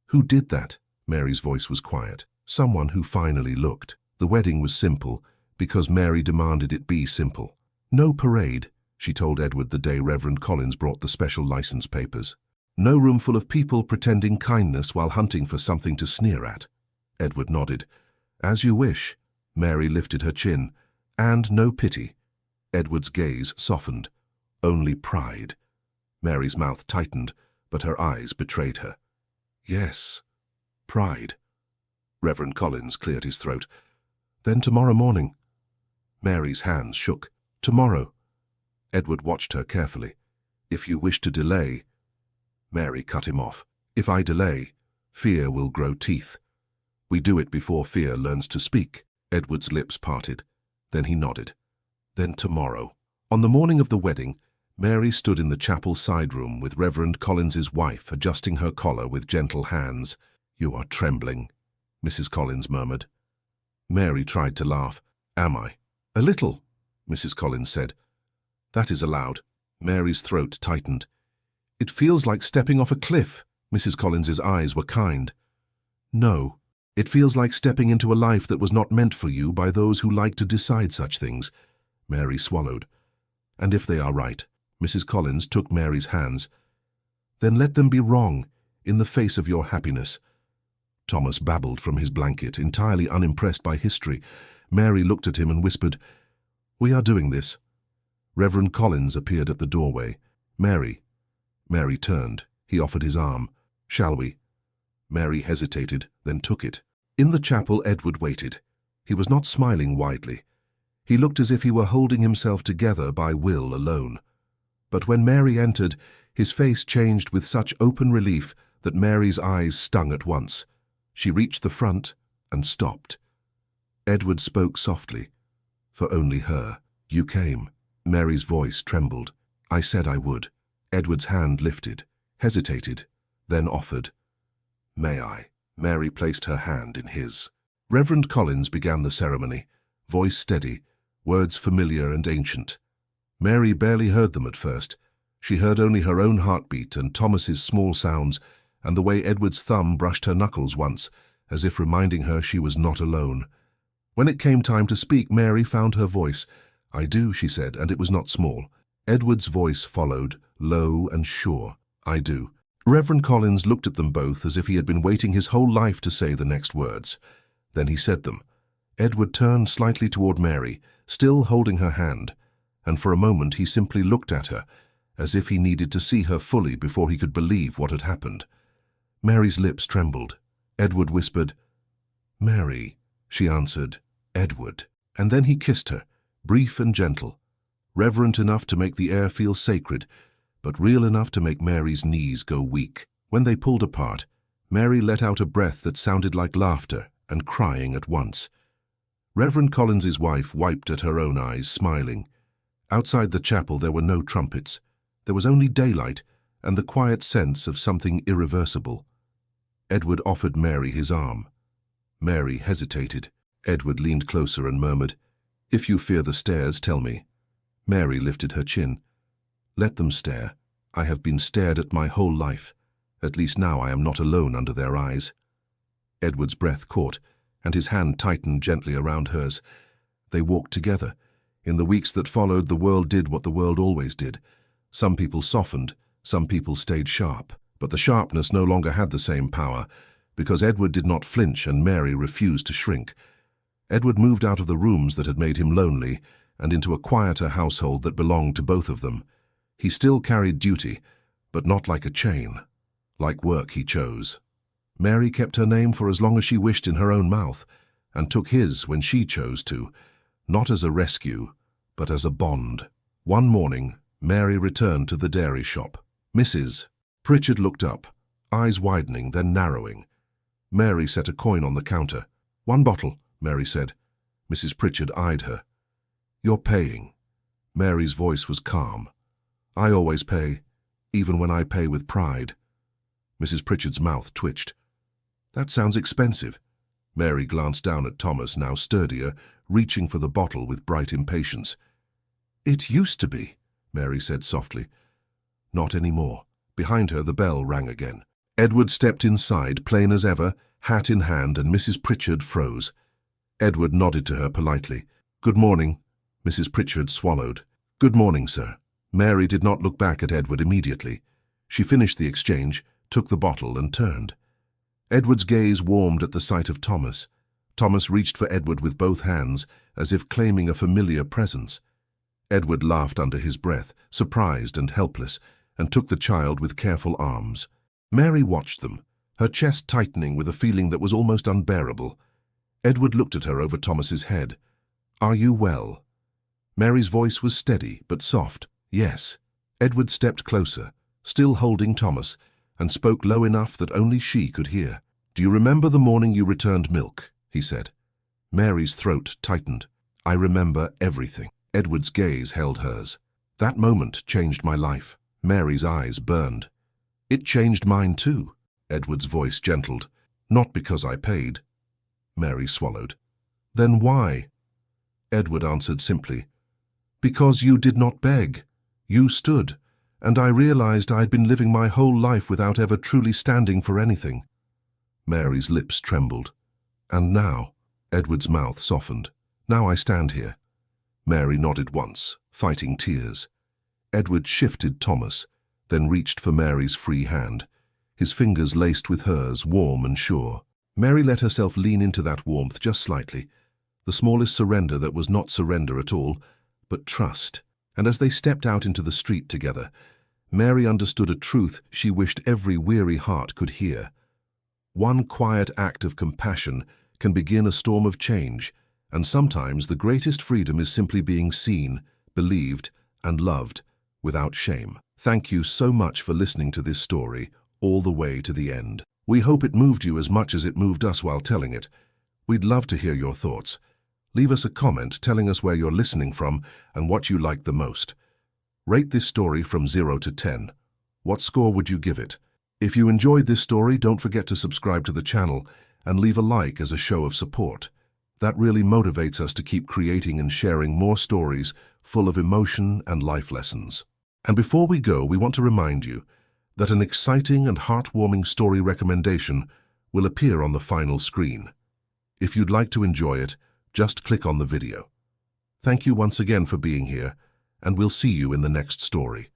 "Who did that?" Mary's voice was quiet. "Someone who finally looked." The wedding was simple, because Mary demanded it be simple. "No parade," she told Edward the day Reverend Collins brought the special license papers. "No room full of people pretending kindness while hunting for something to sneer at." Edward nodded. "As you wish." Mary lifted her chin. "And no pity." Edward's gaze softened. "Only pride." Mary's mouth tightened, but her eyes betrayed her. "Yes, pride." Reverend Collins cleared his throat. "Then tomorrow morning." Mary's hands shook. "Tomorrow." Edward watched her carefully. "If you wish to delay—" Mary cut him off. "If I delay, fear will grow teeth. We do it before fear learns to speak." Edward's lips parted. Then he nodded. "Then tomorrow." On the morning of the wedding, Mary stood in the chapel side room with Reverend Collins's wife adjusting her collar with gentle hands. "You are trembling," Mrs. Collins murmured. Mary tried to laugh. "Am I?" "A little," Mrs. Collins said. "That is allowed." Mary's throat tightened. "It feels like stepping off a cliff." Mrs. Collins's eyes were kind. "No, it feels like stepping into a life that was not meant for you by those who like to decide such things." Mary swallowed. "And if they are right," Mrs. Collins took Mary's hands, "then let them be wrong in the face of your happiness." Thomas babbled from his blanket, entirely unimpressed by history. Mary looked at him and whispered, "We are doing this." Reverend Collins appeared at the doorway. "Mary." Mary turned. He offered his arm. "Shall we?" Mary hesitated, then took it. In the chapel, Edward waited. He was not smiling widely. He looked as if he were holding himself together by will alone. But when Mary entered, his face changed with such open relief that Mary's eyes stung at once. She reached the front and stopped. Edward spoke softly, for only her. "You came." Mary's voice trembled. "I said I would." Edward's hand lifted, hesitated, then offered. "May I?" Mary placed her hand in his. Reverend Collins began the ceremony, voice steady, words familiar and ancient. Mary barely heard them at first. She heard only her own heartbeat and Thomas's small sounds, and the way Edward's thumb brushed her knuckles once, as if reminding her she was not alone. When it came time to speak, Mary found her voice. "I do," she said, and it was not small. Edward's voice followed, low and sure. "I do." Reverend Collins looked at them both as if he had been waiting his whole life to say the next words. Then he said them. Edward turned slightly toward Mary, still holding her hand, and for a moment he simply looked at her, as if he needed to see her fully before he could believe what had happened. Mary's lips trembled. Edward whispered, "Mary," she answered, "Edward." And then he kissed her, brief and gentle, reverent enough to make the air feel sacred, but real enough to make Mary's knees go weak. When they pulled apart, Mary let out a breath that sounded like laughter and crying at once. Reverend Collins's wife wiped at her own eyes, smiling. Outside the chapel there were no trumpets. There was only daylight, and the quiet sense of something irreversible. Edward offered Mary his arm. Mary hesitated. Edward leaned closer and murmured, "If you fear the stairs, tell me." Mary lifted her chin. "Let them stare. I have been stared at my whole life. At least now I am not alone under their eyes." Edward's breath caught, and his hand tightened gently around hers. They walked together. In the weeks that followed, the world did what the world always did. Some people softened, some people stayed sharp. But the sharpness no longer had the same power, because Edward did not flinch and Mary refused to shrink. Edward moved out of the rooms that had made him lonely and into a quieter household that belonged to both of them. He still carried duty, but not like a chain. Like work he chose. Mary kept her name for as long as she wished in her own mouth, and took his when she chose to, not as a rescue, but as a bond. One morning, Mary returned to the dairy shop. "Mrs." Pritchard looked up, eyes widening, then narrowing. Mary set a coin on the counter. "1 bottle," Mary said. Mrs. Pritchard eyed her. "You're paying." Mary's voice was calm. "I always pay, even when I pay with pride." Mrs. Pritchard's mouth twitched. "That sounds expensive." Mary glanced down at Thomas, now sturdier, reaching for the bottle with bright impatience. "It used to be," Mary said softly. "Not anymore." Behind her, the bell rang again. Edward stepped inside, plain as ever, hat in hand, and Mrs. Pritchard froze. Edward nodded to her politely. "Good morning." Mrs. Pritchard swallowed. "Good morning, sir." Mary did not look back at Edward immediately. She finished the exchange, took the bottle, and turned. Edward's gaze warmed at the sight of Thomas. Thomas reached for Edward with both hands, as if claiming a familiar presence. Edward laughed under his breath, surprised and helpless, and took the child with careful arms. Mary watched them, her chest tightening with a feeling that was almost unbearable. Edward looked at her over Thomas's head. "Are you well?" Mary's voice was steady but soft. "Yes." Edward stepped closer, still holding Thomas, and spoke low enough that only she could hear. "Do you remember the morning you returned milk?" he said. Mary's throat tightened. "I remember everything." Edward's gaze held hers. "That moment changed my life." Mary's eyes burned. "It changed mine too." Edward's voice gentled. "Not because I paid." Mary swallowed. "Then why?" Edward answered simply. "Because you did not beg. You stood, and I realized I had been living my whole life without ever truly standing for anything." Mary's lips trembled. "And now?" Edward's mouth softened. "Now I stand here." Mary nodded once, fighting tears. Edward shifted Thomas, then reached for Mary's free hand, his fingers laced with hers, warm and sure. Mary let herself lean into that warmth just slightly, the smallest surrender that was not surrender at all, but trust. And as they stepped out into the street together, Mary understood a truth she wished every weary heart could hear. One quiet act of compassion can begin a storm of change, and sometimes the greatest freedom is simply being seen, believed, and loved, without shame. Thank you so much for listening to this story, all the way to the end. We hope it moved you as much as it moved us while telling it. We'd love to hear your thoughts. Leave us a comment telling us where you're listening from and what you liked the most. Rate this story from 0 to 10. What score would you give it? If you enjoyed this story, don't forget to subscribe to the channel and leave a like as a show of support. That really motivates us to keep creating and sharing more stories full of emotion and life lessons. And before we go, we want to remind you that an exciting and heartwarming story recommendation will appear on the final screen. If you'd like to enjoy it, just click on the video. Thank you once again for being here, and we'll see you in the next story.